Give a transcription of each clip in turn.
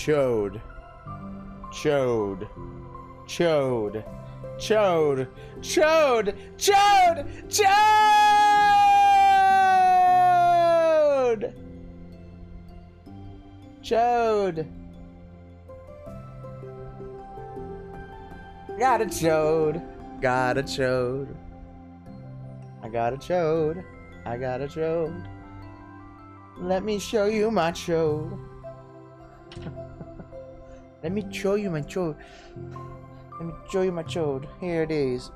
Chode. Chode. Chode. Chode. Chode. Chode. Chode. Chode. Got a chode. Got a chode. I got a chode. I got a chode. Let me show you my chode. Let me show you my chode. Let me show you my chode. Here it is.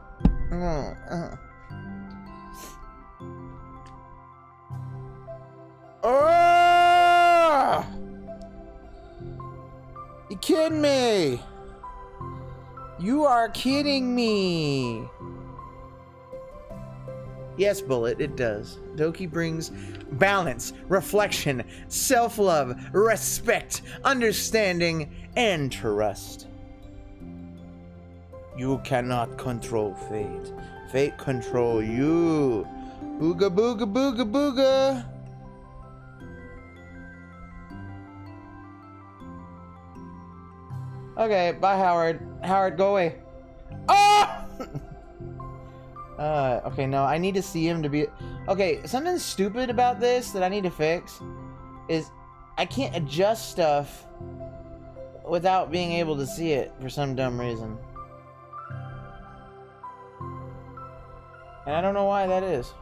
Oh! You kidding me? You are kidding me. Yes, Bullet, it does. Doki brings balance, reflection, self-love, respect, understanding, and trust. You cannot control fate. Fate control you. Booga booga booga booga. Okay, bye Howard. Howard, go away. Oh! Okay, no, I need to see him to be... Okay, something stupid about this that I need to fix is I can't adjust stuff without being able to see it for some dumb reason. And I don't know why that is.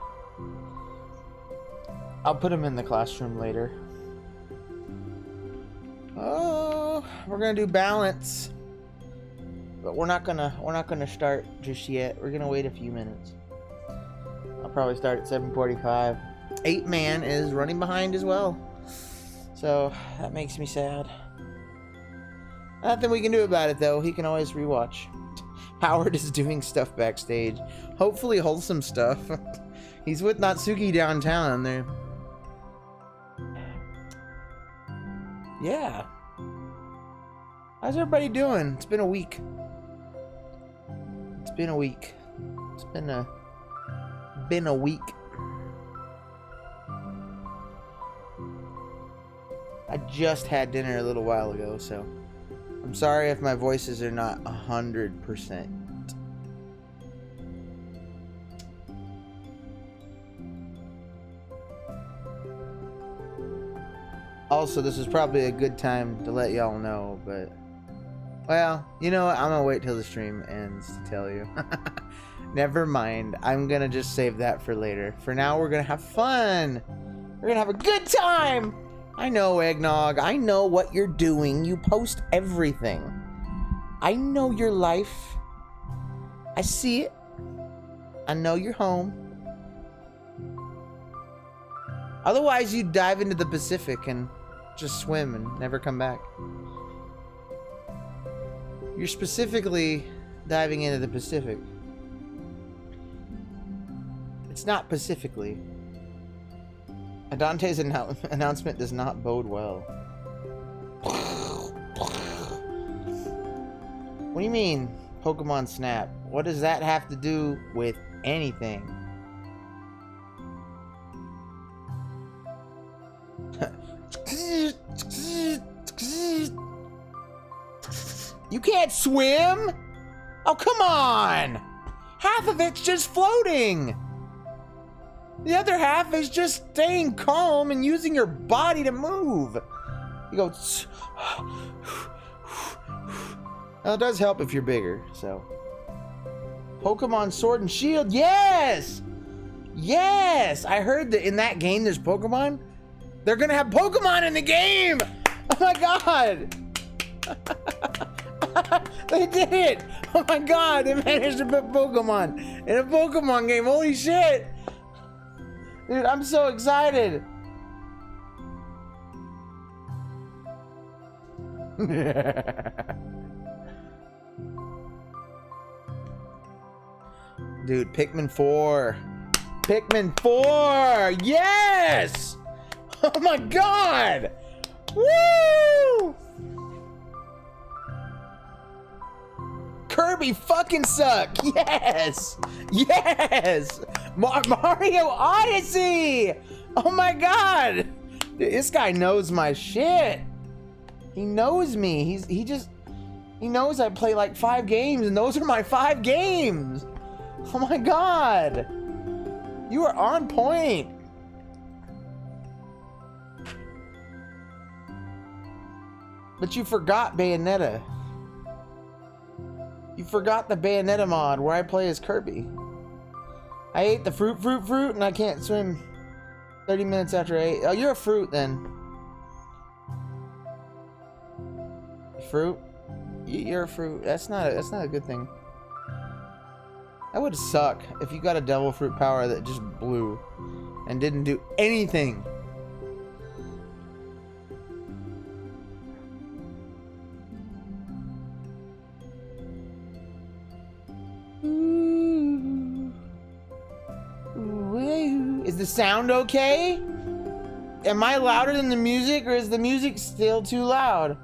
I'll put him in the classroom later. Oh, we're gonna do balance. But we're not gonna start just yet. We're gonna wait a few minutes. I'll probably start at 7:45. 8-man is running behind as well. So that makes me sad. Nothing we can do about it though. He can always rewatch. Howard is doing stuff backstage. Hopefully wholesome stuff. He's with Natsuki downtown there. Yeah. How's everybody doing? It's been a week. It's been a week. It's been a week. I just had dinner a little while ago, so I'm sorry if my voices are not 100%. Also, this is probably a good time to let y'all know, but well, you know what? I'm gonna wait till the stream ends to tell you. Never mind. I'm gonna just save that for later. For now, we're gonna have fun. We're gonna have a good time. I know, Eggnog. I know what you're doing. You post everything. I know your life. I see it. I know you're home. Otherwise, you'd dive into the Pacific and just swim and never come back. You're specifically diving into the Pacific. It's not Pacifically. Adante's announcement does not bode well. What do you mean, Pokemon Snap? What does that have to do with anything? You can't swim? Oh, come on! Half of it's just floating! The other half is just staying calm and using your body to move. You go... Well, it does help if you're bigger, so... Pokemon Sword and Shield, yes! Yes! I heard that in that game there's Pokemon. They're gonna have Pokemon in the game! Oh my god! They did it! Oh my god, they managed to put Pokemon in a Pokemon game, holy shit! Dude, I'm so excited! Dude, Pikmin 4! Pikmin 4! Yes! Oh my god! Woo! Kirby fucking suck! Yes! Yes! Mario Odyssey! Oh my god! Dude, this guy knows my shit! He knows me. He knows I play like 5 games, and those are my 5 games. Oh my god. You are on point. But you forgot Bayonetta. You forgot the Bayonetta mod where I play as Kirby. I ate the fruit, and I can't swim 30 minutes after I ate. Oh, you're a fruit then. Fruit? You're a fruit. That's not a good thing. That would suck if you got a devil fruit power that just blew and didn't do anything. Is the sound okay? Am I louder than the music, or is the music still too loud?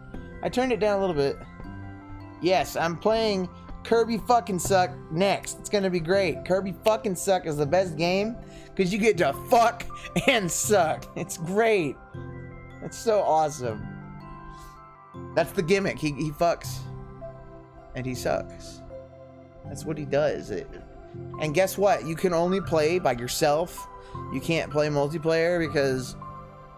I turned it down a little bit. Yes, I'm playing Kirby fucking Suck next. It's gonna be great. Kirby fucking Suck is the best game because you get to fuck and suck. It's great. It's so awesome. That's the gimmick. He fucks and he sucks. That's what he does. And guess what? You can only play by yourself. You can't play multiplayer because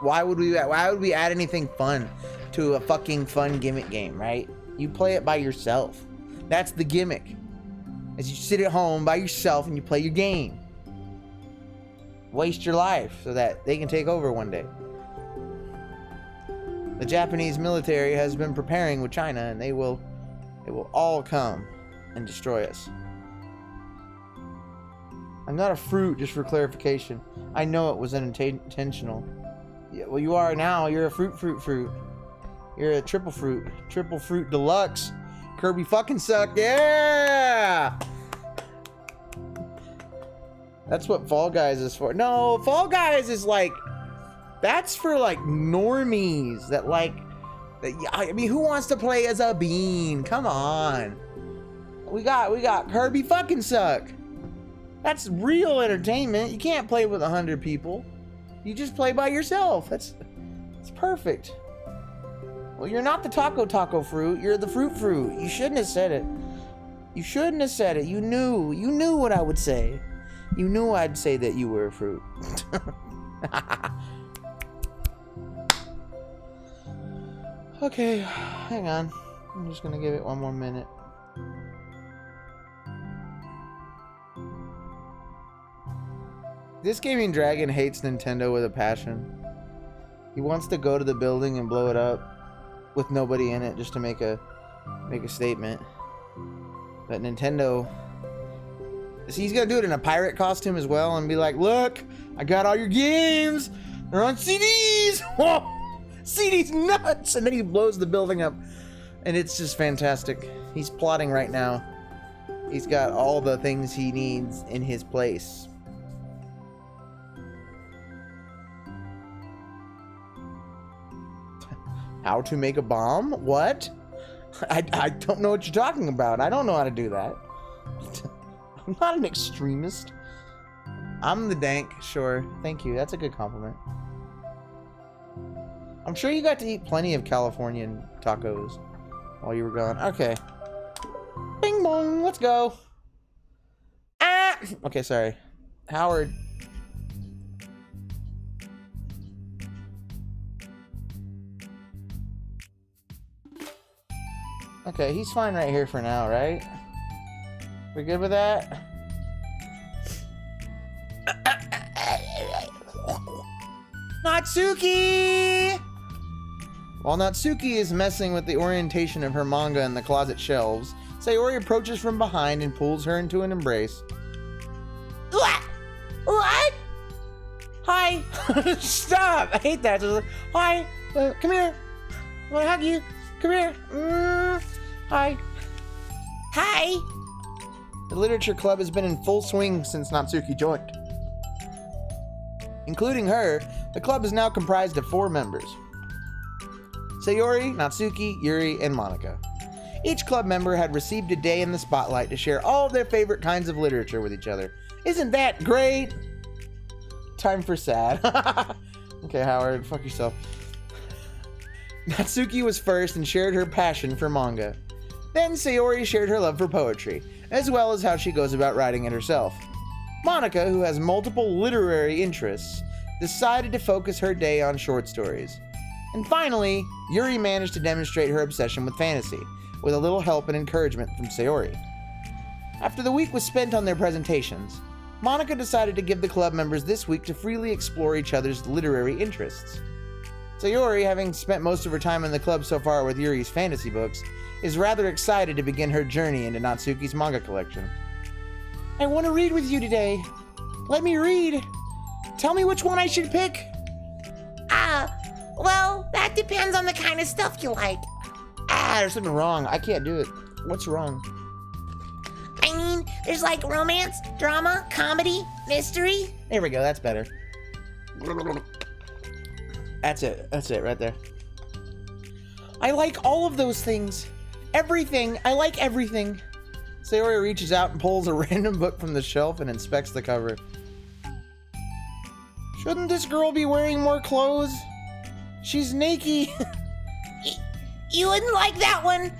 why would we add anything fun to a fucking fun gimmick game, right? You play it by yourself. That's the gimmick. As you sit at home by yourself and you play your game. Waste your life so that they can take over one day. The Japanese military has been preparing with China, and they will all come and destroy us. I'm not a fruit, just for clarification. I know it was unintentional. Yeah, well, you are now. You're a fruit. You're a triple fruit deluxe. Kirby fucking Suck. Yeah! That's what Fall Guys is for. No, Fall Guys is like, that's for like normies that like, I mean, who wants to play as a bean? Come on. We got Kirby fucking Suck. That's real entertainment. You can't play with 100 people. You just play by yourself. It's perfect. Well, you're not the taco fruit. You're the fruit. You shouldn't have said it. You shouldn't have said it. You knew what I would say. You knew I'd say that you were a fruit. Okay, hang on. I'm just gonna give it one more minute. This gaming dragon hates Nintendo with a passion. He wants to go to the building and blow it up with nobody in it just to make a statement. But Nintendo, see, he's gonna do it in a pirate costume as well and be like, look, I got all your games. They're on CDs. Whoa, CDs nuts. And then he blows the building up. And it's just fantastic. He's plotting right now. He's got all the things he needs in his place. How to make a bomb? What? I don't know what you're talking about. I don't know how to do that. I'm not an extremist. I'm the dank, sure. Thank you. That's a good compliment. I'm sure you got to eat plenty of Californian tacos while you were gone. Okay. Bing bong. Let's go. Ah! Okay, sorry. Howard. Okay, he's fine right here for now, right? We good with that? Natsuki! While Natsuki is messing with the orientation of her manga in the closet shelves, Sayori approaches from behind and pulls her into an embrace. What? Hi! Stop! I hate that. Hi! Come here! I want to hug you. Come here. Hi. Hi. The literature club has been in full swing since Natsuki joined. Including her, the club is now comprised of 4 members. Sayori, Natsuki, Yuri, and Monika. Each club member had received a day in the spotlight to share all of their favorite kinds of literature with each other. Isn't that great? Time for sad. Okay, Howard, fuck yourself. Natsuki was first and shared her passion for manga. Then Sayori shared her love for poetry, as well as how she goes about writing it herself. Monica, who has multiple literary interests, decided to focus her day on short stories. And finally, Yuri managed to demonstrate her obsession with fantasy, with a little help and encouragement from Sayori. After the week was spent on their presentations, Monica decided to give the club members this week to freely explore each other's literary interests. Sayori, having spent most of her time in the club so far with Yuri's fantasy books, is rather excited to begin her journey into Natsuki's manga collection. I want to read with you today. Let me read. Tell me which one I should pick. Well, that depends on the kind of stuff you like. There's something wrong. I can't do it. What's wrong? I mean, there's like romance, drama, comedy, mystery. There we go. That's better. That's it right there. I like all of those things. Everything. I like everything. Sayori reaches out and pulls a random book from the shelf and inspects the cover. Shouldn't this girl be wearing more clothes? She's naked. You wouldn't like that one.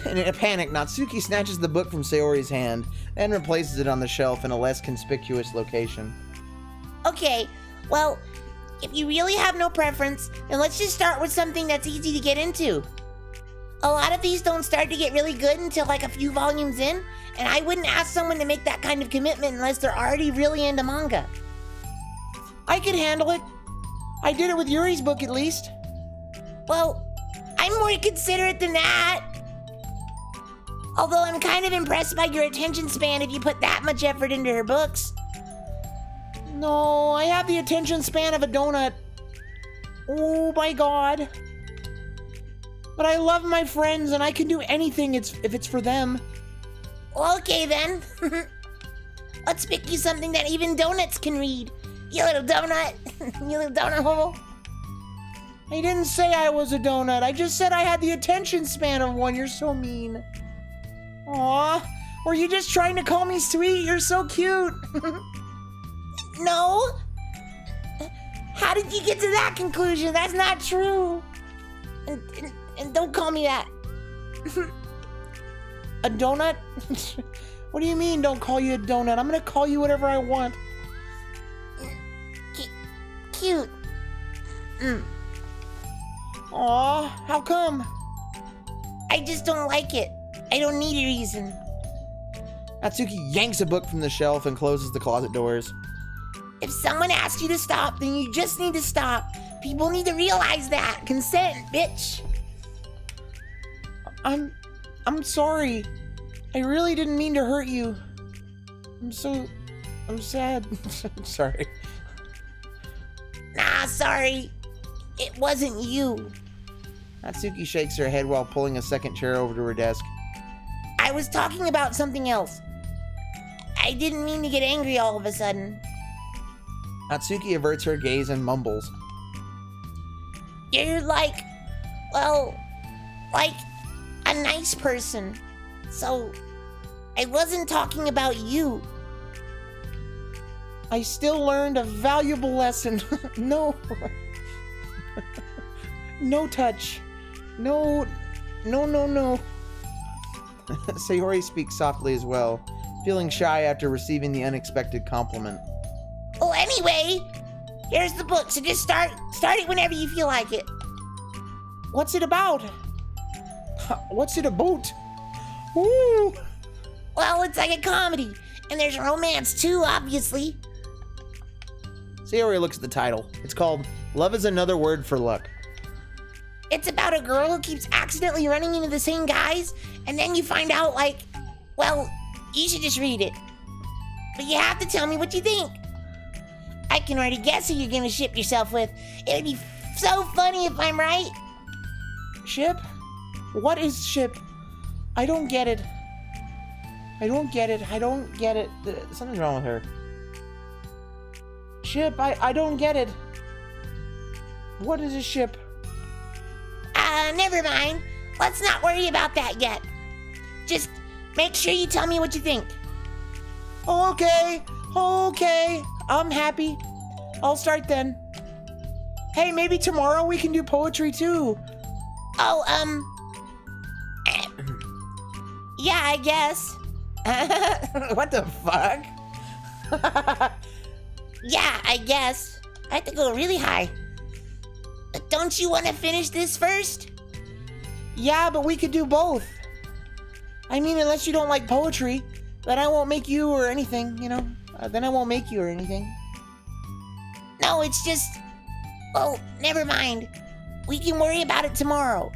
In a panic, Natsuki snatches the book from Sayori's hand and replaces it on the shelf in a less conspicuous location. Okay, well, if you really have no preference, then let's just start with something that's easy to get into. A lot of these don't start to get really good until like a few volumes in, and I wouldn't ask someone to make that kind of commitment unless they're already really into manga. I could handle it. I did it with Yuri's book at least. Well, I'm more considerate than that. Although I'm kind of impressed by your attention span if you put that much effort into her books. No, I have the attention span of a donut. Oh my god. But I love my friends and I can do anything if it's for them. Well, okay then. Let's pick you something that even donuts can read. You little donut. You little donut hole. I didn't say I was a donut. I just said I had the attention span of one. You're so mean. Aw, were you just trying to call me sweet? You're so cute. No. How did you get to that conclusion? That's not true. And don't call me that. A donut? What do you mean don't call you a donut? I'm gonna call you whatever I want. Cute. Aw, how come? I just don't like it. I don't need a reason. Natsuki yanks a book from the shelf and closes the closet doors. If someone asks you to stop, then you just need to stop. People need to realize that. Consent, bitch. I'm sorry. I really didn't mean to hurt you. I'm sad. I'm sorry. Nah, sorry. It wasn't you. Natsuki shakes her head while pulling a second chair over to her desk. I was talking about something else. I didn't mean to get angry all of a sudden. Natsuki averts her gaze and mumbles. You're like a nice person. So, I wasn't talking about you. I still learned a valuable lesson. No. No touch. No. Sayori speaks softly as well, feeling shy after receiving the unexpected compliment. Oh, anyway, here's the book, so just start it whenever you feel like it. What's it about? What's it about? Woo! Well, it's like a comedy, and there's romance too, obviously. Sayori looks at the title. It's called Love is Another Word for Luck. It's about a girl who keeps accidentally running into the same guys, and then you find out, well, you should just read it. But you have to tell me what you think. I can already guess who you're gonna ship yourself with. It would be so funny if I'm right. Ship? What is ship? I don't get it. Something's wrong with her. Ship, I don't get it. What is a ship? Never mind. Let's not worry about that yet. Just make sure you tell me what you think. Okay. I'm happy. I'll start then. Hey, maybe tomorrow we can do poetry too. Oh, yeah, I guess. What the fuck? Yeah, I guess. I have to go really high. Don't you want to finish this first? Yeah, but we could do both. I mean, unless you don't like poetry, then I won't make you or anything, you know? Then I won't make you or anything. No, it's just... Well, never mind. We can worry about it tomorrow.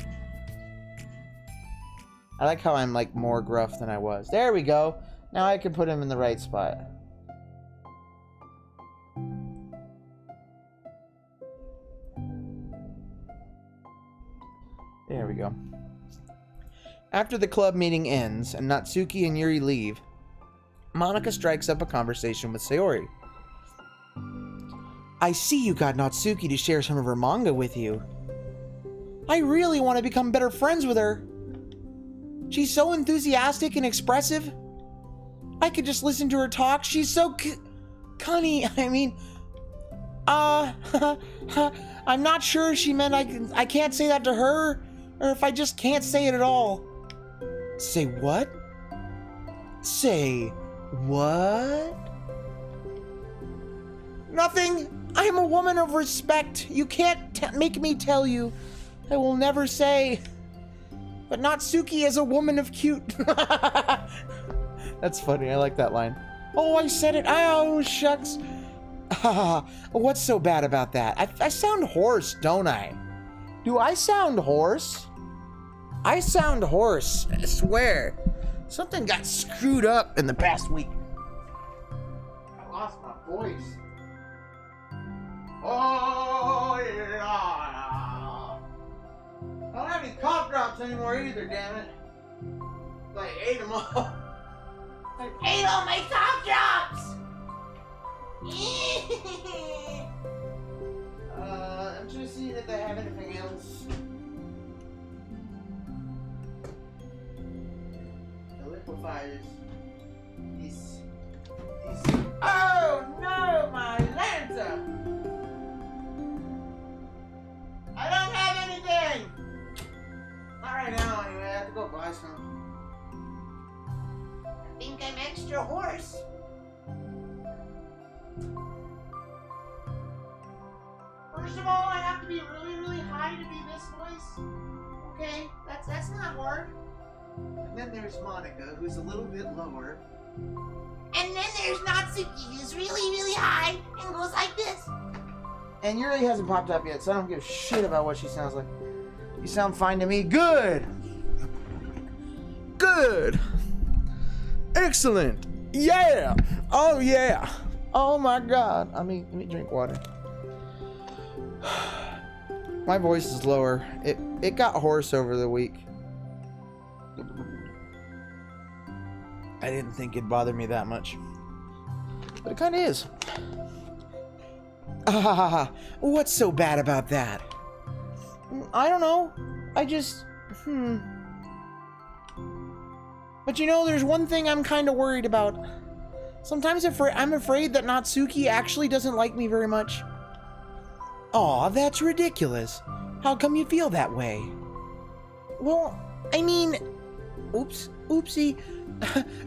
I like how I'm like more gruff than I was. There we go. Now I can put him in the right spot. There we go. After the club meeting ends and Natsuki and Yuri leave, Monica strikes up a conversation with Sayori. I see you got Natsuki to share some of her manga with you. I really want to become better friends with her. She's so enthusiastic and expressive. I could just listen to her talk. She's so cunny. I mean, I'm not sure if she meant I can't say that to her, or if I just can't say it at all. Say what? Say what? Nothing. I am a woman of respect. You can't make me tell you. I will never say. But Natsuki is a woman of cute. That's funny. I like that line. Oh, I said it. Oh, shucks. What's so bad about that? I sound hoarse, don't I? Do I sound hoarse? I sound hoarse. I swear. Something got screwed up in the past week. I lost my voice. Oh, yeah. I don't have any cough drops anymore either, damn it. I ate them all. I ate all my cough drops! I'm trying to see if they have anything else. The liquefiers. These. Oh no, my Lanta! I don't have anything! Not right now, anyway. I have to go buy some. I think I'm extra hoarse. First of all, I have to be really, really high to be this voice. Okay, that's not hard. And then there's Monica, who's a little bit lower. And then there's Natsuki, who's really, really high and goes like this. And Yuri hasn't popped up yet, so I don't give a shit about what she sounds like. You sound fine to me. Good! Good! Excellent! Yeah! Oh yeah! Oh my god. Let me drink water. My voice is lower. It got hoarse over the week. I didn't think it'd bother me that much. But it kinda is. What's so bad about that? I don't know. I just... But you know, there's one thing I'm kind of worried about. Sometimes I'm afraid that Natsuki actually doesn't like me very much. Aw, that's ridiculous. How come you feel that way? Well, I mean... Oopsie.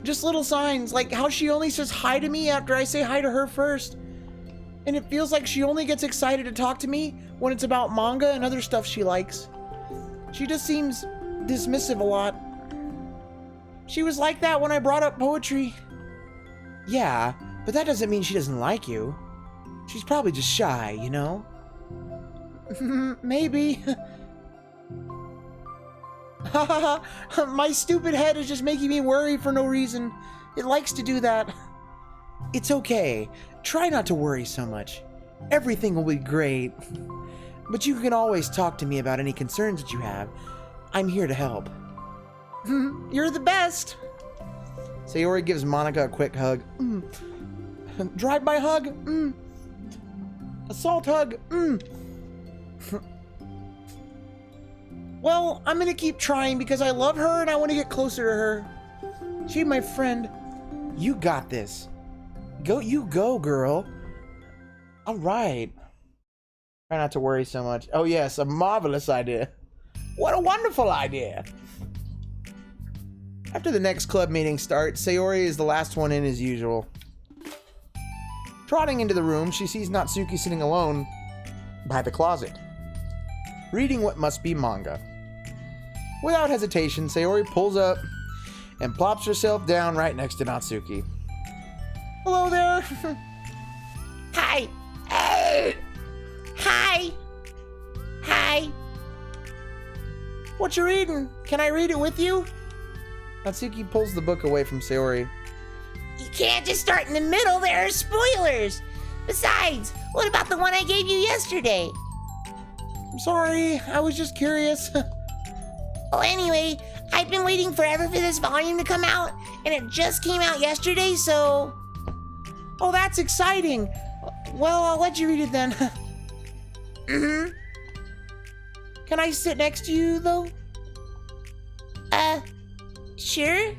Just little signs, like how she only says hi to me after I say hi to her first. And it feels like she only gets excited to talk to me when it's about manga and other stuff she likes. She just seems dismissive a lot. She was like that when I brought up poetry. Yeah, but that doesn't mean she doesn't like you. She's probably just shy, you know? Maybe. My stupid head is just making me worry for no reason. It likes to do that. It's okay. Try not to worry so much. Everything will be great. But you can always talk to me about any concerns that you have. I'm here to help. You're the best. Sayori gives Monica a quick hug. Drive-by hug. Assault hug. Well, I'm gonna keep trying because I love her and I want to get closer to her. She's my friend. You got this. You go, girl. All right. Try not to worry so much. Oh yes, a marvelous idea. What a wonderful idea. After the next club meeting starts, Sayori is the last one in as usual. Trotting into the room, she sees Natsuki sitting alone by the closet, reading what must be manga. Without hesitation, Sayori pulls up and plops herself down right next to Natsuki. Hello there. Hi. Hi. Hi. What you reading? Can I read it with you? Natsuki pulls the book away from Sayori. You can't just start in the middle. There are spoilers. Besides, what about the one I gave you yesterday? I'm sorry, I was just curious. Well, anyway, I've been waiting forever for this volume to come out, and it just came out yesterday, so... Oh, that's exciting. Well, I'll let you read it then. Mm-hmm. Can I sit next to you, though? Sure?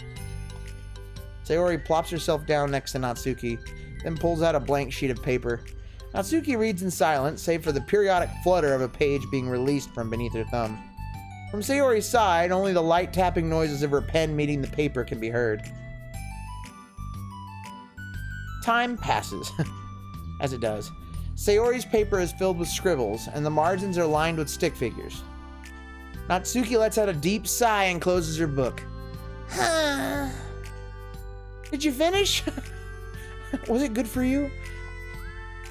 Sayori plops herself down next to Natsuki, then pulls out a blank sheet of paper. Natsuki reads in silence, save for the periodic flutter of a page being released from beneath her thumb. From Sayori's side, only the light tapping noises of her pen meeting the paper can be heard. Time passes, as it does. Sayori's paper is filled with scribbles, and the margins are lined with stick figures. Natsuki lets out a deep sigh and closes her book. Did you finish? Was it good for you?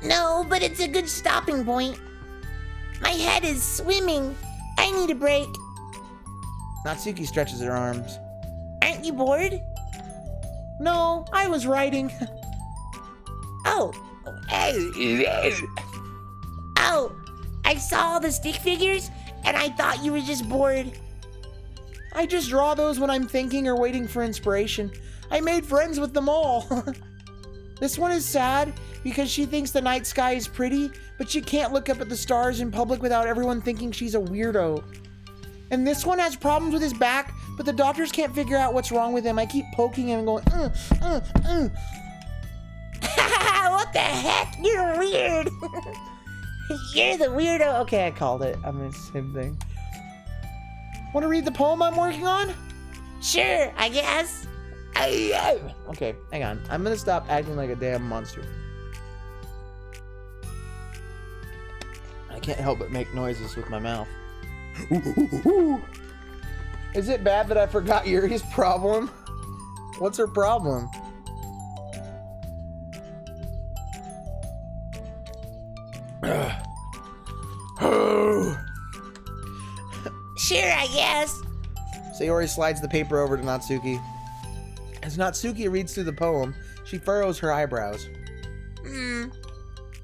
No, but it's a good stopping point. My head is swimming. I need a break. Natsuki stretches her arms. Aren't you bored? No, I was writing. Oh. Oh, I saw all the stick figures, and I thought you were just bored. I just draw those when I'm thinking or waiting for inspiration. I made friends with them all. This one is sad because she thinks the night sky is pretty, but she can't look up at the stars in public without everyone thinking she's a weirdo. And this one has problems with his back, but the doctors can't figure out what's wrong with him. I keep poking him and going, What the heck? You're weird. You're the weirdo. Okay, I called it. I mean, same thing. Want to read the poem I'm working on? Sure, I guess. Okay, hang on. I'm gonna stop acting like a damn monster. I can't help but make noises with my mouth. Is it bad that I forgot Yuri's problem? What's her problem? Sure, I guess. Sayori slides the paper over to Natsuki. As Natsuki reads through the poem, she furrows her eyebrows.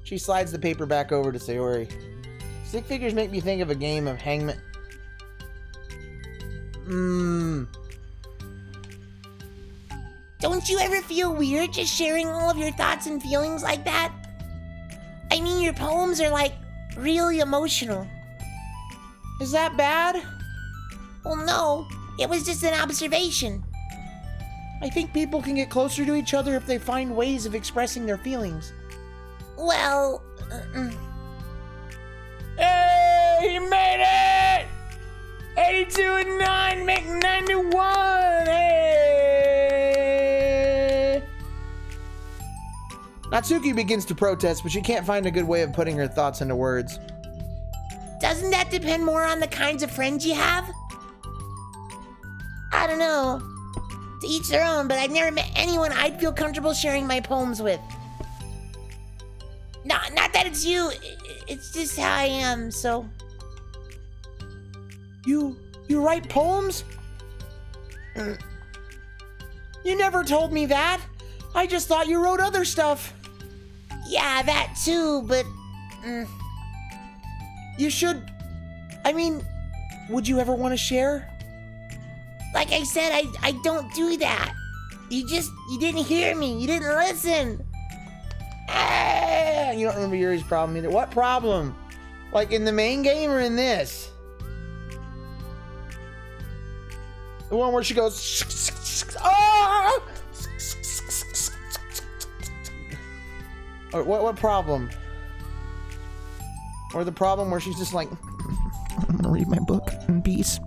She slides the paper back over to Sayori. Stick figures make me think of a game of hangman. Don't you ever feel weird just sharing all of your thoughts and feelings like that? I mean, your poems are like really emotional. Is that bad? Well, no, it was just an observation. I think people can get closer to each other if they find ways of expressing their feelings. Well, Hey, he made it! 82 and 9 make 91! Hey! Natsuki begins to protest, but she can't find a good way of putting her thoughts into words. doesn't that depend more on the kinds of friends you have? I don't know. To each their own, but I've never met anyone I'd feel comfortable sharing my poems with. Not that it's you. It's just how I am, so... You write poems? You never told me that. I just thought you wrote other stuff. Yeah, that too, but... You should... I mean, would you ever want to share? Like I said, I don't do that. You didn't hear me. You didn't listen. You don't remember Yuri's problem either. What problem? Like in the main game or in this? The one where she goes... Oh! Or what problem? Or the problem where she's just like, I'm gonna read my book in peace.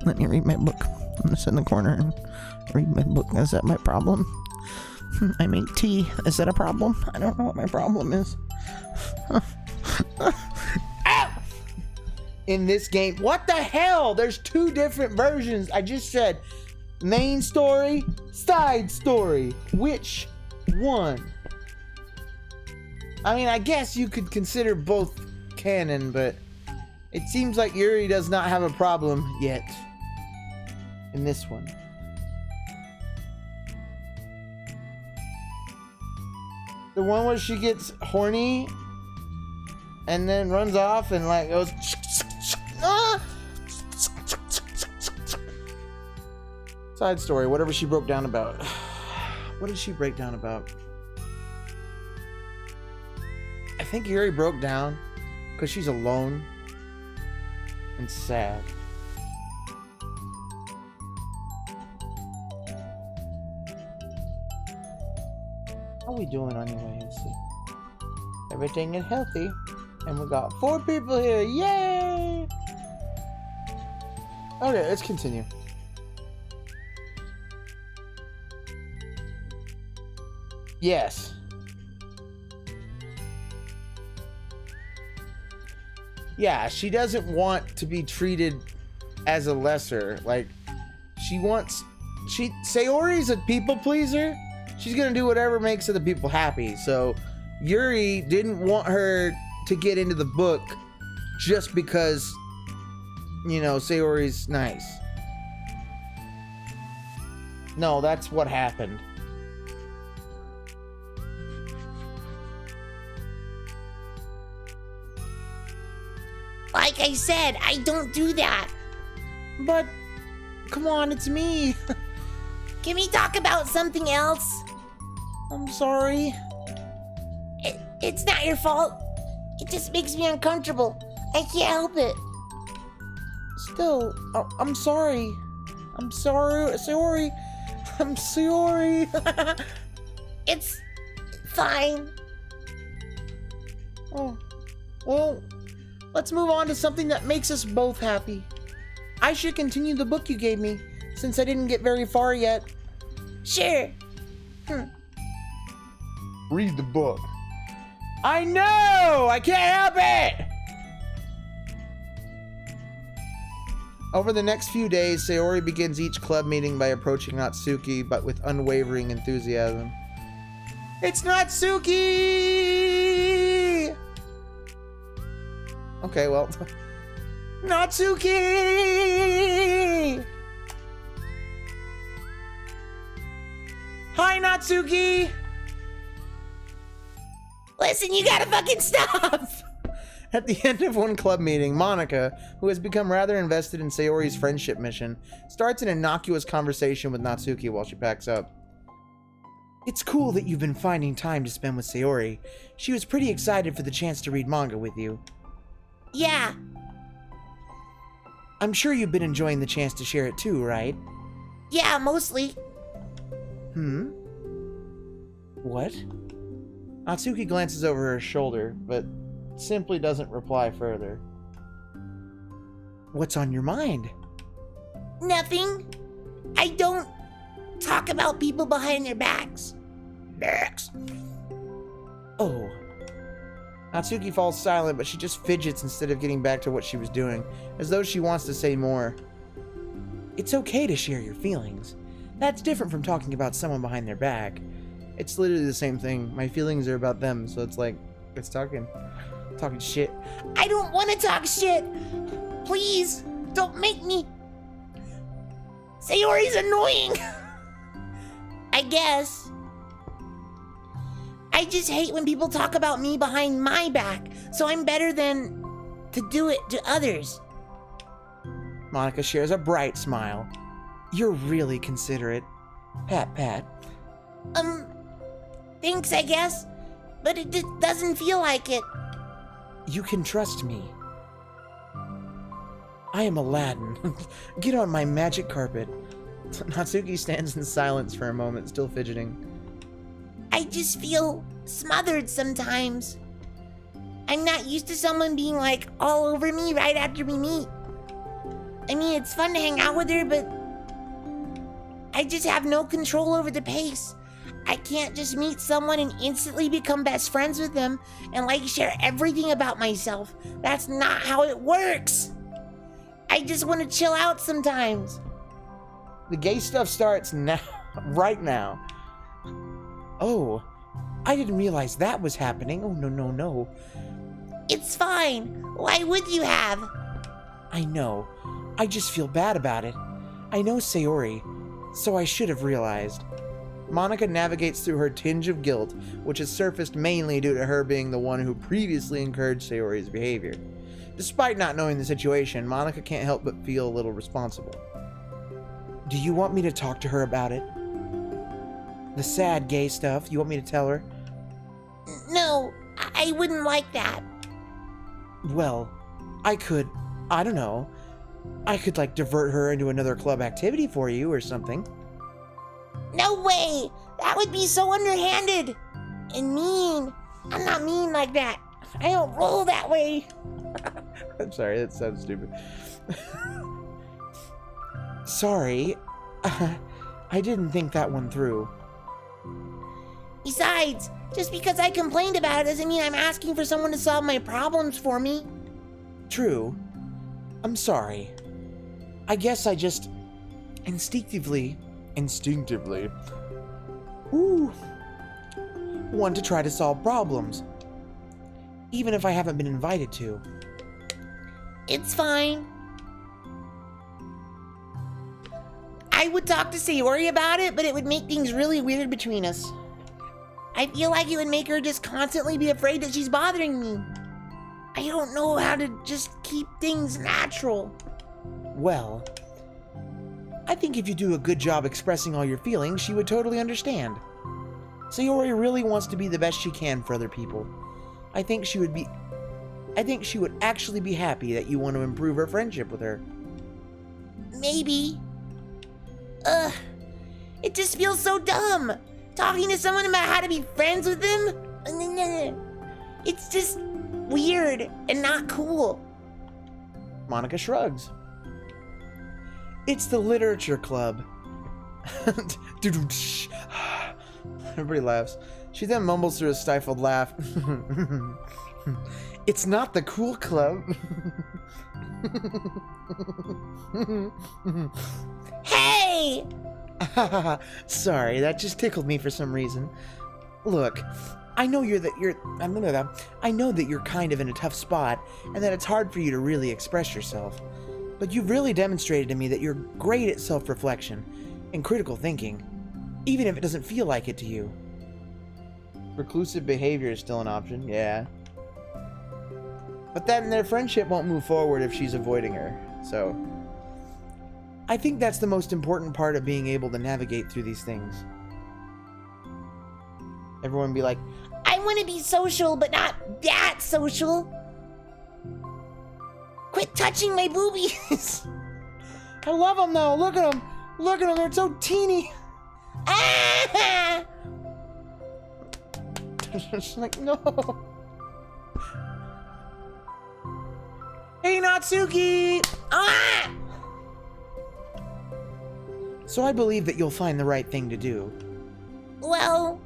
Let me read my book. I'm gonna sit in the corner and read my book. Is that my problem? I make tea. Is that a problem? I don't know what my problem is. In this game, what the hell? There's 2 different versions. I just said main story, side story. Which one? I mean, I guess you could consider both canon, but it seems like Yuri does not have a problem yet in this one. The one where she gets horny and then runs off and like goes side story, whatever she broke down about. What did she break down about? I think Yuri broke down because she's alone and sad. How are we doing anyway? Let's see. Everything is healthy. And we got 4 people here. Yay! Okay, let's continue. Yes. Yeah, she doesn't want to be treated as a lesser. Like, Sayori's a people pleaser. She's gonna do whatever makes other people happy. So Yuri didn't want her to get into the book just because, you know, Sayori's nice. No, that's what happened. Like I said, I don't do that. But, come on, it's me. Can we talk about something else? I'm sorry. It's not your fault. It just makes me uncomfortable. I can't help it. Still, I'm sorry. I'm sorry. Sorry. I'm sorry. It's fine. Oh, well, let's move on to something that makes us both happy. I should continue the book you gave me, since I didn't get very far yet. Sure. Read the book. I know! I can't help it! Over the next few days, Sayori begins each club meeting by approaching Natsuki, but with unwavering enthusiasm. It's Natsuki! Okay, well... Natsuki! Hi, Natsuki! Listen, you gotta fucking stop! At the end of one club meeting, Monica, who has become rather invested in Sayori's friendship mission, starts an innocuous conversation with Natsuki while she packs up. It's cool that you've been finding time to spend with Sayori. She was pretty excited for the chance to read manga with you. Yeah. I'm sure you've been enjoying the chance to share it too, right? Yeah, mostly. What? Natsuki glances over her shoulder, but simply doesn't reply further. What's on your mind? Nothing. I don't talk about people behind their backs. Oh. Natsuki falls silent, but she just fidgets instead of getting back to what she was doing, as though she wants to say more. It's okay to share your feelings. That's different from talking about someone behind their back. It's literally the same thing. My feelings are about them, so it's like, it's talking shit. I don't want to talk shit. Please, don't make me. Sayori's annoying. I guess. I just hate when people talk about me behind my back, so I'm better than to do it to others. Monica shares a bright smile. You're really considerate. Pat, pat. Thanks, I guess, but it just doesn't feel like it. You can trust me. I am Aladdin. Get on my magic carpet. Natsuki stands in silence for a moment, still fidgeting. I just feel smothered sometimes. I'm not used to someone being like all over me right after we meet. I mean, it's fun to hang out with her, but I just have no control over the pace. I can't just meet someone and instantly become best friends with them and like share everything about myself. That's not how it works. I just want to chill out sometimes. The gay stuff starts now, right now. Oh, I didn't realize that was happening. Oh, no. It's fine. Why would you have? I know. I just feel bad about it. I know Sayori, so I should have realized. Monica navigates through her tinge of guilt, which has surfaced mainly due to her being the one who previously encouraged Sayori's behavior. Despite not knowing the situation, Monica can't help but feel a little responsible. Do you want me to talk to her about it? The sad gay stuff, you want me to tell her? No, I wouldn't like that. Well, I could like divert her into another club activity for you or something. No way! That would be so underhanded and mean. I'm not mean like that. I don't roll that way. I'm sorry, that sounds stupid. Sorry, I didn't think that one through. Besides, just because I complained about it doesn't mean I'm asking for someone to solve my problems for me. True. I'm sorry. I guess I just instinctively, want to try to solve problems, even if I haven't been invited to. It's fine. I would talk to Sayori about it, but it would make things really weird between us. I feel like it would make her just constantly be afraid that she's bothering me. I don't know how to just keep things natural. Well, I think if you do a good job expressing all your feelings, she would totally understand. Sayori really wants to be the best she can for other people. I think she would actually be happy that you want to improve her friendship with her. Maybe. It just feels so dumb. Talking to someone about how to be friends with them? It's just weird and not cool. Monica shrugs. It's the literature club. Everybody laughs. She then mumbles through a stifled laugh. It's not the cool club. Hey! Sorry, that just tickled me for some reason. Look, I know that you're kind of in a tough spot, and that it's hard for you to really express yourself. But you've really demonstrated to me that you're great at self-reflection and critical thinking, even if it doesn't feel like it to you. Reclusive behavior is still an option, yeah. But then their friendship won't move forward if she's avoiding her, so... I think that's the most important part of being able to navigate through these things. Everyone be like, I want to be social, but not that social. Quit touching my boobies. I love them though. Look at them. Look at them. They're so teeny. Ah! She's like, no. Hey, Natsuki. Ah! So I believe that you'll find the right thing to do. Well...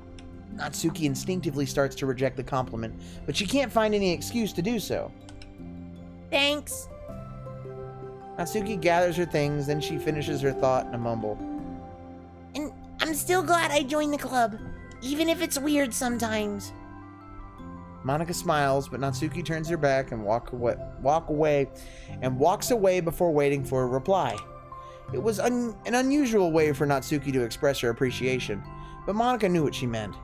Natsuki instinctively starts to reject the compliment, but she can't find any excuse to do so. Thanks. Natsuki gathers her things, then she finishes her thought in a mumble. And I'm still glad I joined the club, even if it's weird sometimes. Monica smiles, but Natsuki turns her back and walks away before waiting for a reply. It was an unusual way for Natsuki to express her appreciation, but Monica knew what she meant.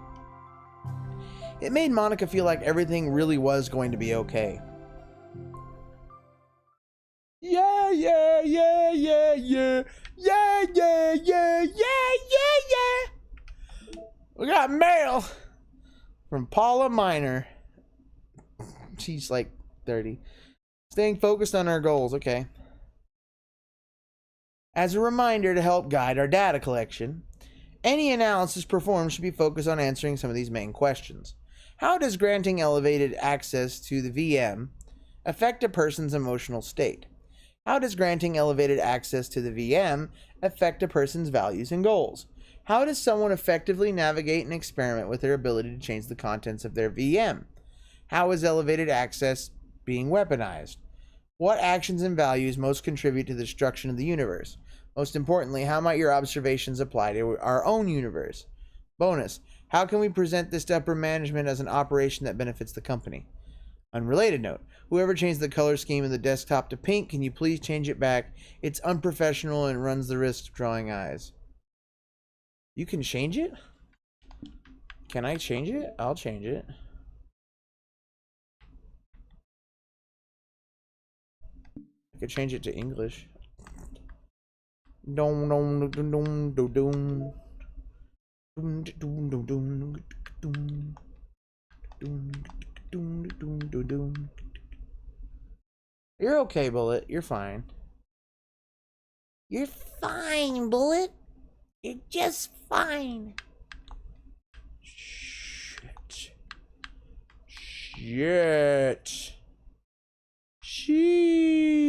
It made Monica feel like everything really was going to be okay. Yeah, yeah, yeah, yeah, yeah. Yeah, yeah, yeah, yeah, yeah, yeah. We got mail from Paula Minor. She's like 30. Staying focused on our goals, okay. As a reminder to help guide our data collection, any analysis performed should be focused on answering some of these main questions. How does granting elevated access to the VM affect a person's emotional state? How does granting elevated access to the VM affect a person's values and goals? How does someone effectively navigate and experiment with their ability to change the contents of their VM? How is elevated access being weaponized? What actions and values most contribute to the destruction of the universe? Most importantly, how might your observations apply to our own universe? Bonus, how can we present this to upper management as an operation that benefits the company? Unrelated note, whoever changed the color scheme of the desktop to pink, can you please change it back? It's unprofessional and runs the risk of drawing eyes. You can change it? Can I change it? I'll change it. I could change it to English. Dum dum dum dum dum dum. Dum dum dum dum dum. Dum dum dum dum dum. You're okay, Bullet. You're fine. You're fine, Bullet. You're just fine. Shit. Shit. Sheesh.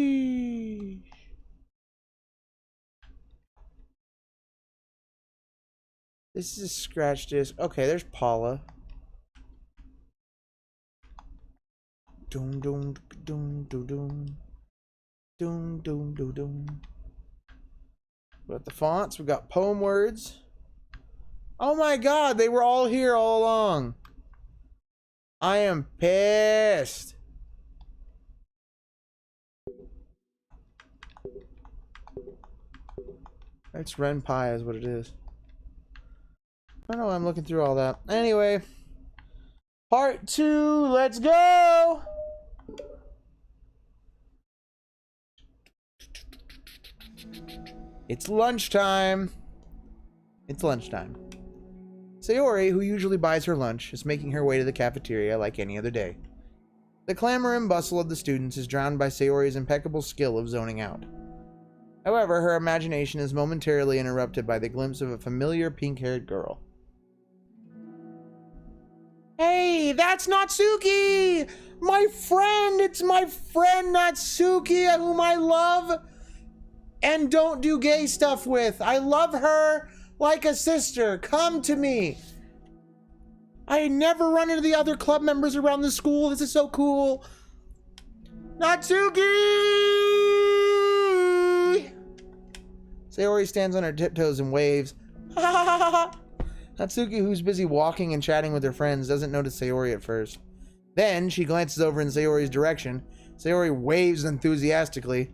This is a scratch disc. Okay, there's Paula. Doom doom doom doom doom. Doom doom doom doom. We got the fonts, we got poem words. Oh my god, they were all here all along. I am pissed. It's Ren Pie is what it is. I don't know why I'm looking through all that. Anyway, part 2, let's go! It's lunchtime. It's lunchtime. Sayori, who usually buys her lunch, is making her way to the cafeteria like any other day. The clamor and bustle of the students is drowned by Sayori's impeccable skill of zoning out. However, her imagination is momentarily interrupted by the glimpse of a familiar pink-haired girl. Hey, that's Natsuki! My friend! It's my friend Natsuki, whom I love and don't do gay stuff with. I love her like a sister. Come to me. I never run into the other club members around the school. This is so cool. Natsuki! Sayori stands on her tiptoes and waves. Natsuki, who's busy walking and chatting with her friends, doesn't notice Sayori at first. Then she glances over in Sayori's direction. Sayori waves enthusiastically.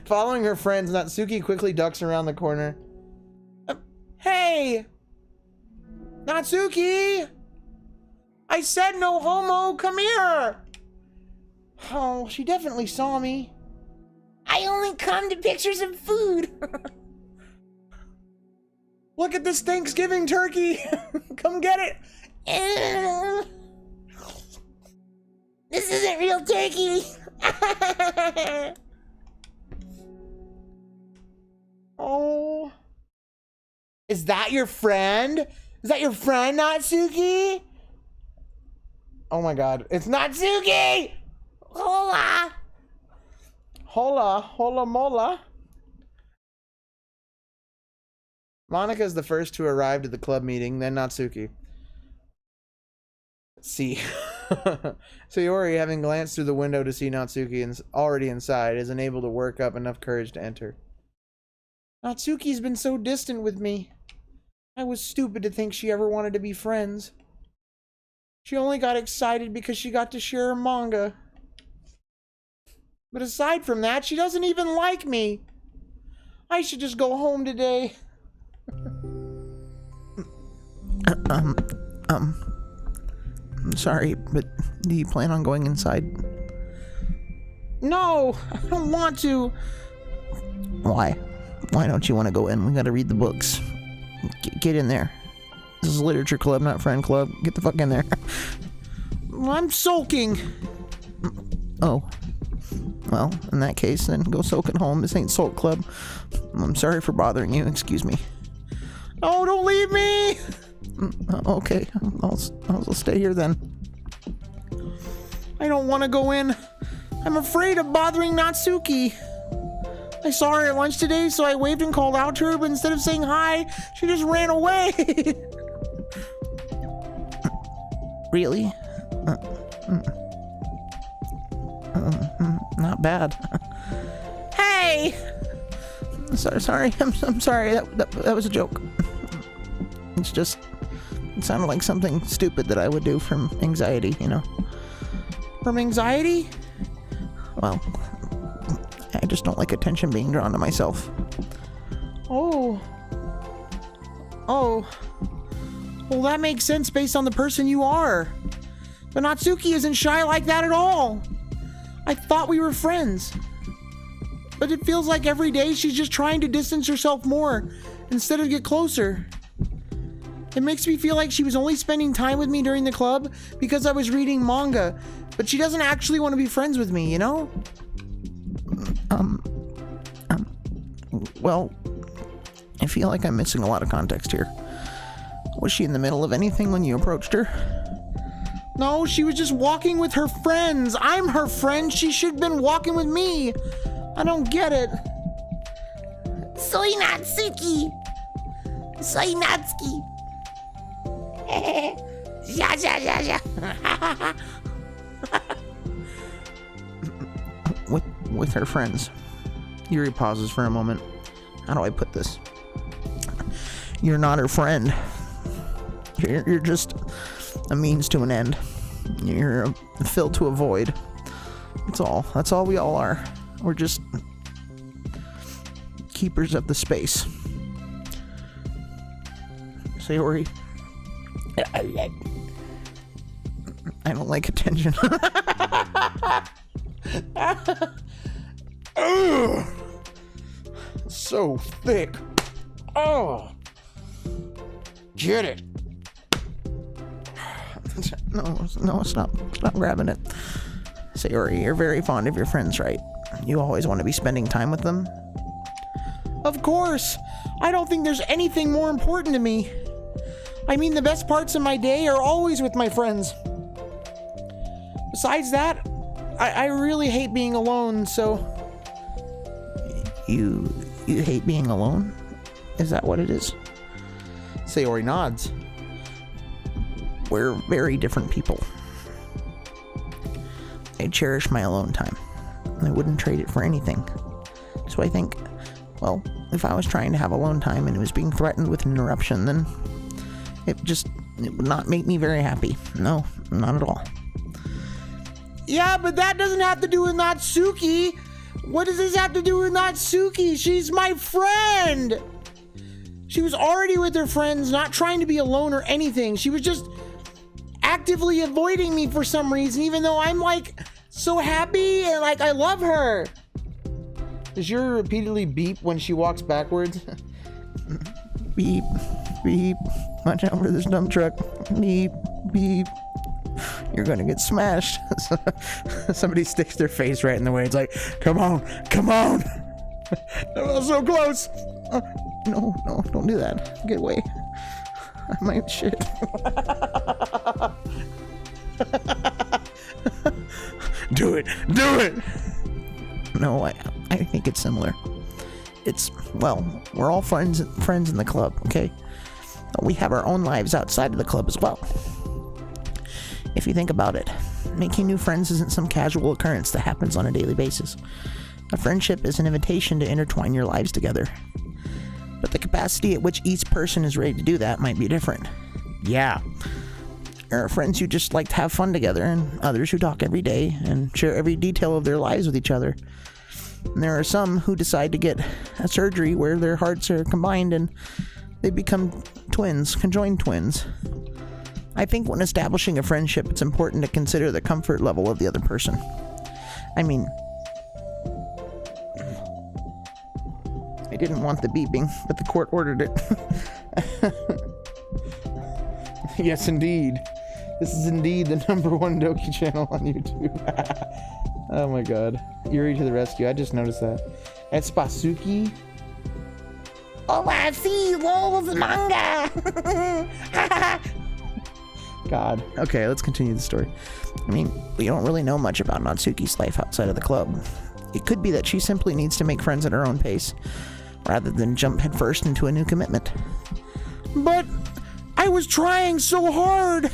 Following her friends, Natsuki quickly ducks around the corner. Hey! Natsuki! I said no homo, come here! Oh, she definitely saw me. I only come to pictures of food. Look at this Thanksgiving turkey! Come get it! This isn't real turkey. Oh. Is that your friend? Is that your friend, Natsuki? Oh my god. It's Natsuki! Hola. Hola. Hola mola. Monica is the first to arrive at the club meeting, then Natsuki. Let's see. Sayori, having glanced through the window to see Natsuki already inside, is unable to work up enough courage to enter. Natsuki's been so distant with me. I was stupid to think she ever wanted to be friends. She only got excited because she got to share her manga. But aside from that, she doesn't even like me. I should just go home today. I'm sorry, but do you plan on going inside? No, I don't want to. Why? Why don't you want to go in? We gotta read the books. Get in there. This is a literature club, not friend club. Get the fuck in there. I'm sulking. Oh. Well, in that case, then go sulk at home. This ain't Sulk Club. I'm sorry for bothering you. Excuse me. Oh, don't leave me! Okay, I'll stay here then. I don't want to go in. I'm afraid of bothering Natsuki. I saw her at lunch today, so I waved and called out to her, but instead of saying hi, she just ran away. Really? Not bad. Hey! Sorry. I'm sorry. That was a joke. It's just, it sounded like something stupid that I would do from anxiety, you know? From anxiety? Well, I just don't like attention being drawn to myself. Oh. Well, that makes sense based on the person you are. But Natsuki isn't shy like that at all. I thought we were friends. But it feels like every day she's just trying to distance herself more instead of get closer. It makes me feel like she was only spending time with me during the club because I was reading manga, but she doesn't actually want to be friends with me, you know? Well, I feel like I'm missing a lot of context here. Was she in the middle of anything when you approached her? No, she was just walking with her friends. I'm her friend. She should have been walking with me. I don't get it. Soy Natsuki. Soy Natsuki. Ja. With her friends. Yuri pauses for a moment. How do I put this? You're not her friend. You're just a means to an end. You're a fill to a void. That's all we all are. We're just keepers of the space. Sayori, I don't like attention. Ugh. So thick. Oh, get it. No, stop grabbing it. Sayori, you're very fond of your friends, right? You always want to be spending time with them? Of course! I don't think there's anything more important to me. I mean, the best parts of my day are always with my friends. Besides that, I really hate being alone, so... You hate being alone? Is that what it is? Sayori nods. We're very different people. I cherish my alone time. I wouldn't trade it for anything. So I think, well, if I was trying to have alone time and it was being threatened with an interruption, then it would not make me very happy. No, not at all. Yeah, but that doesn't have to do with Natsuki. What does this have to do with Natsuki? She's my friend. She was already with her friends, not trying to be alone or anything. She was just actively avoiding me for some reason, even though I'm like so happy and like I love her. Does your repeatedly beep when she walks backwards? Beep, beep. Watch out for this dump truck. Beep, beep. You're gonna get smashed. Somebody sticks their face right in the way. It's like, come on. That was so close. No, don't do that. Get away. I might shit. Do it. No, I think it's similar. Well, we're all friends in the club, okay? We have our own lives outside of the club as well. If you think about it, making new friends isn't some casual occurrence that happens on a daily basis. A friendship is an invitation to intertwine your lives together. But the capacity at which each person is ready to do that might be different. Yeah. There are friends who just like to have fun together, and others who talk every day and share every detail of their lives with each other. And there are some who decide to get a surgery where their hearts are combined and they become twins, conjoined twins. I think when establishing a friendship, it's important to consider the comfort level of the other person. I mean, I didn't want the beeping, but the court ordered it. Yes, indeed. This is indeed the #1 Doki channel on YouTube. Oh my god. Yuri to the rescue. I just noticed that. It's Spasuki. Hola, sí, lol, the manga. God. Okay, let's continue the story. I mean, we don't really know much about Natsuki's life outside of the club. It could be that she simply needs to make friends at her own pace, rather than jump headfirst into a new commitment. But I was trying so hard!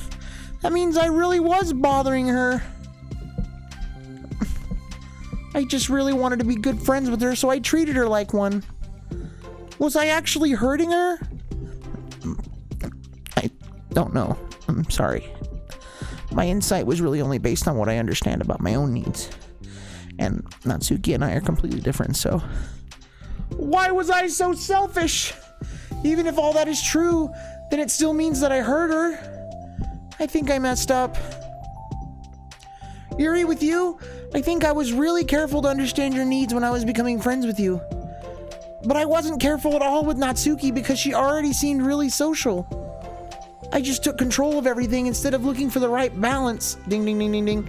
That means I really was bothering her. I just really wanted to be good friends with her, so I treated her like one. Was I actually hurting her? I don't know. I'm sorry. My insight was really only based on what I understand about my own needs. And Natsuki and I are completely different, so... Why was I so selfish? Even if all that is true, then it still means that I hurt her. I think I messed up. Yuri, with you, I think I was really careful to understand your needs when I was becoming friends with you. But I wasn't careful at all with Natsuki because she already seemed really social. I just took control of everything instead of looking for the right balance. Ding, ding, ding, ding, ding.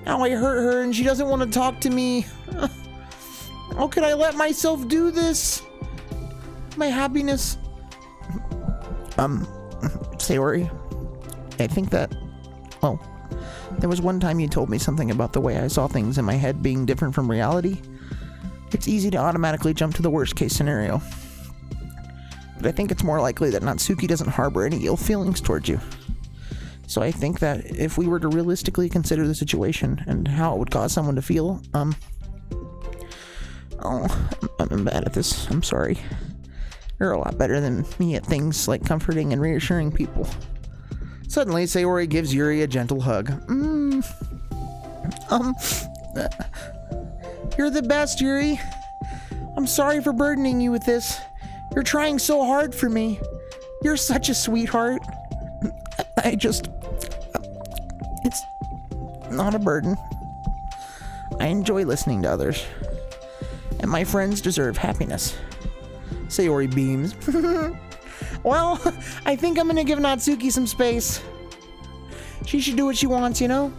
Now I hurt her and she doesn't want to talk to me. How could I let myself do this? My happiness. Sayori, I think that, well, there was one time you told me something about the way I saw things in my head being different from reality. It's easy to automatically jump to the worst case scenario. But I think it's more likely that Natsuki doesn't harbor any ill feelings towards you. So I think that if we were to realistically consider the situation and how it would cause someone to feel, I'm bad at this. I'm sorry. You're a lot better than me at things like comforting and reassuring people. Suddenly, Sayori gives Yuri a gentle hug. You're the best, Yuri. I'm sorry for burdening you with this. You're trying so hard for me. You're such a sweetheart. It's not a burden. I enjoy listening to others. And my friends deserve happiness. Sayori beams. Well, I think I'm gonna give Natsuki some space. She should do what she wants, you know?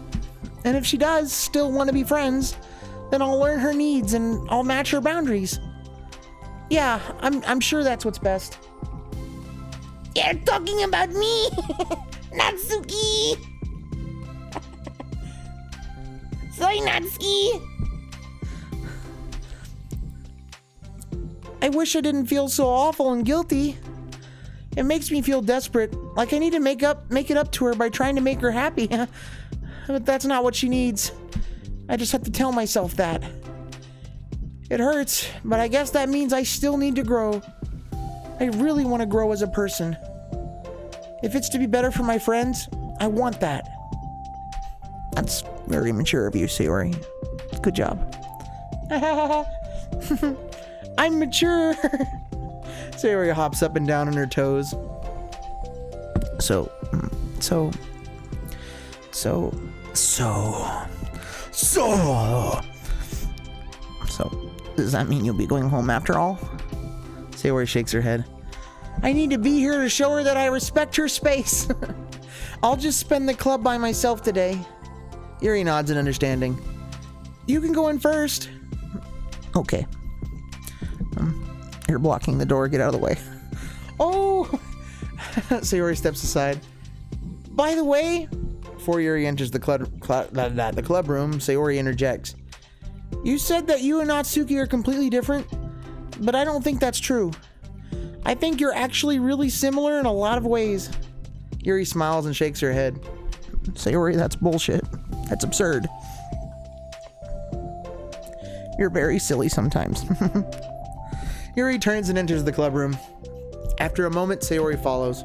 And if she does still want to be friends, then I'll learn her needs and I'll match her boundaries. Yeah, I'm sure that's what's best. You're talking about me, Natsuki. Sorry, Natsuki. I wish I didn't feel so awful and guilty. It makes me feel desperate, like I need to make it up to her by trying to make her happy. But that's not what she needs. I just have to tell myself that. It hurts, but I guess that means I still need to grow. I really want to grow as a person. If it's to be better for my friends, I want that. That's very mature of you, Sayori. Good job. I'm mature. Sayori hops up and down on her toes. So, does that mean you'll be going home after all? Sayori shakes her head. I need to be here to show her that I respect her space. I'll just spend the club by myself today. Yuri nods in understanding. You can go in first. Okay. You're blocking the door. Get out of the way. Oh! Sayori steps aside. By the way, before Yuri enters the club room, Sayori interjects. You said that you and Natsuki are completely different, but I don't think that's true. I think you're actually really similar in a lot of ways. Yuri smiles and shakes her head. Sayori, that's bullshit. That's absurd. You're very silly sometimes. Yuri turns and enters the club room. After a moment, Sayori follows.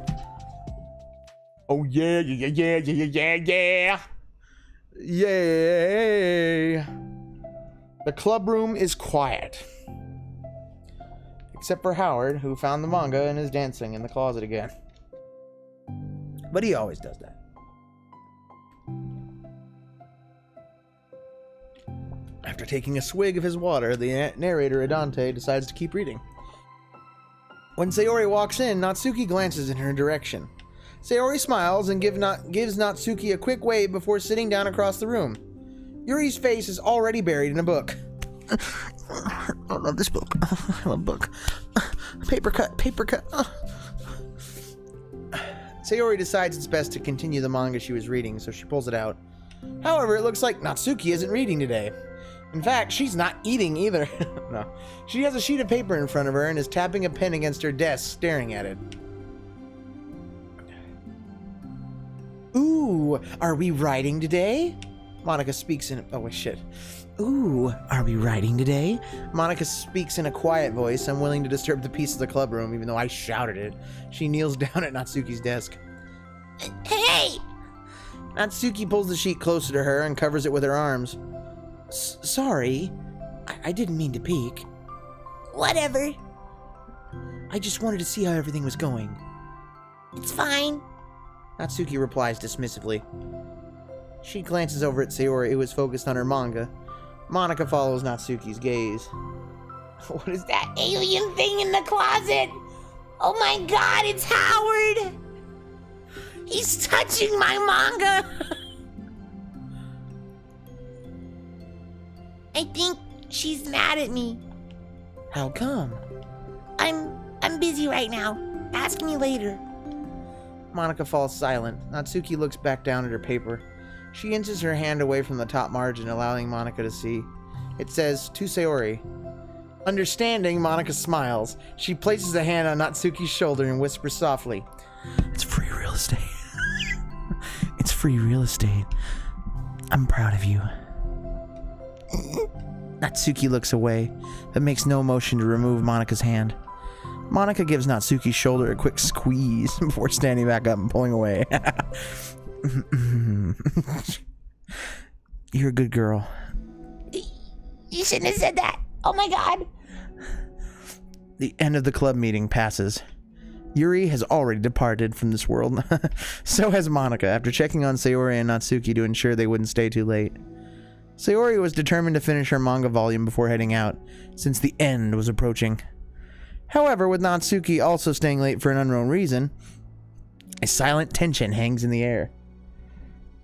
Oh yeah, yeah, yeah, yeah, yeah, yeah, yeah. Yay! The club room is quiet. Except for Howard, who found the manga and is dancing in the closet again. But he always does that. After taking a swig of his water, the narrator Adante decides to keep reading. When Sayori walks in, Natsuki glances in her direction. Sayori smiles and gives Natsuki a quick wave before sitting down across the room. Yuri's face is already buried in a book. I love this book. I love book. Paper cut. Sayori decides it's best to continue the manga she was reading, so she pulls it out. However, it looks like Natsuki isn't reading today. In fact, she's not eating either. No. She has a sheet of paper in front of her and is tapping a pen against her desk, staring at it. Ooh, are we writing today? Monica speaks in... Oh, wait, shit. Ooh, are we writing today? Monica speaks in a quiet voice, unwilling to disturb the peace of the club room, even though I shouted it. She kneels down at Natsuki's desk. Hey! Natsuki pulls the sheet closer to her and covers it with her arms. Sorry. I didn't mean to peek. Whatever. I just wanted to see how everything was going. It's fine. Natsuki replies dismissively. She glances over at Sayori, who is focused on her manga. Monica follows Natsuki's gaze. What is that? That alien thing in the closet! Oh my god, it's Howard! He's touching my manga! I think she's mad at me. How come? I'm busy right now. Ask me later. Monica falls silent. Natsuki looks back down at her paper. She inches her hand away from the top margin, allowing Monica to see. It says, to Sayori. Understanding, Monica smiles. She places a hand on Natsuki's shoulder and whispers softly, "It's free real estate. It's free real estate. I'm proud of you." Natsuki looks away, but makes no motion to remove Monica's hand. Monica gives Natsuki's shoulder a quick squeeze before standing back up and pulling away. You're a good girl. You shouldn't have said that. Oh my god. The end of the club meeting passes. Yuri has already departed from this world. So has Monica, after checking on Sayori and Natsuki to ensure they wouldn't stay too late. Sayori was determined to finish her manga volume before heading out, since the end was approaching. However, with Natsuki also staying late for an unknown reason, a silent tension hangs in the air.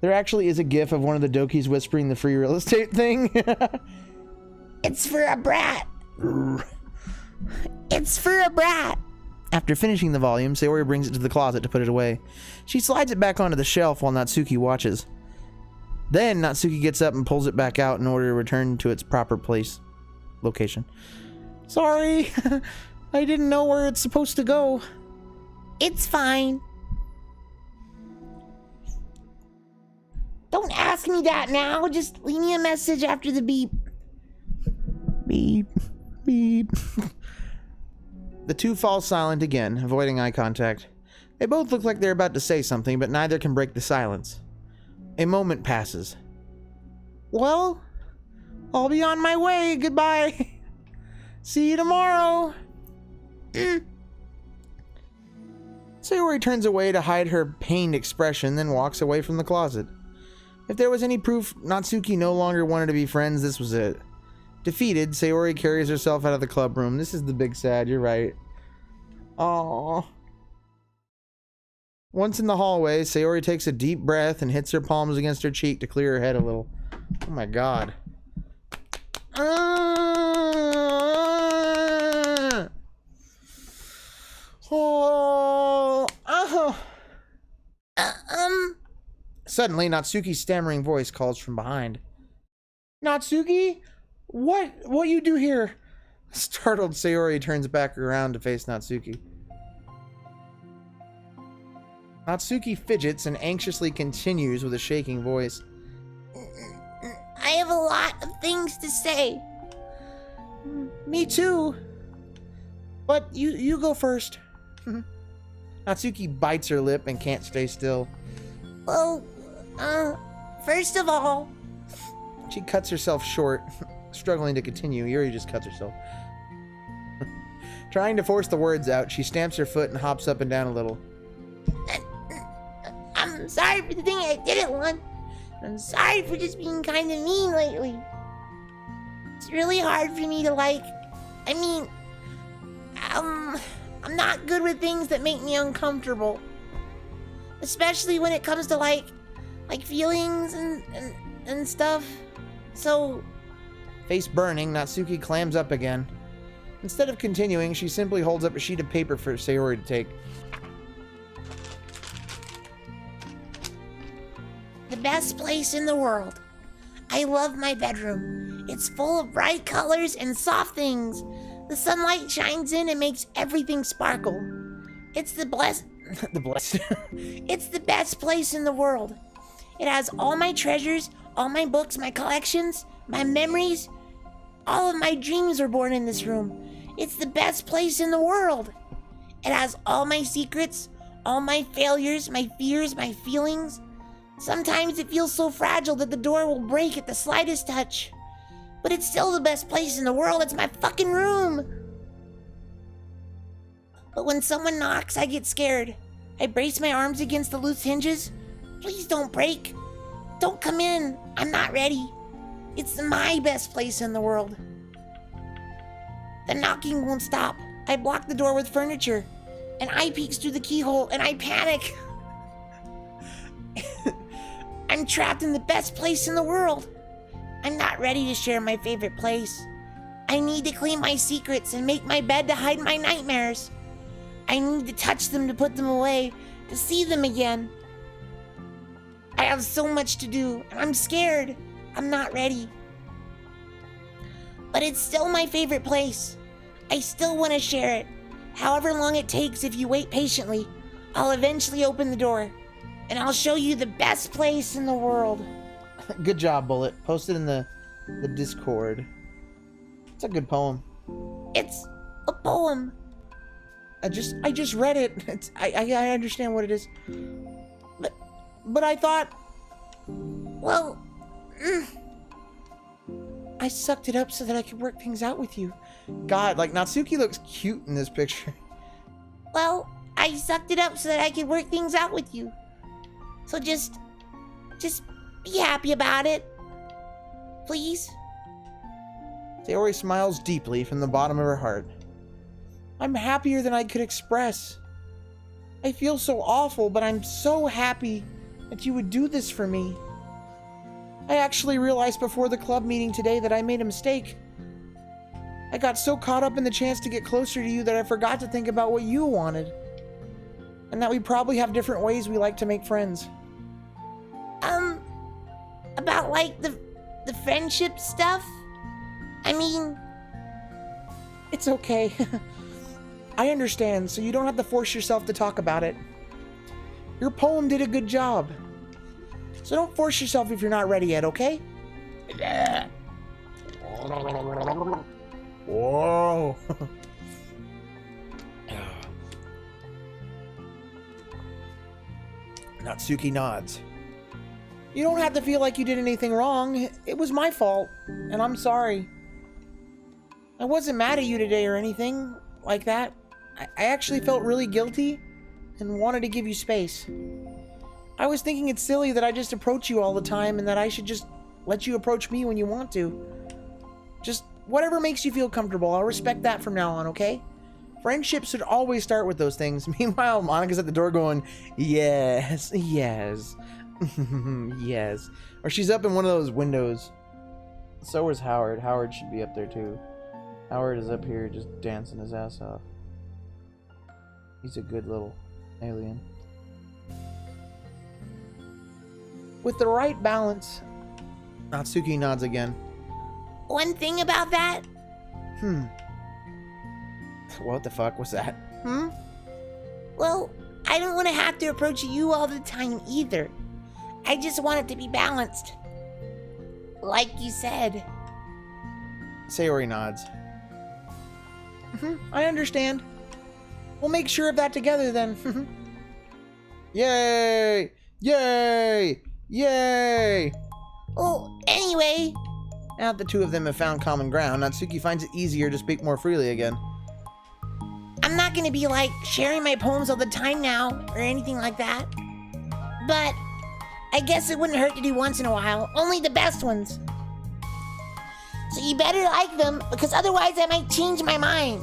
There actually is a gif of one of the Dokis whispering the free real estate thing. It's for a brat. It's for a brat. After finishing the volume, Sayori brings it to the closet to put it away. She slides it back onto the shelf while Natsuki watches. Then Natsuki gets up and pulls it back out in order to return to its proper location. Sorry, I didn't know where it's supposed to go. It's fine. Don't ask me that now. Just leave me a message after the beep. Beep, beep. The two fall silent again, avoiding eye contact. They both look like they're about to say something, but neither can break the silence. A moment passes. Well, I'll be on my way. Goodbye. See you tomorrow. Sayori turns away to hide her pained expression, then walks away from the closet. If there was any proof Natsuki no longer wanted to be friends, this was it. Defeated, Sayori carries herself out of the club room. This is the big sad, you're right. Aww. Once in the hallway, Sayori takes a deep breath and hits her palms against her cheek to clear her head a little. Oh my god. Suddenly, Natsuki's stammering voice calls from behind. Natsuki? What you do here? Startled, Sayori turns back around to face Natsuki. Natsuki fidgets and anxiously continues with a shaking voice. I have a lot of things to say. Me too. But you go first. Natsuki bites her lip and can't stay still. Well, first of all... She cuts herself short, struggling to continue. Yuri just cuts herself. Trying to force the words out, she stamps her foot and hops up and down a little. I'm sorry for the thing I didn't want. I'm sorry for just being kind of mean lately. It's really hard for me to I'm not good with things that make me uncomfortable. Especially when it comes to like feelings and stuff. So... Face burning, Natsuki clams up again. Instead of continuing, she simply holds up a sheet of paper for Sayori to take. The best place in the world. I love my bedroom. It's full of bright colors and soft things. The sunlight shines in and makes everything sparkle. It's the It's the best place in the world. It has all my treasures, all my books, my collections, my memories. All of my dreams are born in this room. It's the best place in the world. It has all my secrets, all my failures, my fears, my feelings. Sometimes it feels so fragile that the door will break at the slightest touch. But it's still the best place in the world. It's my fucking room. But when someone knocks, I get scared. I brace my arms against the loose hinges. Please don't break. Don't come in. I'm not ready. It's my best place in the world. The knocking won't stop. I block the door with furniture. An eye peeks through the keyhole and I panic. I'm trapped in the best place in the world. I'm not ready to share my favorite place. I need to clean my secrets and make my bed to hide my nightmares. I need to touch them to put them away, to see them again. I have so much to do, and I'm scared. I'm not ready. But it's still my favorite place. I still want to share it. However long it takes, if you wait patiently, I'll eventually open the door, and I'll show you the best place in the world. Good job, Bullet. Post it in the Discord. It's a good poem. It's a poem. I just read it. I understand what it is. But I thought, well, I sucked it up so that I could work things out with you. God, like Natsuki looks cute in this picture. Well, I sucked it up so that I could work things out with you. So just be happy about it. Please? Sayori smiles deeply from the bottom of her heart. I'm happier than I could express. I feel so awful, but I'm so happy that you would do this for me. I actually realized before the club meeting today that I made a mistake. I got so caught up in the chance to get closer to you that I forgot to think about what you wanted. And that we probably have different ways we like to make friends. About like the friendship stuff? I mean... It's okay. I understand, so you don't have to force yourself to talk about it. Your poem did a good job. So don't force yourself if you're not ready yet, okay? Whoa. Natsuki nods. You don't have to feel like you did anything wrong. It was my fault, and I'm sorry. I wasn't mad at you today or anything like that. I actually felt really guilty and wanted to give you space. I was thinking it's silly that I just approach you all the time and that I should just let you approach me when you want to. Just whatever makes you feel comfortable. I'll respect that from now on, okay? Friendships should always start with those things. Meanwhile, Monica's at the door going, yes, yes, yes. Or she's up in one of those windows. So is Howard. Howard should be up there too. Howard is up here just dancing his ass off. He's a good little alien. With the right balance, Natsuki nods again. One thing about that? What the fuck was that? Well, I don't want to have to approach you all the time either. I just want it to be balanced. Like you said. Sayori nods. I understand. We'll make sure of that together then. Yay! Yay! Yay! Well, anyway. Now that the two of them have found common ground, Natsuki finds it easier to speak more freely again. I'm not gonna be like sharing my poems all the time now or anything like that. But I guess it wouldn't hurt to do once in a while. Only the best ones. So you better like them, because otherwise I might change my mind.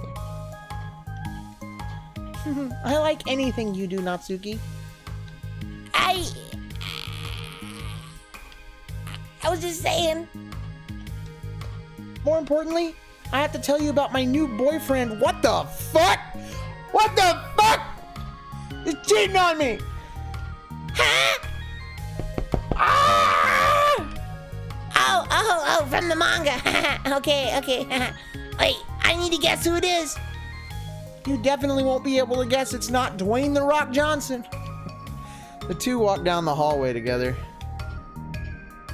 I like anything you do, Natsuki. I was just saying. More importantly, I have to tell you about my new boyfriend. What the fuck? What the fuck? He's cheating on me. Huh? Ah! Oh, from the manga. Okay. Wait, I need to guess who it is. You definitely won't be able to guess it's not Dwayne The Rock Johnson. The two walk down the hallway together.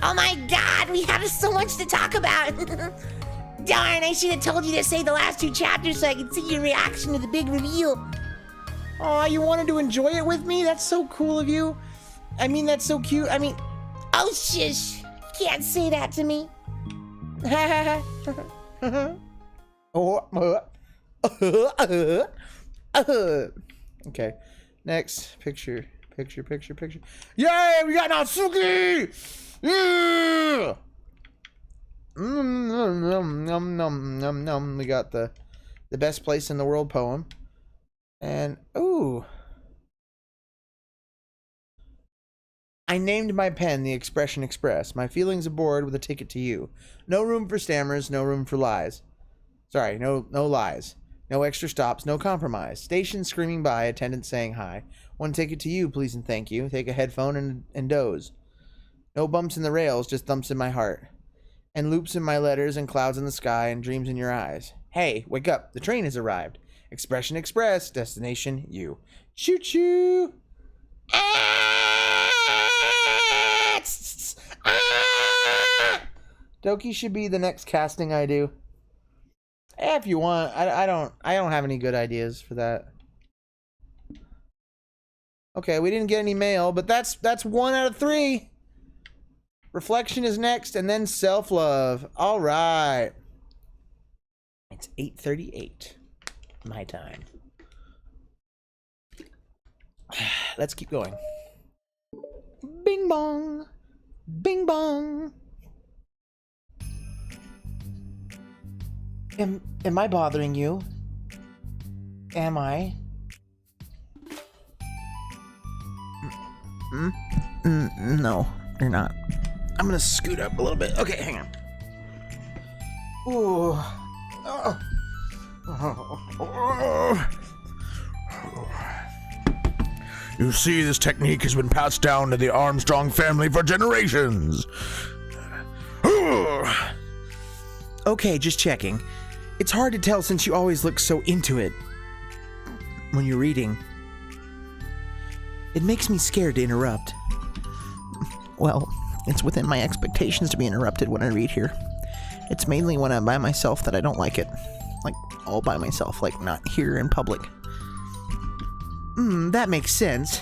Oh my god, we have so much to talk about. Darn, I should have told you to say the last 2 chapters so I could see your reaction to the big reveal. Oh, you wanted to enjoy it with me? That's so cool of you. I mean, that's so cute. I mean... Oh, shush. You can't say that to me. Okay. Next. Picture. Yay! We got Natsuki! Yeah! We got the best place in the world poem. And, ooh. I named my pen the Expression Express. My feelings aboard with a ticket to you. No room for stammers, no room for lies. Sorry, no lies. No extra stops, no compromise. Station screaming by, attendant saying hi. One ticket to you, please and thank you. Take a headphone and doze. No bumps in the rails, just thumps in my heart. And loops in my letters and clouds in the sky and dreams in your eyes. Hey, wake up, the train has arrived. Expression Express, destination you. Choo-choo! Doki should be the next casting I do. If you want, I don't have any good ideas for that. Okay, we didn't get any mail, but that's 1 out of 3. Reflection is next, and then self-love. All right. It's 8:38. My time. Let's keep going. Bing bong. Bing bong. Am I bothering you? Am I? No, you're not. I'm gonna scoot up a little bit. Okay, hang on. Ooh. You see, this technique has been passed down to the Armstrong family for generations. Okay, just checking. It's hard to tell since you always look so into it when you're reading. It makes me scared to interrupt. Well, it's within my expectations to be interrupted when I read here. It's mainly when I'm by myself that I don't like it. Like, all by myself, like not here in public. That makes sense.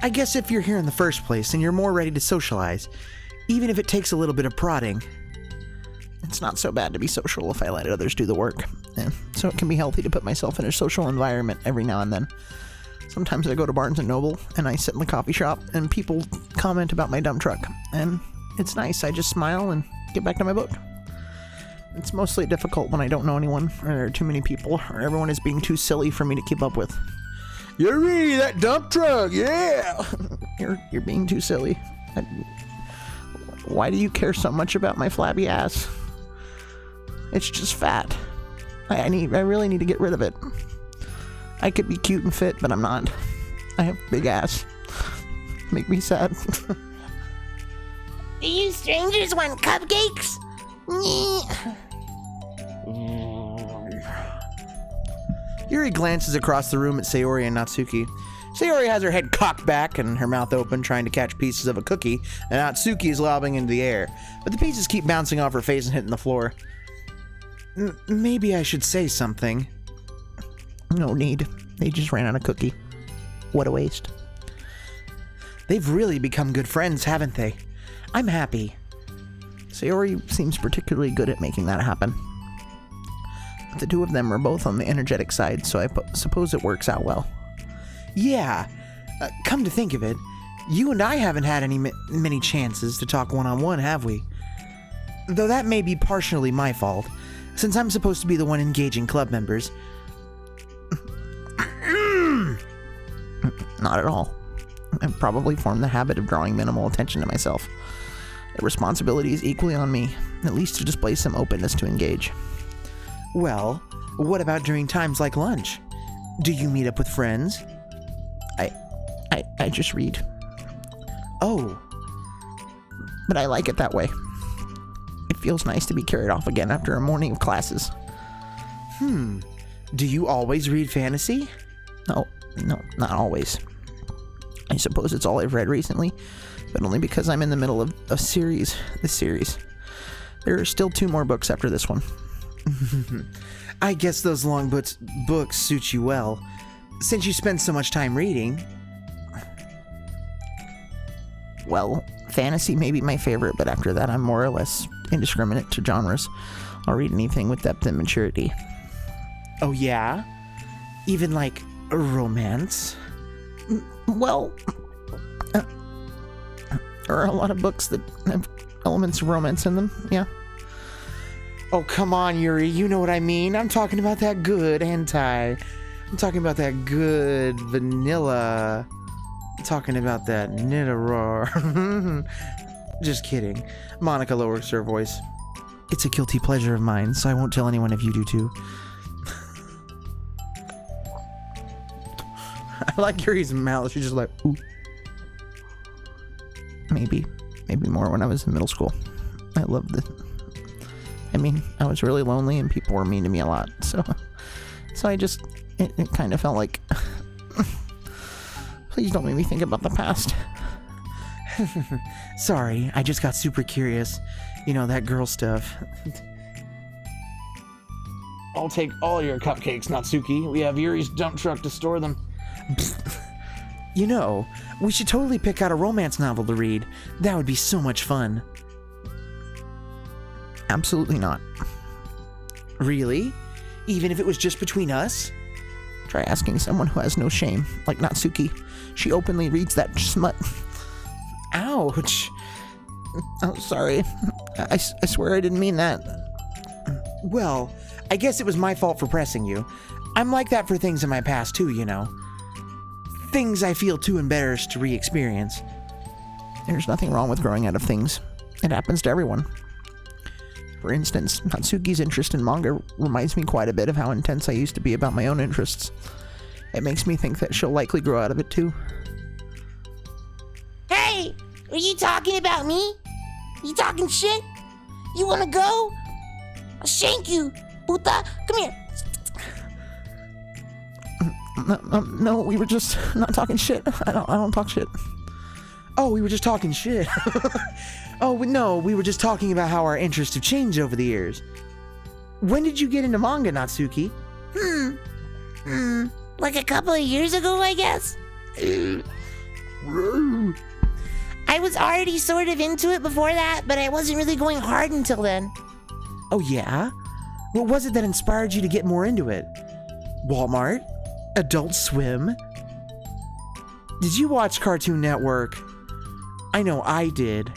I guess if you're here in the first place and you're more ready to socialize, even if it takes a little bit of prodding, it's not so bad to be social if I let others do the work. So it can be healthy to put myself in a social environment every now and then. Sometimes I go to Barnes & Noble and I sit in the coffee shop and people comment about my dump truck. And it's nice. I just smile and get back to my book. It's mostly difficult when I don't know anyone, or there are too many people, or everyone is being too silly for me to keep up with. Yuri, that dump truck, yeah! You're being too silly. Why do you care so much about my flabby ass? It's just fat. I really need to get rid of it. I could be cute and fit, but I'm not. I have big ass. Make me sad. Do you strangers want cupcakes? Yuri glances across the room at Sayori and Natsuki. Sayori has her head cocked back and her mouth open, trying to catch pieces of a cookie, and Natsuki is lobbing into the air. But the pieces keep bouncing off her face and hitting the floor. Maybe I should say something. No need. They just ran out of cookie. What a waste. They've really become good friends, haven't they? I'm happy. Sayori seems particularly good at making that happen. The two of them are both on the energetic side, so I suppose it works out well. Yeah, come to think of it, you and I haven't had many chances to talk one-on-one, have we? Though that may be partially my fault, since I'm supposed to be the one engaging club members. Not at all. I've probably formed the habit of drawing minimal attention to myself. The responsibility is equally on me, at least to display some openness to engage. Well, what about during times like lunch? Do you meet up with friends? I just read. Oh, But I like it that way. It feels nice to be carried off again after a morning of classes. do you always read fantasy? No, not always. I suppose it's all I've read recently, but only because I'm in the middle of this series. There are still 2 more books after this one. I guess those long books suit you well, since you spend so much time reading. Well, fantasy may be my favorite, but after that I'm more or less indiscriminate to genres. I'll read anything with depth and maturity. Oh yeah? Even like romance? Well, there are a lot of books that have elements of romance in them, yeah. Oh, come on, Yuri, you know what I mean. I'm talking about that good hentai. I'm talking about that good vanilla. I'm talking about that Nidoror. Just kidding. Monica lowers her voice. It's a guilty pleasure of mine, so I won't tell anyone if you do too. I like Yuri's mouth. She's just like, ooh. Maybe more when I was in middle school. I was really lonely and people were mean to me a lot, so I just, it kind of felt like, please don't make me think about the past. Sorry, I just got super curious. You know, that girl stuff. I'll take all your cupcakes, Natsuki. We have Yuri's dump truck to store them. You know, we should totally pick out a romance novel to read. That would be so much fun. Absolutely not. Really? Even if it was just between us? Try asking someone who has no shame, like Natsuki. She openly reads that smut. Ouch. Oh, sorry. I swear I didn't mean that. Well, I guess it was my fault for pressing you. I'm like that for things in my past too, you know. Things I feel too embarrassed to re-experience. There's nothing wrong with growing out of things. It happens to everyone. For instance, Natsuki's interest in manga reminds me quite a bit of how intense I used to be about my own interests. It makes me think that she'll likely grow out of it too. Hey, are you talking about me? You talking shit? You wanna go? I'll shank you, puta. Come here. No, we were just not talking shit. I don't talk shit. Oh, we were just talking shit. Oh, no, we were just talking about how our interests have changed over the years. When did you get into manga, Natsuki? Like a couple of years ago, I guess. I was already sort of into it before that, but I wasn't really going hard until then. Oh, yeah? What was it that inspired you to get more into it? Walmart? Adult Swim? Did you watch Cartoon Network? I know I did.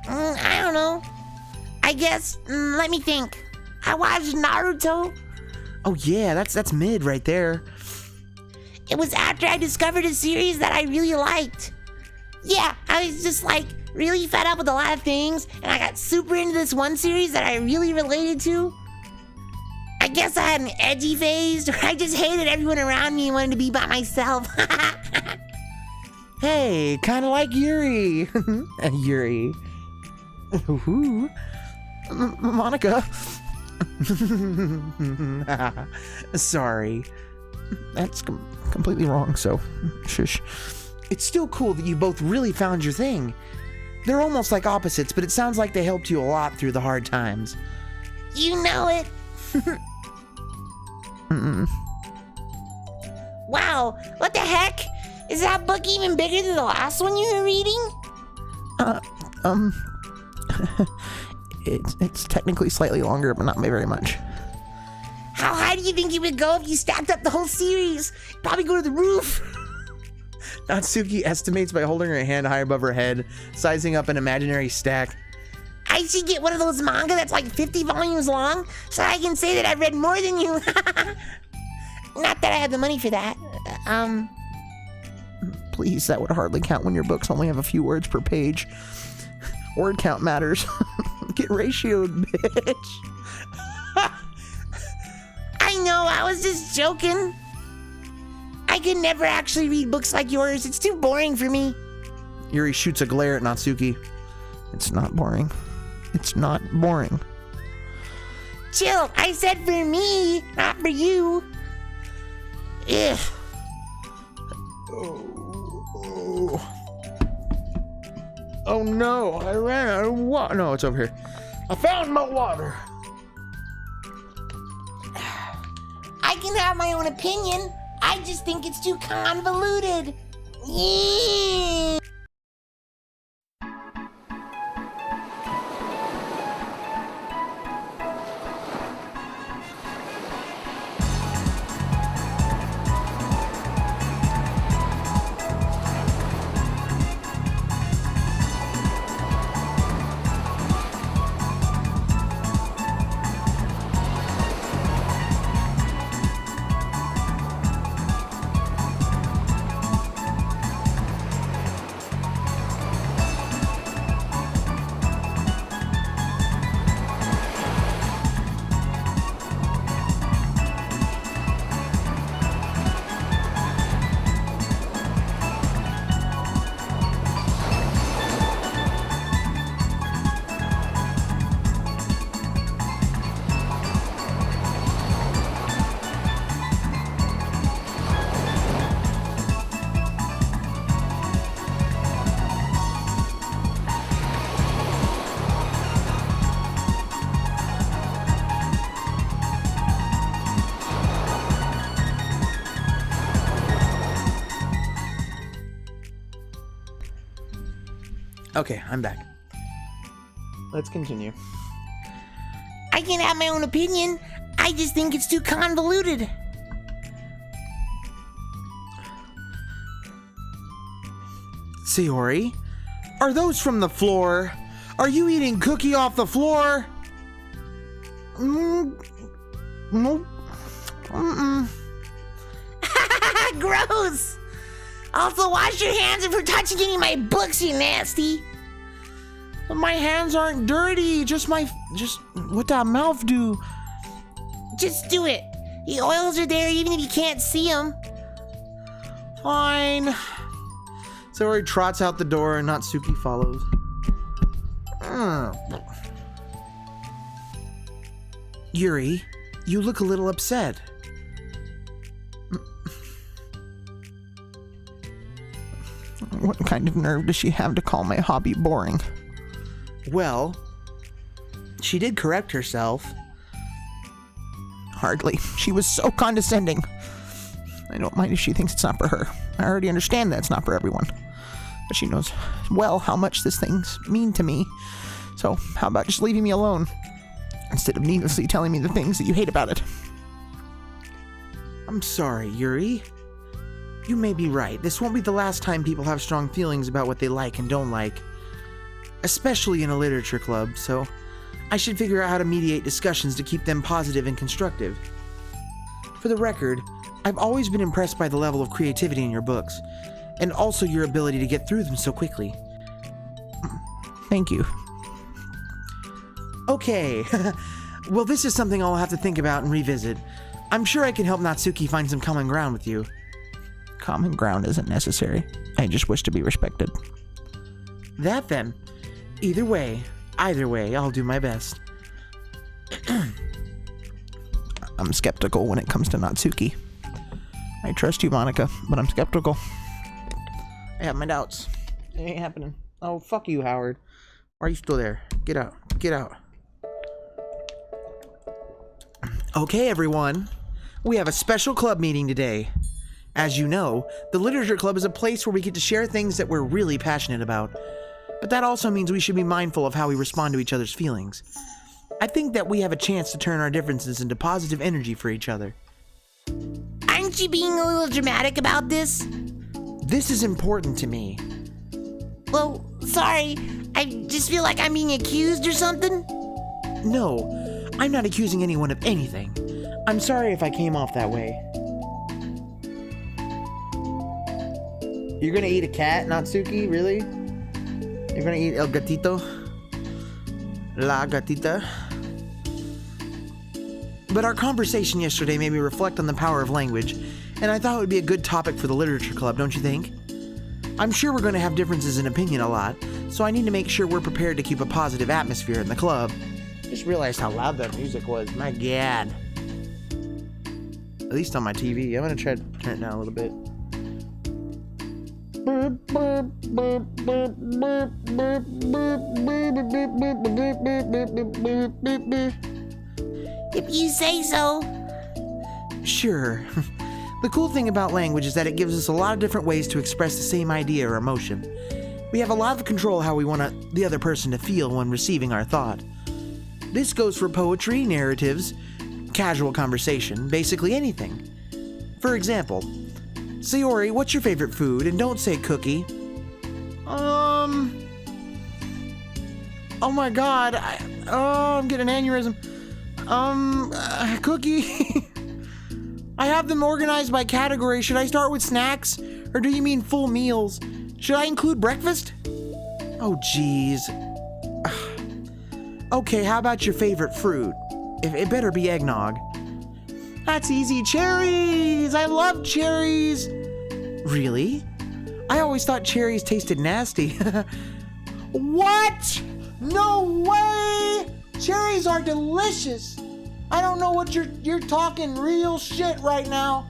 I don't know. I guess, let me think. I watched Naruto. Oh yeah, that's mid right there. It was after I discovered a series that I really liked. Yeah, I was just like really fed up with a lot of things, and I got super into this one series that I really related to. I guess I had an edgy phase, or I just hated everyone around me and wanted to be by myself. Hey, kind of like Yuri. Yuri. Ooh. Monica. Sorry. That's completely wrong, so shush. It's still cool that you both really found your thing. They're almost like opposites, but it sounds like they helped you a lot through the hard times. You know it. Wow, what the heck? Is that book even bigger than the last one you were reading? It's technically slightly longer, but not by very much. How high do you think you would go if you stacked up the whole series? Probably go to the roof. Natsuki estimates by holding her hand high above her head, sizing up an imaginary stack. I should get one of those manga that's like 50 volumes long, so I can say that I've read more than you. Not that I have the money for that. Please, that would hardly count when your books only have a few words per page. Word count matters. Get ratioed, bitch. I was just joking. I could never actually read books like yours. It's too boring for me. Yuri shoots a glare at Natsuki. It's not boring. It's not boring. Chill, I said for me, not for you. Ugh. Oh no, I ran out of water. No, it's over here. I found my water. I can have my own opinion. I just think it's too convoluted. Yeah. Okay, I'm back. Let's continue. I can have my own opinion. I just think it's too convoluted. Sayori, are those from the floor? Are you eating cookie off the floor? Nope. Gross. Also, wash your hands if you're touching any of my books, you nasty. My hands aren't dirty. Just what that mouth do? Just do it. The oils are there even if you can't see them. Fine. Sayori trots out the door and Natsuki follows. Yuri, you look a little upset. What kind of nerve does she have to call my hobby boring? Well, she did correct herself. Hardly. She was so condescending. I don't mind if she thinks it's not for her. I already understand that it's not for everyone. But she knows well how much these things mean to me. So how about just leaving me alone? Instead of needlessly telling me the things that you hate about it. I'm sorry, Yuri. You may be right. This won't be the last time people have strong feelings about what they like and don't like. Especially in a literature club, so I should figure out how to mediate discussions to keep them positive and constructive. For the record, I've always been impressed by the level of creativity in your books, and also your ability to get through them so quickly. Thank you. Okay, well this is something I'll have to think about and revisit. I'm sure I can help Natsuki find some common ground with you. Common ground isn't necessary. I just wish to be respected. That then. Either way, I'll do my best. I'm skeptical when it comes to Natsuki. I trust you, Monica, but I'm skeptical. I have my doubts. It ain't happening. Oh, fuck you, Howard. Why are you still there? Get out. Get out. Okay, everyone. We have a special club meeting today. As you know, the Literature Club is a place where we get to share things that we're really passionate about. But that also means we should be mindful of how we respond to each other's feelings. I think that we have a chance to turn our differences into positive energy for each other. Aren't you being a little dramatic about this? This is important to me. Well, sorry. I just feel like I'm being accused or something. No, I'm not accusing anyone of anything. I'm sorry if I came off that way. You're gonna eat a cat, Natsuki? Really? You're gonna eat el gatito? La gatita? But our conversation yesterday made me reflect on the power of language, and I thought it would be a good topic for the literature club, don't you think? I'm sure we're going to have differences in opinion a lot, so I need to make sure we're prepared to keep a positive atmosphere in the club. Just realized how loud that music was. My God. At least on my TV. I'm going to try to turn it down a little bit. If you say so. Sure. The cool thing about language is that it gives us a lot of different ways to express the same idea or emotion. We have a lot of control how we want the other person to feel when receiving our thought. This goes for poetry, narratives, casual conversation, basically anything. For example, Sayori, what's your favorite food? And don't say cookie. Oh my God. I'm getting an aneurysm. Cookie. I have them organized by category. Should I start with snacks? Or do you mean full meals? Should I include breakfast? Oh, jeez. Okay, how about your favorite fruit? It better be eggnog. That's easy. Cherries! I love cherries! Really? I always thought cherries tasted nasty. What? No way! Cherries are delicious! I don't know what you're talking real shit right now.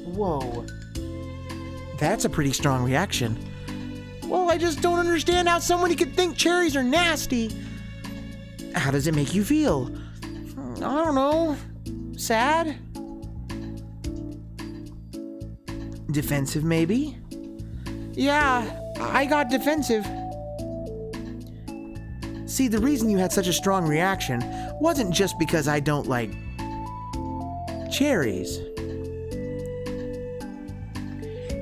Whoa. That's a pretty strong reaction. Well, I just don't understand how somebody could think cherries are nasty. How does it make you feel? I don't know. Sad? Defensive, maybe? Yeah, I got defensive. See, the reason you had such a strong reaction wasn't just because I don't like cherries.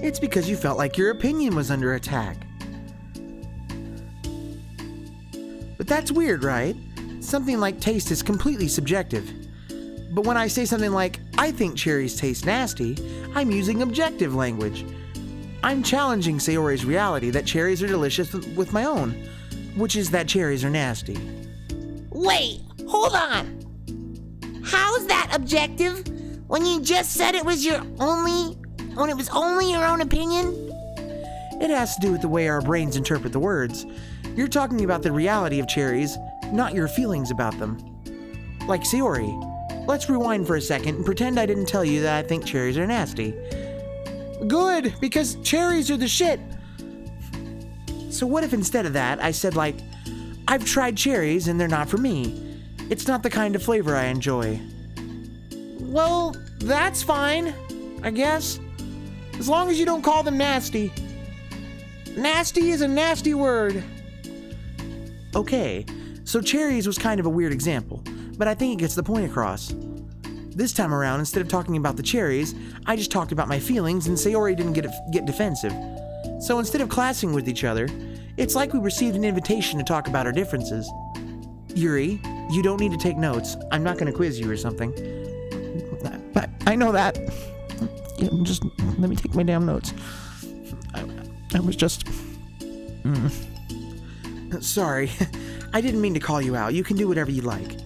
It's because you felt like your opinion was under attack. But that's weird, right? Something like taste is completely subjective. But when I say something like, I think cherries taste nasty, I'm using objective language. I'm challenging Sayori's reality that cherries are delicious with my own, which is that cherries are nasty. Wait, hold on. How's that objective when you just said it was only your own opinion? It has to do with the way our brains interpret the words. You're talking about the reality of cherries, not your feelings about them. Like Sayori, let's rewind for a second and pretend I didn't tell you that I think cherries are nasty. Good, because cherries are the shit. So what if instead of that, I said like, I've tried cherries and they're not for me. It's not the kind of flavor I enjoy. Well, that's fine, I guess. As long as you don't call them nasty. Nasty is a nasty word. Okay, so cherries was kind of a weird example, but I think it gets the point across. This time around, instead of talking about the cherries, I just talked about my feelings and Sayori didn't get defensive. So instead of clashing with each other, it's like we received an invitation to talk about our differences. Yuri, you don't need to take notes. I'm not going to quiz you or something. I know that. Just let me take my damn notes. I was just... Sorry, I didn't mean to call you out. You can do whatever you like.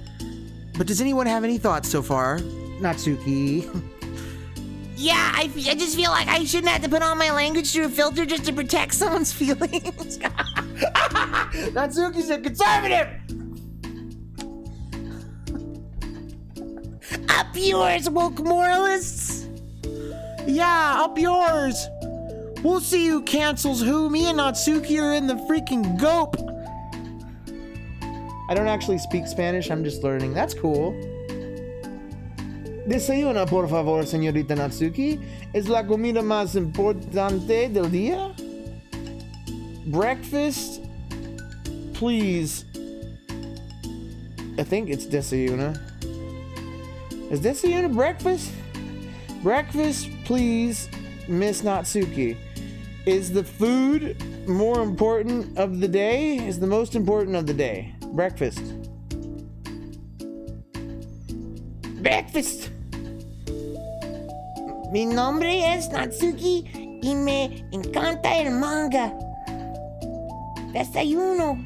But does anyone have any thoughts so far? Natsuki. Yeah, I just feel like I shouldn't have to put on my language through a filter just to protect someone's feelings. Natsuki's a conservative! Up yours, woke moralists! Yeah, up yours! We'll see who cancels who. Me and Natsuki are in the freaking gope! I don't actually speak Spanish, I'm just learning. That's cool. Desayuna, por favor, señorita Natsuki. Es la comida más importante del día. Breakfast, please. I think it's desayuna. Is desayuna breakfast? Breakfast, please, Miss Natsuki. Is the food more important of the day? Is the most important of the day? Breakfast. Breakfast. Mi nombre es Natsuki y me encanta el manga. Desayuno.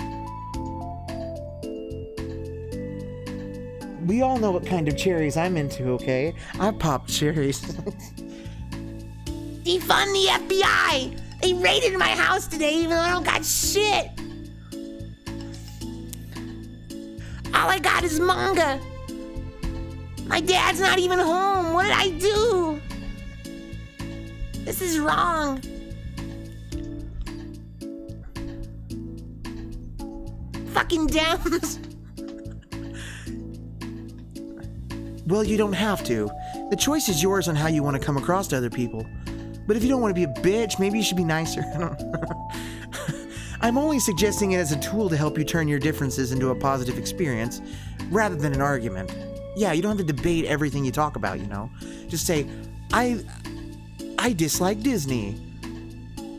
We all know what kind of cherries I'm into, okay? I pop cherries. Defund the FBI! They raided my house today even though I don't got shit! All I got is manga. My dad's not even home. What did I do? This is wrong. Fucking Dems. Well, you don't have to. The choice is yours on how you want to come across to other people. But if you don't want to be a bitch, maybe you should be nicer. I'm only suggesting it as a tool to help you turn your differences into a positive experience, rather than an argument. Yeah, you don't have to debate everything you talk about, you know? Just say, I dislike Disney.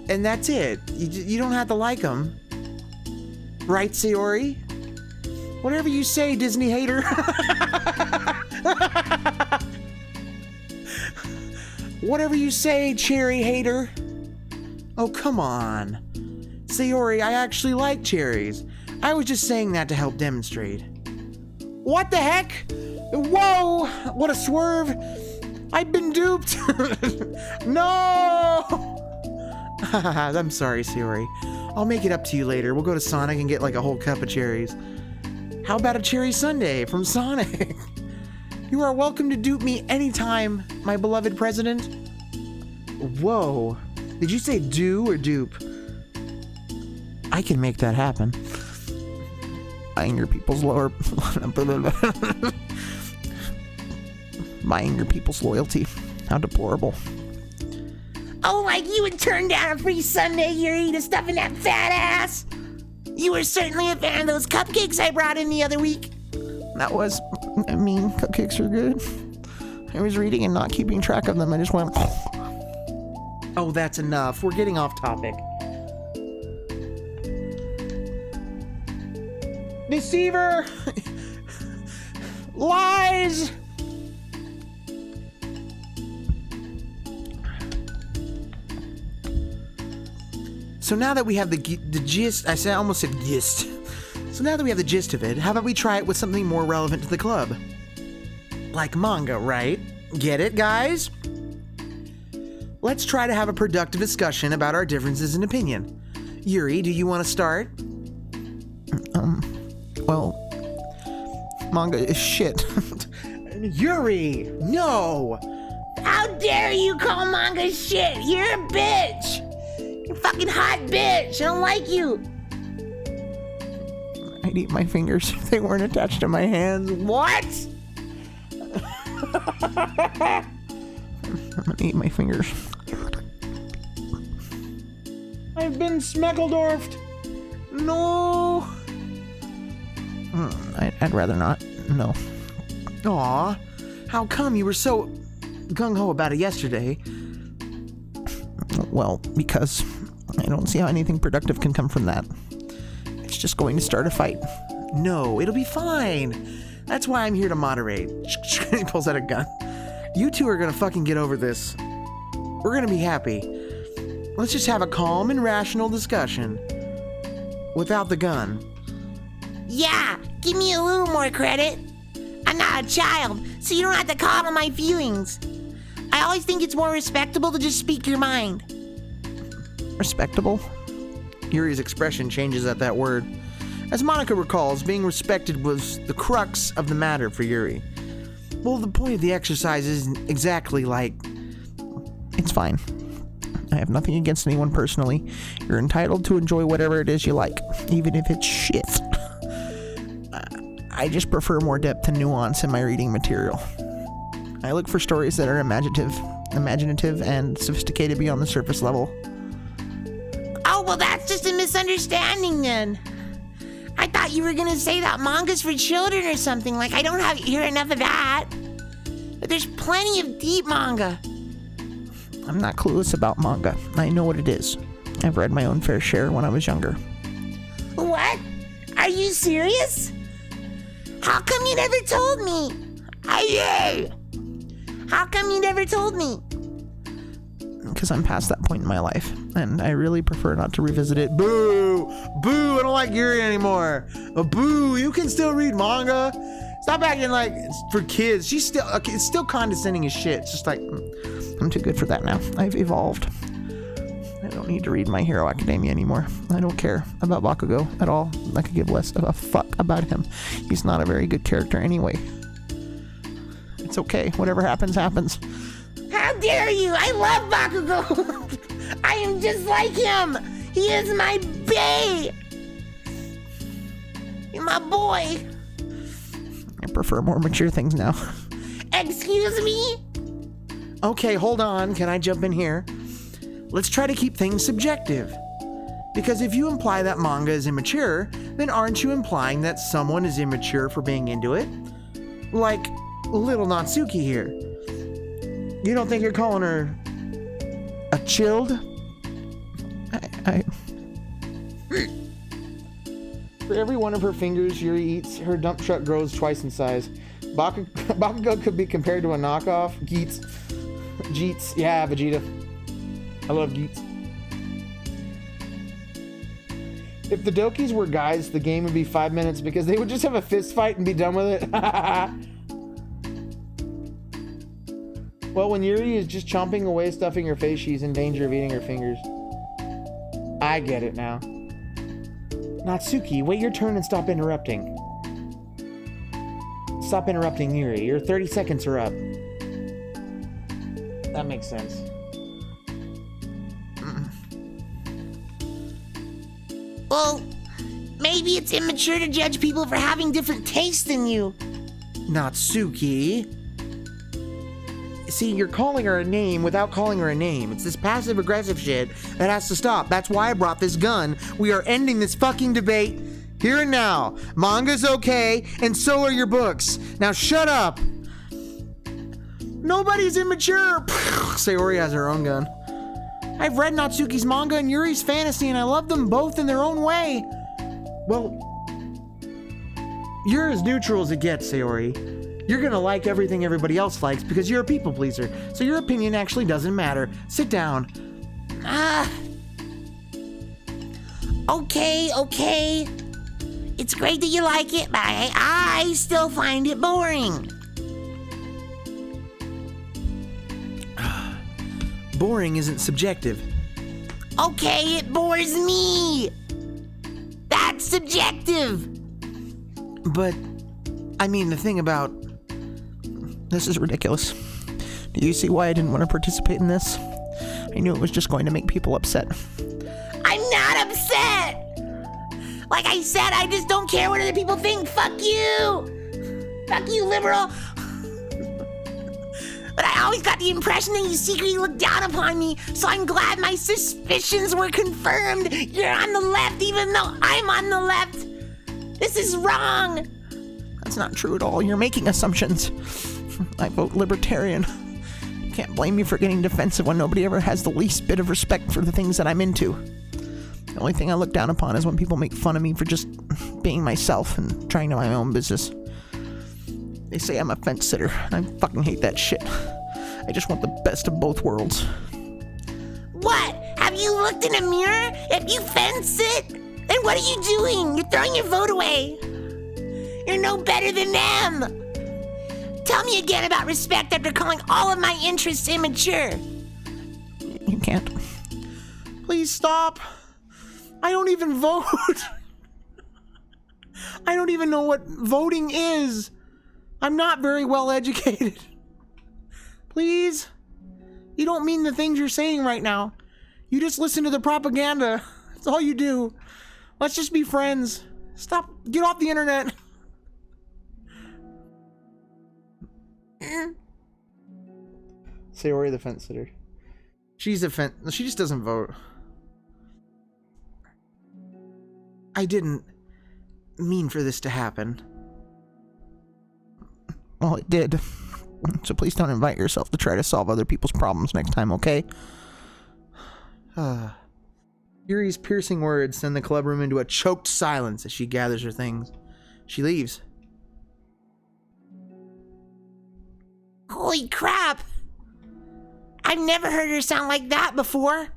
And that's it. You don't have to like them. Right, Sayori? Whatever you say, Disney hater. Whatever you say, cherry hater. Oh, come on. Sayori, I actually like cherries. I was just saying that to help demonstrate. What the heck? Whoa! What a swerve! I've been duped! No! I'm sorry, Sayori. I'll make it up to you later. We'll go to Sonic and get like a whole cup of cherries. How about a cherry sundae from Sonic? You are welcome to dupe me anytime, my beloved president. Whoa. Did you say do or dupe? I can make that happen. Buying your people's buying your people's loyalty. How deplorable. Oh, like you would turn down a free sundae, Yuri, to stuff in that fat ass? You were certainly a fan of those cupcakes I brought in the other week. Cupcakes are good. I was reading and not keeping track of them. I just went... Oh, that's enough. We're getting off topic. Deceiver! Lies! So now that we have the gist, I almost said gist. So now that we have the gist of it, how about we try it with something more relevant to the club? Like manga, right? Get it, guys? Let's try to have a productive discussion about our differences in opinion. Yuri, do you want to start? Well, manga is shit. Yuri, no! How dare you call manga shit? You're a bitch! You're a fucking hot bitch! I don't like you! I'd eat my fingers if they weren't attached to my hands. What? I'm gonna eat my fingers. I've been Smeckledorfed. No. I'd rather not. No. Aw, how come you were so gung-ho about it yesterday? Well, because I don't see how anything productive can come from that. It's just going to start a fight. No, it'll be fine. That's why I'm here to moderate. He pulls out a gun. You two are gonna fucking get over this. We're gonna be happy. Let's just have a calm and rational discussion. Without the gun. Yeah, give me a little more credit. I'm not a child, so you don't have to coddle my feelings. I always think it's more respectable to just speak your mind. Respectable? Yuri's expression changes at that word. As Monica recalls, being respected was the crux of the matter for Yuri. Well, the point of the exercise isn't exactly like... It's fine. I have nothing against anyone personally. You're entitled to enjoy whatever it is you like, even if it's shit. I just prefer more depth and nuance in my reading material. I look for stories that are imaginative and sophisticated beyond the surface level. Oh, well, that's just a misunderstanding then. I thought you were gonna say that manga's for children or something. Like, I don't hear enough of that. But there's plenty of deep manga. I'm not clueless about manga. I know what it is. I've read my own fair share when I was younger. What? Are you serious? How come you never told me? How come you never told me? Because I'm past that point in my life, and I really prefer not to revisit it. Boo! Boo! I don't like Yuri anymore. Boo! You can still read manga. Stop acting like it's for kids. She's still, it's still condescending as shit. It's just like, I'm too good for that now. I've evolved. I don't need to read My Hero Academia anymore. I don't care about Bakugo at all. I could give less of a fuck about him. He's not a very good character anyway. It's okay. Whatever happens, happens. How dare you? I love Bakugo. I am just like him. He is my bae. You're my boy. I prefer more mature things now. Excuse me? okay, hold on. Can I jump in here? Let's try to keep things subjective. Because if you imply that manga is immature, then aren't you implying that someone is immature for being into it? Like little Natsuki here. You don't think you're calling her a chilled? For every one of her fingers Yuri eats, her dump truck grows twice in size. Bakugo could be compared to a knockoff. Jeets. Yeah, Vegeta. I love Geets. If the Dokis were guys, the game would be 5 minutes because they would just have a fist fight and be done with it. Well, when Yuri is just chomping away, stuffing her face, she's in danger of eating her fingers. I get it now. Natsuki, wait your turn and stop interrupting. Stop interrupting Yuri. Your 30 seconds are up. That makes sense. Well, maybe it's immature to judge people for having different tastes than you. Natsuki. See, you're calling her a name without calling her a name. It's this passive-aggressive shit that has to stop. That's why I brought this gun. We are ending this fucking debate here and now. Manga's okay, and so are your books. Now shut up. Nobody's immature. Sayori has her own gun. I've read Natsuki's manga and Yuri's fantasy, and I love them both in their own way. Well, you're as neutral as it gets, Sayori. You're gonna like everything everybody else likes because you're a people pleaser, so your opinion actually doesn't matter. Sit down. Okay. It's great that you like it, but I still find it boring. Boring isn't subjective. Okay, it bores me. That's subjective. But, I mean, the thing about... This is ridiculous. Do you see why I didn't want to participate in this? I knew it was just going to make people upset. I'm not upset. Like I said, I just don't care what other people think. Fuck you. Fuck you, liberal. But I always got the impression that you secretly looked down upon me, so I'm glad my suspicions were confirmed. You're on the left, even though I'm on the left. This is wrong. That's not true at all. You're making assumptions. I vote libertarian. You can't blame me for getting defensive when nobody ever has the least bit of respect for the things that I'm into. The only thing I look down upon is when people make fun of me for just being myself and trying to mind my own business. They say I'm a fence sitter, and I fucking hate that shit. I just want the best of both worlds. What? Have you looked in a mirror? If you fence sit, then what are you doing? You're throwing your vote away. You're no better than them. Tell me again about respect after calling all of my interests immature. You can't. Please stop. I don't even vote. I don't even know what voting is. I'm not very well educated. Please? You don't mean the things you're saying right now. You just listen to the propaganda. That's all you do. Let's just be friends. Stop. Get off the internet. Sayori the fence sitter. She's a fence. She just doesn't vote. I didn't mean for this to happen. Well, it did. So please don't invite yourself to try to solve other people's problems next time, okay? Yuri's piercing words send the clubroom into a choked silence as she gathers her things. She leaves. Holy crap! I've never heard her sound like that before.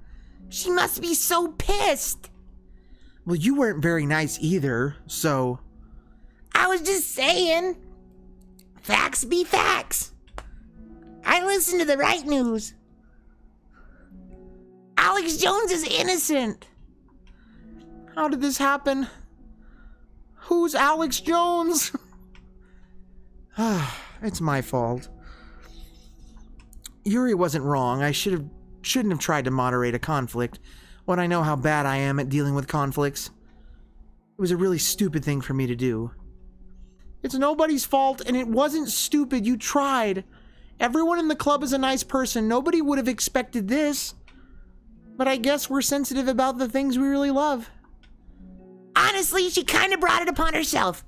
She must be so pissed. Well, you weren't very nice either, so... I was just saying. Facts be facts. I listen to the right news. Alex Jones is innocent. How did this happen? Who's Alex Jones? It's my fault. Yuri wasn't wrong. I shouldn't have tried to moderate a conflict when I know how bad I am at dealing with conflicts. It was a really stupid thing for me to do. It's nobody's fault, and it wasn't stupid. You tried. Everyone in the club is a nice person. Nobody would have expected this. But I guess we're sensitive about the things we really love. Honestly, she kind of brought it upon herself.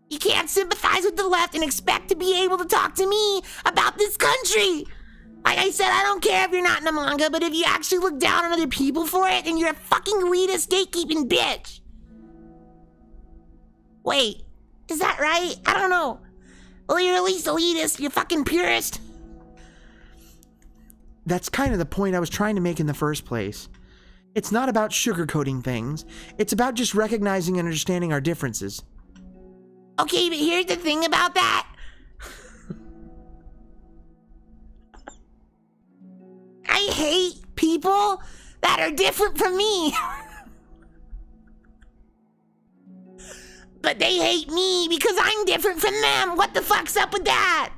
You can't sympathize with the left and expect to be able to talk to me about this country. Like I said, I don't care if you're not in a manga, but if you actually look down on other people for it, then you're a fucking elitist gatekeeping bitch. Wait, is that right? I don't know. Well, you're at least elitist, you fucking purist. That's kind of the point I was trying to make in the first place. It's not about sugarcoating things. It's about just recognizing and understanding our differences. Okay, but here's the thing about that. I hate people that are different from me. But they hate me because I'm different from them. What the fuck's up with that?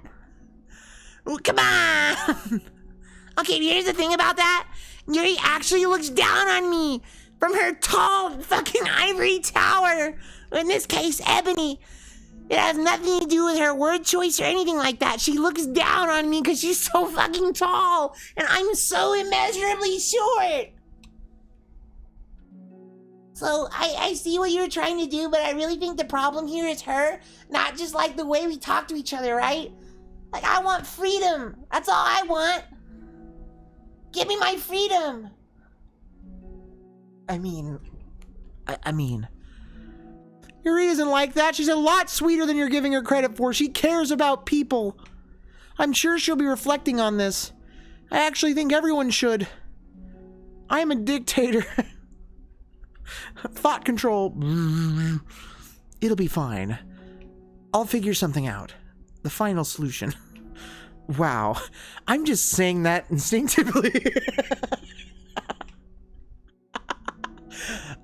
Oh, come on. Okay, here's the thing about that. Yuri actually looks down on me from her tall fucking ivory tower. In this case, ebony. It has nothing to do with her word choice or anything like that. She looks down on me because she's so fucking tall and I'm so immeasurably short. So I see what you're trying to do, but I really think the problem here is her, not just like the way we talk to each other, right? Like, I want freedom. That's all I want. Give me my freedom. I mean, Yuri isn't like that. She's a lot sweeter than you're giving her credit for. She cares about people. I'm sure she'll be reflecting on this. I actually think everyone should. I am a dictator. Thought control. It'll be fine. I'll figure something out. The final solution. Wow. I'm just saying that instinctively.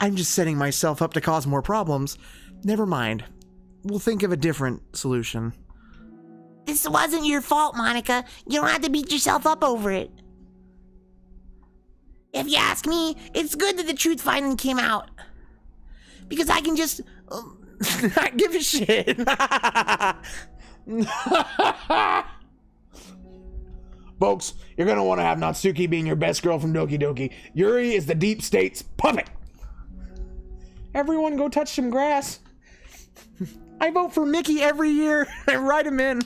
I'm just setting myself up to cause more problems. Never mind. We'll think of a different solution. This wasn't your fault, Monica. You don't have to beat yourself up over it. If you ask me, it's good that the truth finally came out. Because I can just not give a shit. Folks, you're gonna want to have Natsuki being your best girl from Doki Doki. Yuri is the deep state's puppet. Everyone go touch some grass. I vote for Mickey every year and write him in.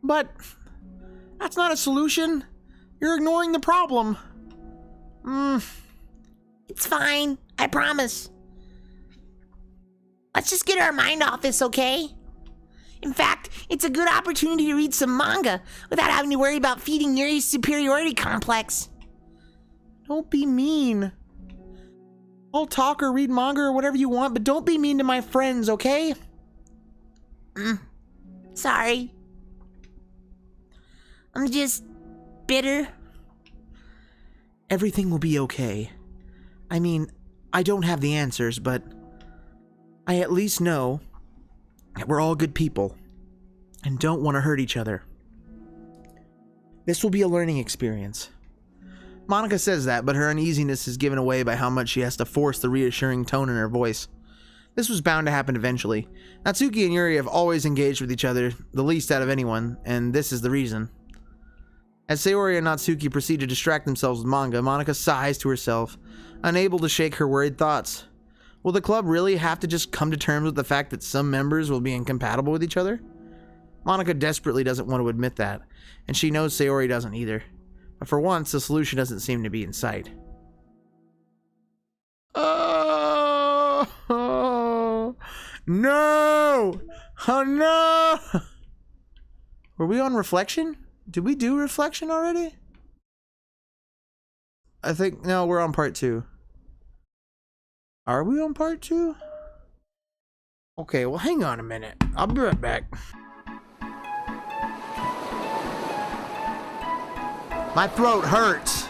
But that's not a solution. You're ignoring the problem. It's fine. I promise. Let's just get our mind off this, okay? In fact, it's a good opportunity to read some manga without having to worry about feeding Yuri's superiority complex. Don't be mean. I'll talk or read manga or whatever you want, but don't be mean to my friends, okay? Sorry. I'm just bitter. Everything will be okay. I mean, I don't have the answers, but I at least know that we're all good people and don't want to hurt each other. This will be a learning experience. Monica says that, but her uneasiness is given away by how much she has to force the reassuring tone in her voice. This was bound to happen eventually. Natsuki and Yuri have always engaged with each other, the least out of anyone, and this is the reason. As Sayori and Natsuki proceed to distract themselves with manga, Monica sighs to herself, unable to shake her worried thoughts. Will the club really have to just come to terms with the fact that some members will be incompatible with each other? Monica desperately doesn't want to admit that, and she knows Sayori doesn't either. But for once, the solution doesn't seem to be in sight. Oh, no! Oh, no! Were we on reflection? Did we do reflection already? I think, no, we're on part 2. Are we on part 2? Okay, well, hang on a minute. I'll be right back. My throat hurts.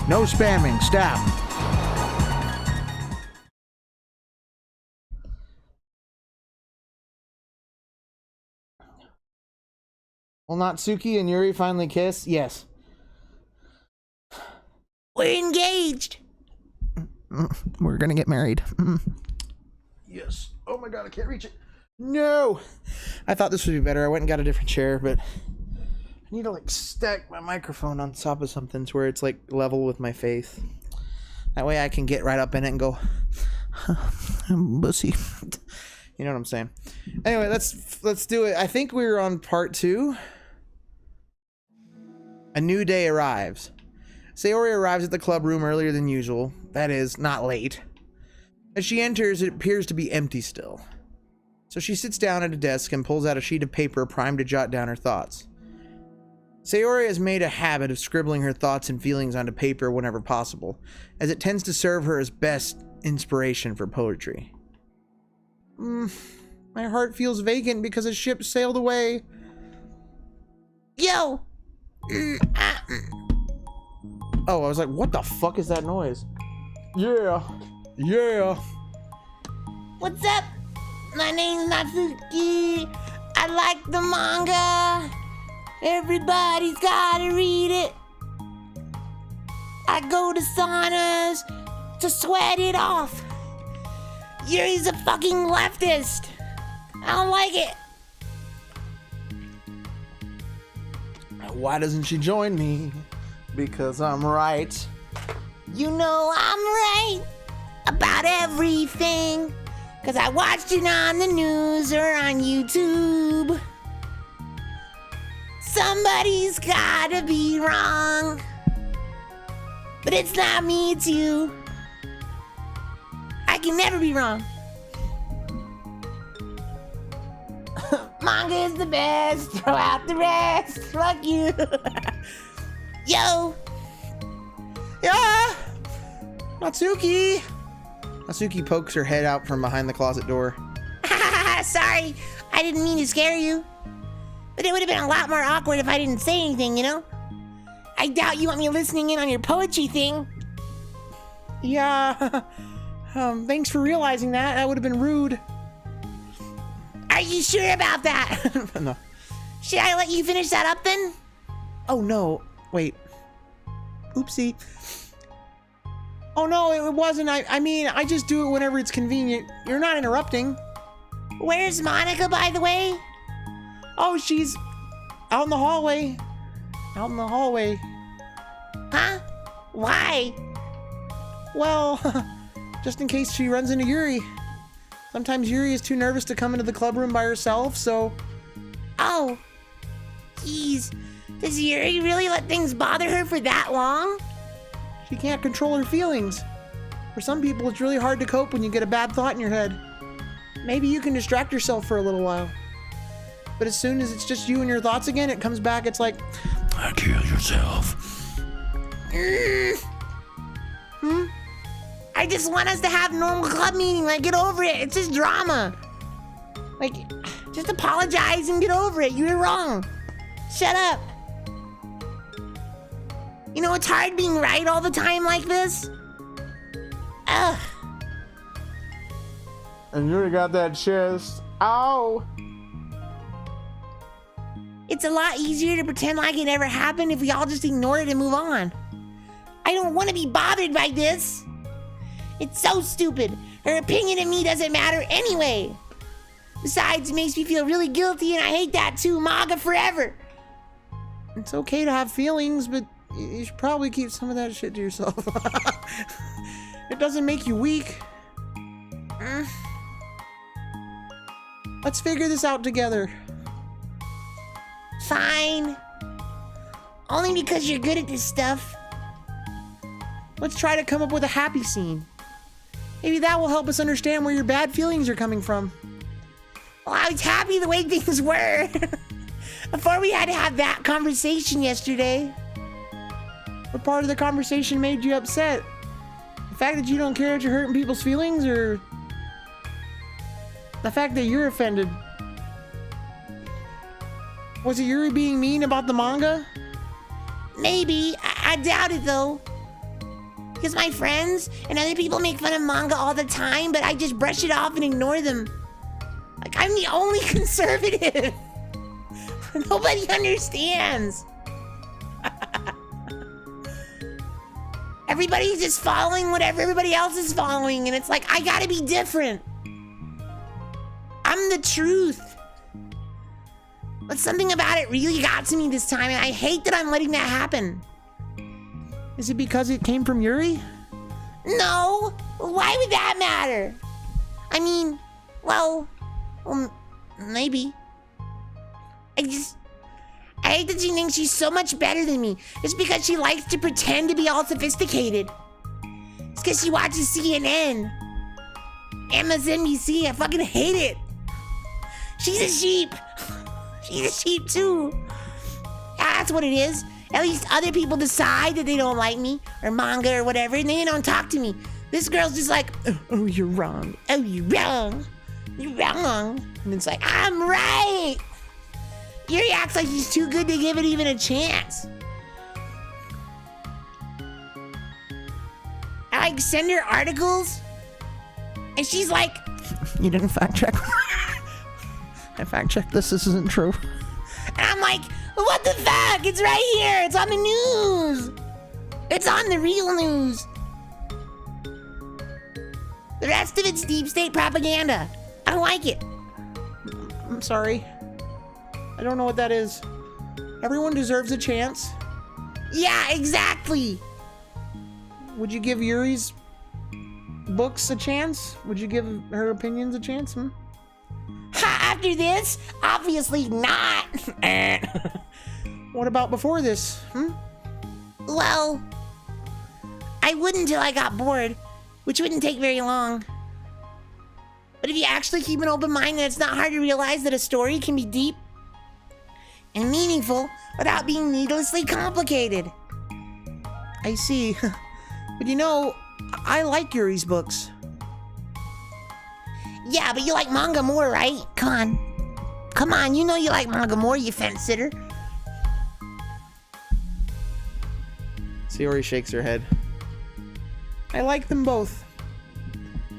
No spamming. Stop. Will Natsuki and Yuri finally kiss? Yes. We're engaged. We're gonna get married. Yes. Oh my god, I can't reach it. No! I thought this would be better. I went and got a different chair, but I need to like stack my microphone on top of something to where it's like level with my face. That way I can get right up in it and go, Bussy. you know what I'm saying? Anyway, let's do it. I think we were on part 2. A new day arrives. Sayori arrives at the club room earlier than usual. That is, not late. As she enters, it appears to be empty still. So she sits down at a desk and pulls out a sheet of paper primed to jot down her thoughts. Sayori has made a habit of scribbling her thoughts and feelings onto paper whenever possible, as it tends to serve her as best inspiration for poetry. My heart feels vacant because a ship sailed away. Yo. Oh, I was like, what the fuck is that noise? Yeah. Yeah. What's up? My name's Natsuki. I like the manga. Everybody's gotta read it. I go to saunas to sweat it off. Yuri's a fucking leftist. I don't like it. Why doesn't she join me? Because I'm right. You know I'm right about everything, 'cause I watched it on the news or on YouTube. Somebody's gotta be wrong. But it's not me, it's you. I can never be wrong. Manga is the best. Throw out the rest. Fuck you. Yo. Yeah! Natsuki! Natsuki pokes her head out from behind the closet door. Sorry, I didn't mean to scare you. But it would have been a lot more awkward if I didn't say anything, you know? I doubt you want me listening in on your poetry thing. Yeah. Thanks for realizing that. That would have been rude. Are you sure about that? No. Should I let you finish that up then? Oh no. Wait. Oopsie. Oh no, it wasn't. I mean, I just do it whenever it's convenient. You're not interrupting. Where's Monica, by the way? Oh, she's out in the hallway. Out in the hallway. Huh? Why? Well, just in case she runs into Yuri. Sometimes Yuri is too nervous to come into the club room by herself, so... Oh. Jeez. Does Yuri really let things bother her for that long? She can't control her feelings. For some people, it's really hard to cope when you get a bad thought in your head. Maybe you can distract yourself for a little while. But as soon as it's just you and your thoughts again, it comes back, it's like... Kill yourself. I just want us to have normal club meeting. Like, get over it. It's just drama. Like, just apologize and get over it. You were wrong. Shut up. You know, it's hard being right all the time like this. Ugh. And you already got that chest. Ow! It's a lot easier to pretend like it never happened if we all just ignore it and move on. I don't want to be bothered by this. It's so stupid. Her opinion of me doesn't matter anyway. Besides, it makes me feel really guilty, and I hate that too. MAGA forever. It's okay to have feelings, but you should probably keep some of that shit to yourself. It doesn't make you weak. Let's figure this out together. Fine. Only because you're good at this stuff. Let's try to come up with a happy scene. Maybe that will help us understand where your bad feelings are coming from. Well, I was happy the way things were. Before we had to have that conversation yesterday. What part of the conversation made you upset? The fact that you don't care that you're hurting people's feelings, or the fact that you're offended? Was it Yuri being mean about the manga? Maybe. I doubt it though. Because my friends and other people make fun of manga all the time, but I just brush it off and ignore them. Like, I'm the only conservative. Nobody understands. Everybody's just following whatever everybody else is following, and it's like, I gotta be different. I'm the truth. But something about it really got to me this time, and I hate that I'm letting that happen. Is it because it came from Yuri? No! Why would that matter? I mean, well, maybe. I hate that she thinks she's so much better than me. Just because she likes to pretend to be all sophisticated. It's because she watches CNN. MSNBC, I fucking hate it. She's a sheep. She's a sheep too. Yeah, that's what it is. At least other people decide that they don't like me, or manga or whatever, and they don't talk to me. This girl's just like, oh, you're wrong. Oh, you're wrong. You're wrong. And it's like, I'm right. Yuri acts like she's too good to give it even a chance. I like send her articles, and she's like, You didn't fact check. I fact checked this. This isn't true. and I'm like, what the fuck? It's right here. It's on the news. It's on the real news. The rest of it's deep state propaganda. I don't like it. I'm sorry. I don't know what that is. Everyone deserves a chance. Yeah, exactly. Would you give Yuri's books a chance? Would you give her opinions a chance? Ha, after this? Obviously not. What about before this? Well, I would until I got bored, which wouldn't take very long. But if you actually keep an open mind, then it's not hard to realize that a story can be deep and meaningful without being needlessly complicated. I see. But you know, I like Yuri's books. Yeah, but you like manga more, right? Come on. Come on, you know you like manga more, you fence sitter. Sayori shakes her head. I like them both.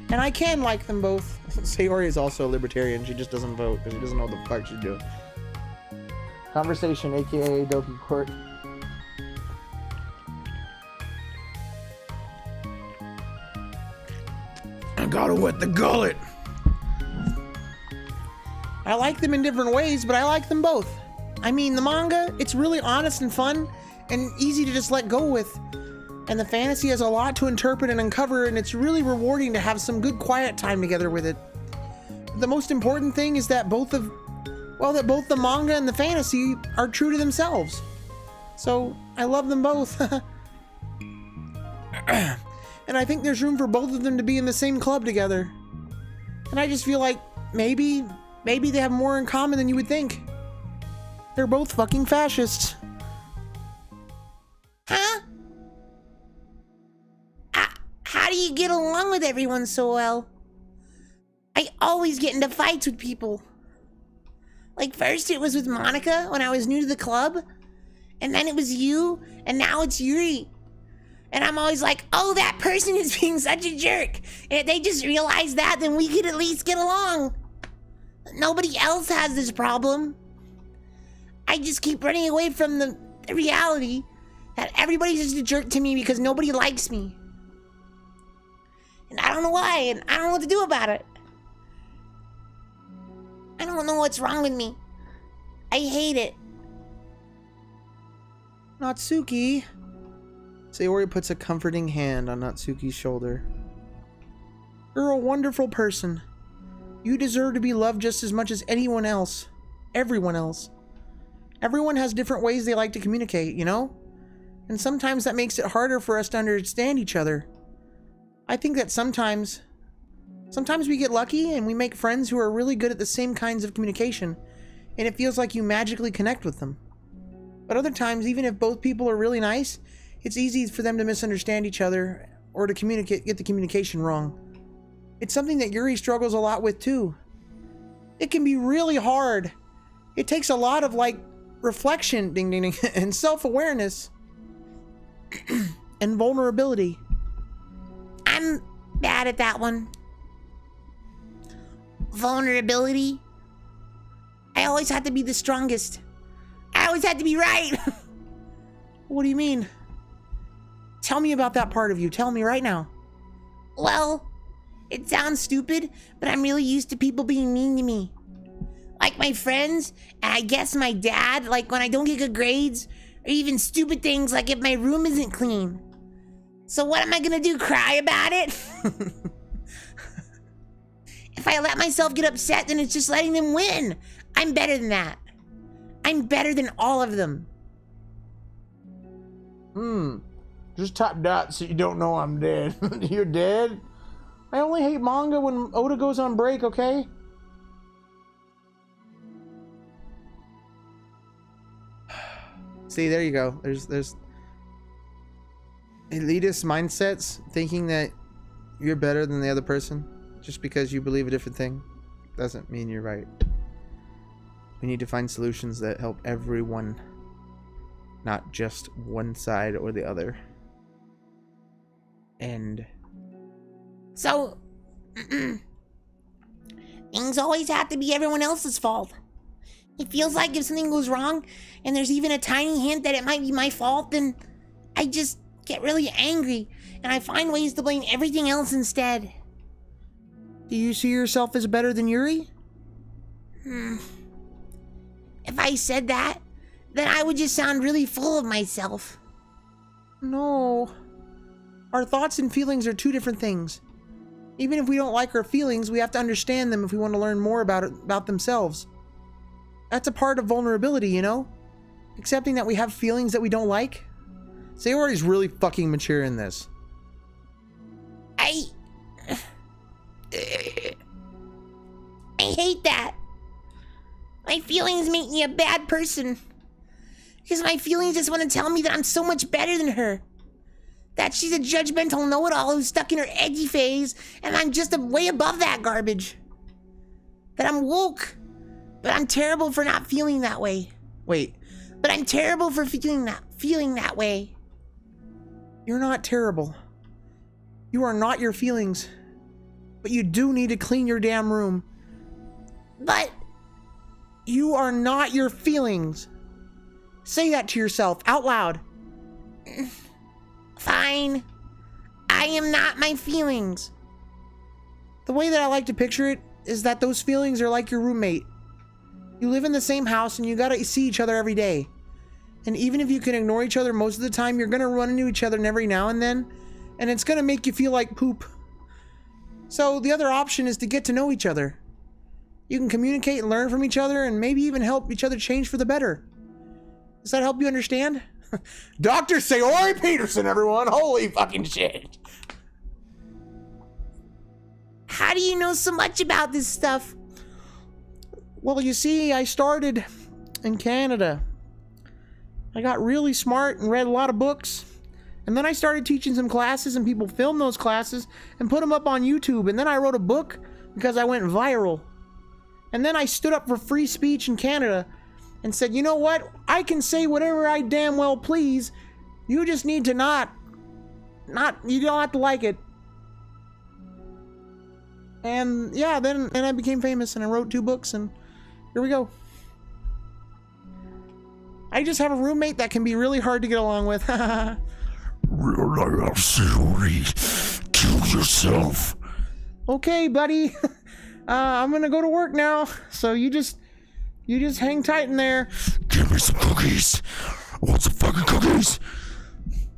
And I can like them both. Sayori is also a libertarian. She just doesn't vote because she doesn't know what the fuck she's doing. Conversation, aka Doki Court. I gotta wet the gullet. I like them in different ways, but I like them both. I mean, the manga, it's really honest and fun and easy to just let go with. And the fantasy has a lot to interpret and uncover, and it's really rewarding to have some good quiet time together with it. The most important thing is that both the manga and the fantasy are true to themselves. So, I love them both. And I think there's room for both of them to be in the same club together. And I just feel like maybe they have more in common than you would think. They're both fucking fascists. Huh? How do you get along with everyone so well? I always get into fights with people. Like, first it was with Monica when I was new to the club, and then it was you, and now it's Yuri. And I'm always like, oh, that person is being such a jerk. And if they just realize that, then we could at least get along. Nobody else has this problem. I just keep running away from the reality that everybody's just a jerk to me because nobody likes me. And I don't know why, and I don't know what to do about it. I don't know what's wrong with me. I hate it. Natsuki. Sayori puts a comforting hand on Natsuki's shoulder. You're a wonderful person. You deserve to be loved just as much as anyone else. Everyone else. Everyone has different ways they like to communicate, you know? And sometimes that makes it harder for us to understand each other. I think that sometimes we get lucky and we make friends who are really good at the same kinds of communication, and it feels like you magically connect with them. But other times, even if both people are really nice, it's easy for them to misunderstand each other or to get the communication wrong. It's something that Yuri struggles a lot with too. It can be really hard. It takes a lot of reflection, ding ding ding, and self-awareness and vulnerability. I'm bad at that one. Vulnerability. I always had to be the strongest. I always had to be right. What do you mean? Tell me about that part of you. Tell me right now. Well, it sounds stupid, but I'm really used to people being mean to me. Like my friends, and I guess my dad, like when I don't get good grades, or even stupid things like if my room isn't clean. So what am I gonna do, cry about it? If I let myself get upset, then it's just letting them win. I'm better than that. I'm better than all of them. Just type dot so you don't know I'm dead. You're dead? I only hate manga when Oda goes on break, okay? See, there you go. There's elitist mindsets thinking that you're better than the other person just because you believe a different thing doesn't mean you're right. We need to find solutions that help everyone, not just one side or the other. And so things always have to be everyone else's fault. It feels like if something goes wrong and there's even a tiny hint that it might be my fault, then I just get really angry and I find ways to blame everything else instead. Do you see yourself as better than Yuri? If I said that, then I would just sound really full of myself. No. Our thoughts and feelings are two different things. Even if we don't like our feelings, we have to understand them if we want to learn more about themselves. That's a part of vulnerability, you know? Accepting that we have feelings that we don't like. Sayori's really fucking mature in this. I hate that. My feelings make me a bad person. Because my feelings just want to tell me that I'm so much better than her. That she's a judgmental know-it-all who's stuck in her edgy phase, and I'm just way above that garbage. That I'm woke, but I'm terrible for not feeling that way. Wait. But I'm terrible for feeling that way. You're not terrible. You are not your feelings. But you do need to clean your damn room. But you are not your feelings. Say that to yourself out loud. Fine. I am not my feelings. The way that I like to picture it is that those feelings are like your roommate. You live in the same house and you gotta see each other every day. And even if you can ignore each other most of the time, you're gonna run into each other every now and then, and it's gonna make you feel like poop. So the other option is to get to know each other. You can communicate and learn from each other and maybe even help each other change for the better. Does that help you understand? Dr. Sayori Peterson, everyone. Holy fucking shit. How do you know so much about this stuff? Well, you see, I started in Canada. I got really smart and read a lot of books. And then I started teaching some classes and people filmed those classes and put them up on YouTube. And then I wrote a book because I went viral. And then I stood up for free speech in Canada and said, you know what? I can say whatever I damn well please. You just need to not You don't have to like it. And yeah, then I became famous and I wrote 2 books and here we go. I just have a roommate that can be really hard to get along with. Kill yourself. Okay, buddy. I'm gonna go to work now. So you just hang tight in there. Give me some cookies. I want some fucking cookies.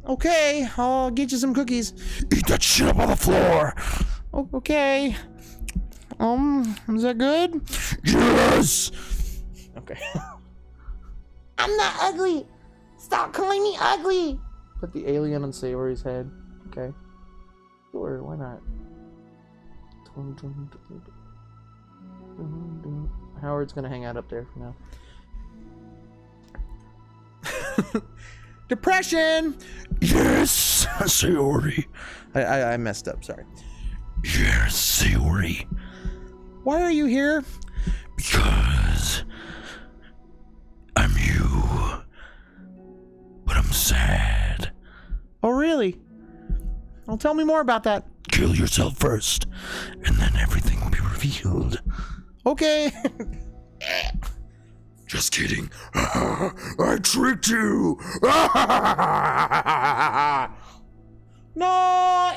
Okay, I'll get you some cookies. Eat that shit up on the floor. Okay. Is that good? Yes. Okay. I'm not ugly. Stop calling me ugly. Put the alien on Savory's head. Okay. Sure, why not? Howard's gonna hang out up there for now. Depression! Yes, Sayori. I messed up, sorry. Yes, Sayori. Why are you here? Because I'm you, but I'm sad. Oh, really? Well, tell me more about that. Kill yourself first, and then everything will be revealed. Okay. Just kidding. I tricked you. No!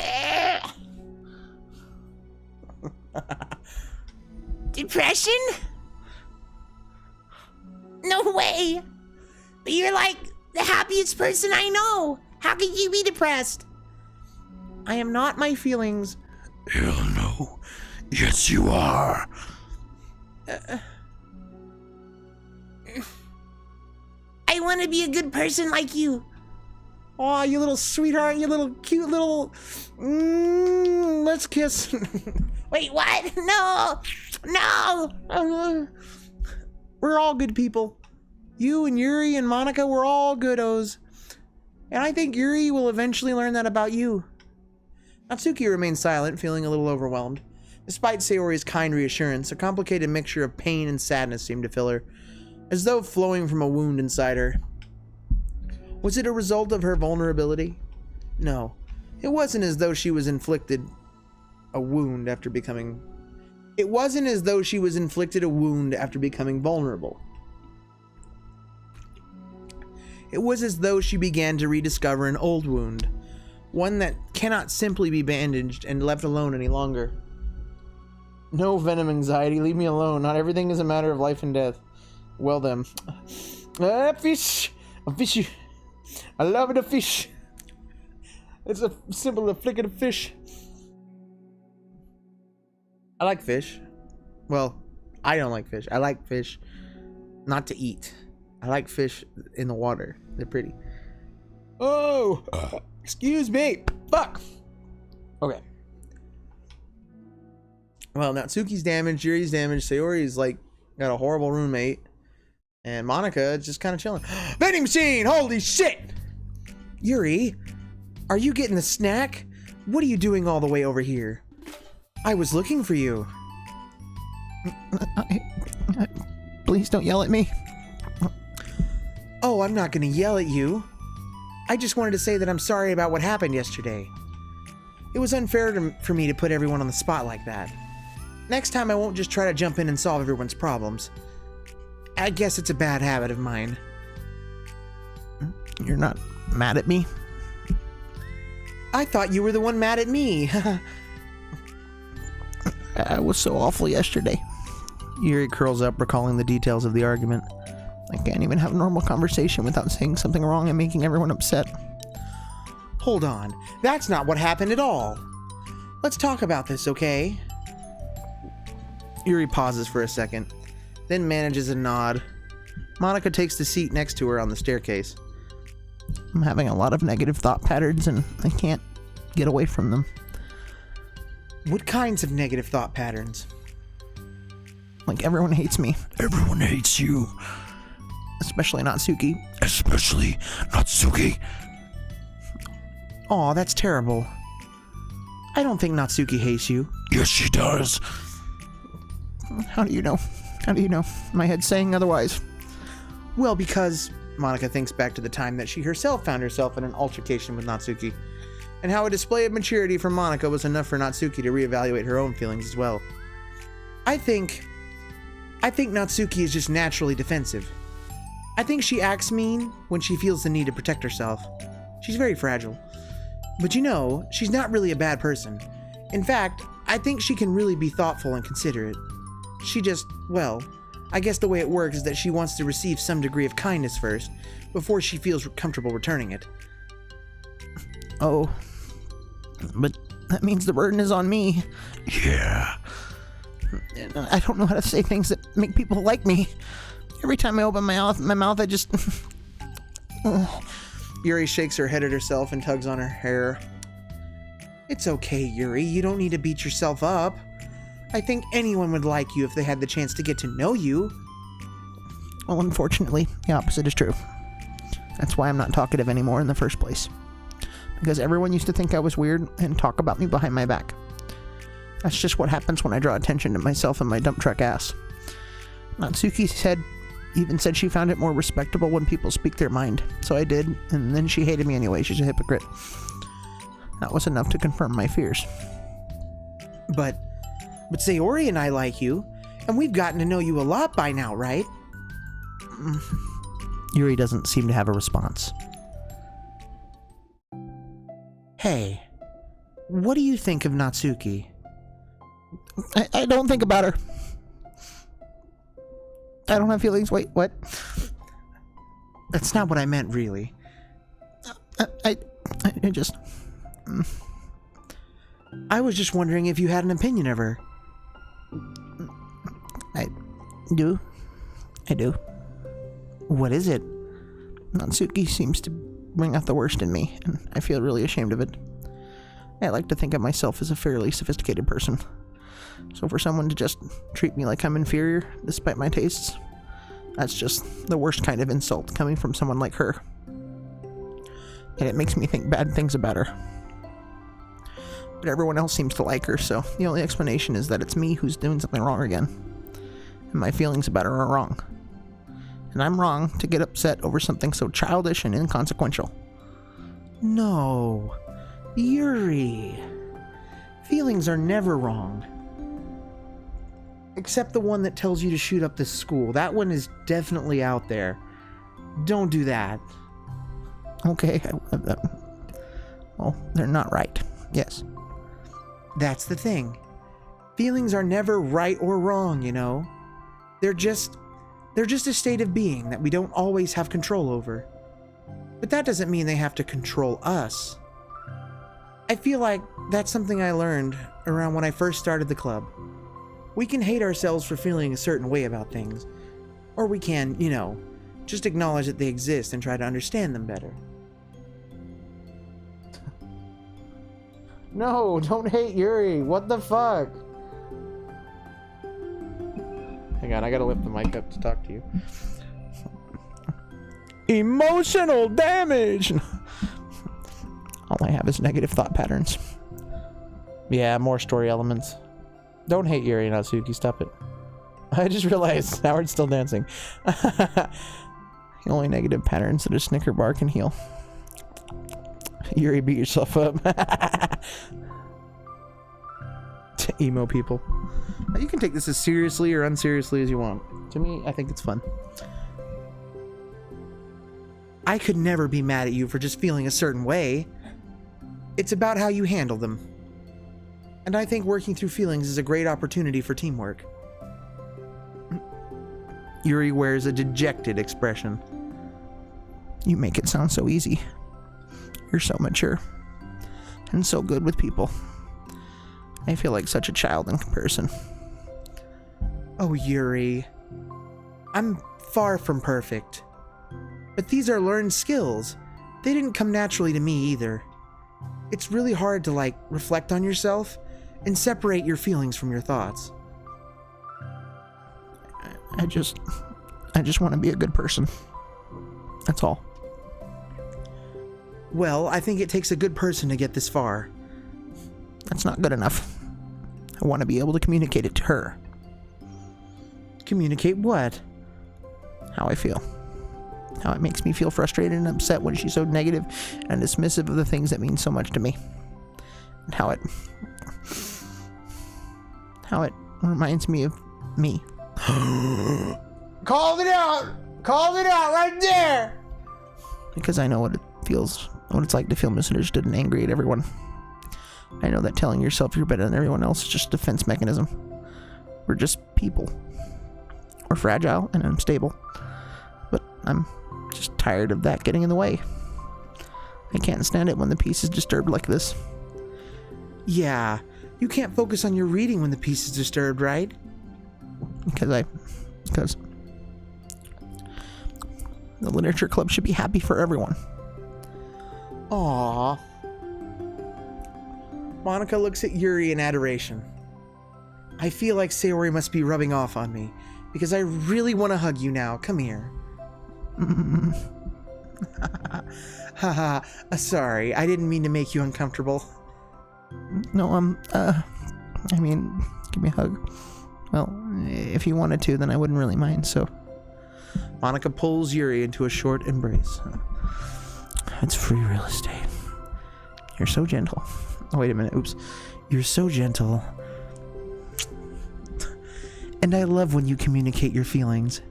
Depression? No way. But you're like the happiest person I know. How could you be depressed? I am not my feelings. Hell no. Yes, you are. I want to be a good person like you. Oh, you little sweetheart, you little cute little... let's kiss. Wait, what? No. No. We're all good people. You and Yuri and Monica, we're all goodos. And I think Yuri will eventually learn that about you. Natsuki remained silent, feeling a little overwhelmed. Despite Sayori's kind reassurance, a complicated mixture of pain and sadness seemed to fill her, as though flowing from a wound inside her. Was it a result of her vulnerability? No. It wasn't as though she was inflicted a wound after becoming... It wasn't as though she was inflicted a wound after becoming vulnerable. It was as though she began to rediscover an old wound, one that cannot simply be bandaged and left alone any longer. No venom anxiety, leave me alone. Not everything is a matter of life and death. Well then. Fish! A fish! I love the fish! It's a simple flick of the fish. I like fish. Well, I don't like fish. I like fish not to eat. I like fish in the water. They're pretty. Oh! Excuse me! Fuck! Okay. Well, Natsuki's damaged, Yuri's damaged, Sayori's like got a horrible roommate, and Monica is just kind of chilling. Vending machine! Holy shit! Yuri, are you getting the snack? What are you doing all the way over here? I was looking for you. Please don't yell at me. Oh, I'm not gonna yell at you. I just wanted to say that I'm sorry about what happened yesterday. It was unfair for me to put everyone on the spot like that. Next time I won't just try to jump in and solve everyone's problems. I guess it's a bad habit of mine. You're not mad at me? I thought you were the one mad at me. I was so awful yesterday. Yuri curls up, recalling the details of the argument. I can't even have a normal conversation without saying something wrong and making everyone upset. Hold on, that's not what happened at all. Let's talk about this, okay? Yuri pauses for a second, then manages a nod. Monica takes the seat next to her on the staircase. I'm having a lot of negative thought patterns and I can't get away from them. What kinds of negative thought patterns? Like everyone hates me. Everyone hates you. Especially Natsuki. Especially Natsuki. Aw, that's terrible. I don't think Natsuki hates you. Yes, she does. How do you know? How do you know? My head's saying otherwise. Well, because Monica thinks back to the time that she herself found herself in an altercation with Natsuki. and how a display of maturity from Monica was enough for Natsuki to reevaluate her own feelings as well. I think Natsuki is just naturally defensive. I think she acts mean when she feels the need to protect herself. She's very fragile. But you know, she's not really a bad person. In fact, I think she can really be thoughtful and considerate. She just, well, I guess the way it works is that she wants to receive some degree of kindness first, before she feels comfortable returning it. Oh, but that means the burden is on me. Yeah. I don't know how to say things that make people like me. Every time I open my mouth, I just... Yuri shakes her head at herself and tugs on her hair. It's okay, Yuri. You don't need to beat yourself up. I think anyone would like you if they had the chance to get to know you. Well, unfortunately, the opposite is true. That's why I'm not talkative anymore in the first place. Because everyone used to think I was weird and talk about me behind my back. That's just what happens when I draw attention to myself and my dump truck ass. Natsuki even said she found it more respectable when people speak their mind. So I did, and then she hated me anyway. She's a hypocrite. That was enough to confirm my fears. But Sayori and I like you, and we've gotten to know you a lot by now, right? Yuri doesn't seem to have a response. Hey, what do you think of Natsuki? I don't think about her. I don't have feelings. Wait, what? That's not what I meant, really. I just... I was just wondering if you had an opinion of her. I do. What is it? Natsuki seems to bring out the worst in me, and I feel really ashamed of it. I like to think of myself as a fairly sophisticated person. So for someone to just treat me like I'm inferior, despite my tastes, that's just the worst kind of insult coming from someone like her. And it makes me think bad things about her. But everyone else seems to like her, so the only explanation is that it's me who's doing something wrong again. And my feelings about her are wrong. And I'm wrong to get upset over something so childish and inconsequential. No, Yuri. Feelings are never wrong. Except the one that tells you to shoot up this school. That one is definitely out there. Don't do that. Okay, well, they're not right. Yes. That's the thing. Feelings are never right or wrong, you know? They're just a state of being that we don't always have control over. But that doesn't mean they have to control us. I feel like that's something I learned around when I first started the club. We can hate ourselves for feeling a certain way about things. Or we can, you know, just acknowledge that they exist and try to understand them better. No, don't hate Yuri. What the fuck? Hang on, I gotta lift the mic up to talk to you. Emotional damage! All I have is negative thought patterns. Yeah, more story elements. Don't hate Yuri, Natsuki. Stop it. I just realized Howard's still dancing. The only negative patterns that a Snicker bar can heal. Yuri, beat yourself up. To emo people. You can take this as seriously or unseriously as you want. To me, I think it's fun. I could never be mad at you for just feeling a certain way. It's about how you handle them. And I think working through feelings is a great opportunity for teamwork. Yuri wears a dejected expression. You make it sound so easy. You're so mature. And so good with people. I feel like such a child in comparison. Oh, Yuri. I'm far from perfect. But these are learned skills. They didn't come naturally to me either. It's really hard to, reflect on yourself and separate your feelings from your thoughts. I just want to be a good person. That's all. Well, I think it takes a good person to get this far. That's not good enough. I want to be able to communicate it to her. Communicate what? How I feel. How it makes me feel frustrated and upset when she's so negative and dismissive of the things that mean so much to me. And how it reminds me of me. Called it out! Called it out right there! Because I know what it's like to feel misunderstood and angry at everyone. I know that telling yourself you're better than everyone else is just a defense mechanism. We're just people. We're fragile and unstable. But I'm just tired of that getting in the way. I can't stand it when the peace is disturbed like this. Yeah, you can't focus on your reading when the peace is disturbed, right? Because the literature club should be happy for everyone. Aww. Monica looks at Yuri in adoration. I feel like Sayori must be rubbing off on me, because I really want to hug you now. Come here. Haha, sorry, I didn't mean to make you uncomfortable. No, I mean, give me a hug. Well, if you wanted to, then I wouldn't really mind, so. Monica pulls Yuri into a short embrace. It's free real estate. You're so gentle. Oh, wait a minute, oops. You're so gentle. And I love when you communicate your feelings.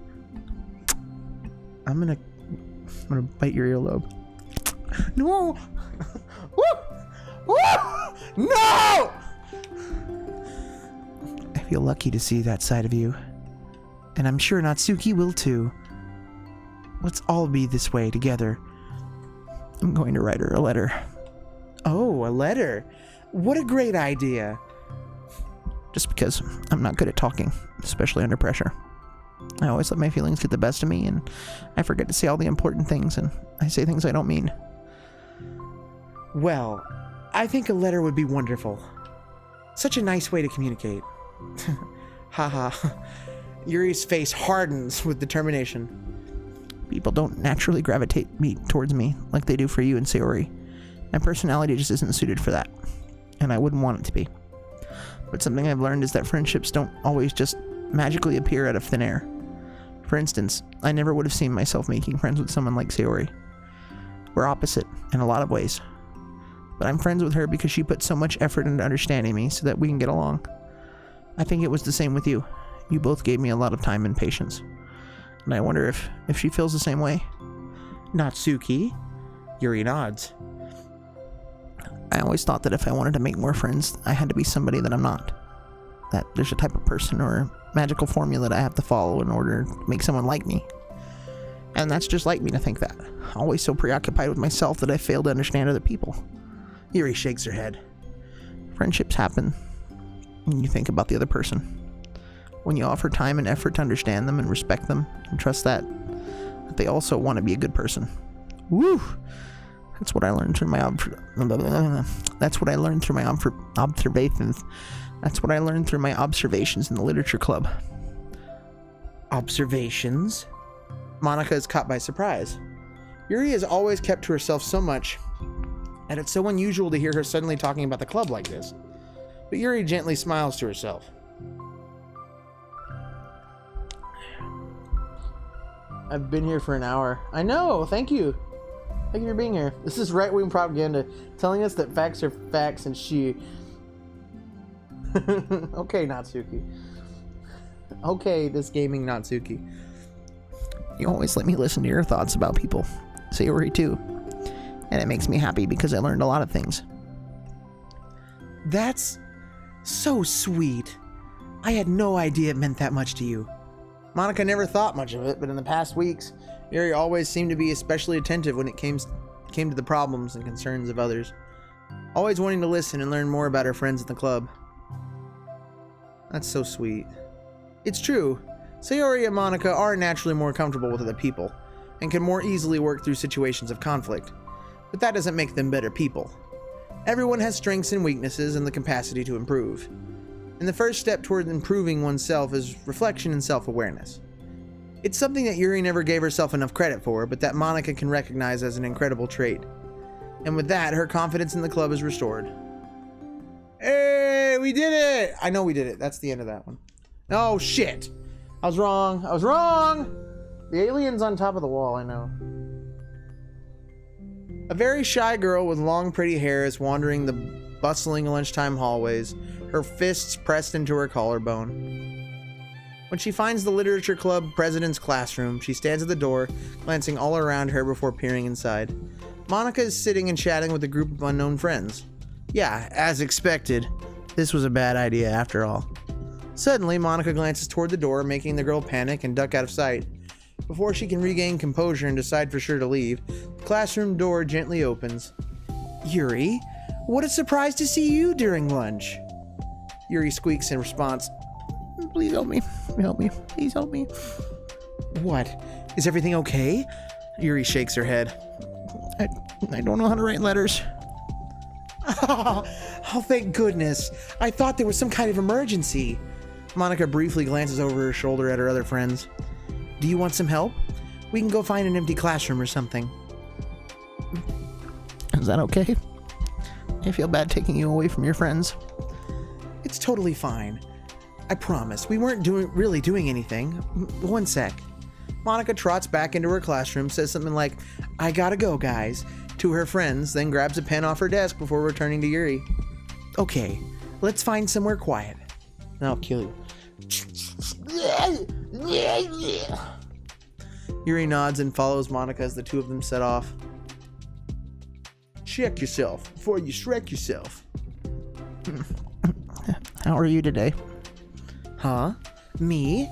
I'm gonna bite your earlobe. No! Woo! Woo! No! I feel lucky to see that side of you. And I'm sure Natsuki will too. Let's all be this way together. I'm going to write her a letter. Oh, a letter. What a great idea. Just because I'm not good at talking, especially under pressure. I always let my feelings get the best of me, and I forget to say all the important things, and I say things I don't mean. Well, I think a letter would be wonderful. Such a nice way to communicate. Haha. Yuri's face hardens with determination. People don't naturally gravitate towards me like they do for you and Sayori. My personality just isn't suited for that, and I wouldn't want it to be. But something I've learned is that friendships don't always just magically appear out of thin air. For instance, I never would have seen myself making friends with someone like Sayori. We're opposite in a lot of ways, but I'm friends with her because she put so much effort into understanding me so that we can get along. I think it was the same with you. You both gave me a lot of time and patience. And I wonder if she feels the same way. Natsuki? Yuri nods. I always thought that if I wanted to make more friends, I had to be somebody that I'm not. That there's a type of person or magical formula that I have to follow in order to make someone like me. And that's just like me to think that. Always so preoccupied with myself that I fail to understand other people. Yuri shakes her head. Friendships happen when you think about the other person. When you offer time and effort to understand them and respect them and trust that they also want to be a good person. Woo! That's what I learned through my observations. That's what I learned through my observations in the literature club. Observations? Monica is caught by surprise. Yuri has always kept to herself so much, and it's so unusual to hear her suddenly talking about the club like this. But Yuri gently smiles to herself. I've been here for an hour. I know, thank you. Thank you for being here. This is right-wing propaganda, telling us that facts are facts and she... Okay, Natsuki. Okay, this gaming Natsuki. You always let me listen to your thoughts about people. Sayori too. And it makes me happy because I learned a lot of things. That's so sweet. I had no idea it meant that much to you. Monica never thought much of it, but in the past weeks, Yuri always seemed to be especially attentive when it came to the problems and concerns of others. Always wanting to listen and learn more about her friends at the club. That's so sweet. It's true. Sayori and Monica are naturally more comfortable with other people, and can more easily work through situations of conflict. But that doesn't make them better people. Everyone has strengths and weaknesses and the capacity to improve. And the first step toward improving oneself is reflection and self-awareness. It's something that Yuri never gave herself enough credit for, but that Monica can recognize as an incredible trait. And with that, her confidence in the club is restored. Hey, we did it! I know we did it. That's the end of that one. Oh, shit. I was wrong. The alien's on top of the wall, I know. A very shy girl with long, pretty hair is wandering the bustling lunchtime hallways, her fists pressed into her collarbone. When she finds the literature club president's classroom, she stands at the door, glancing all around her before peering inside. Monica is sitting and chatting with a group of unknown friends. Yeah, as expected. This was a bad idea after all. Suddenly, Monica glances toward the door, making the girl panic and duck out of sight. Before she can regain composure and decide for sure to leave, the classroom door gently opens. Yuri, what a surprise to see you during lunch. Yuri squeaks in response. Please help me. Help me. Please help me. What? Is everything okay? Yuri shakes her head. I don't know how to write letters. Oh, thank goodness. I thought there was some kind of emergency. Monica briefly glances over her shoulder at her other friends. Do you want some help? We can go find an empty classroom or something. Is that okay? I feel bad taking you away from your friends. It's totally fine. I promise. We weren't really doing anything. One sec. Monica trots back into her classroom, says something like, I gotta go, guys, to her friends, then grabs a pen off her desk before returning to Yuri. Okay, let's find somewhere quiet. And I'll kill you. Yuri nods and follows Monica as the two of them set off. Check yourself before you Shrek yourself. How are you today? Huh? Me?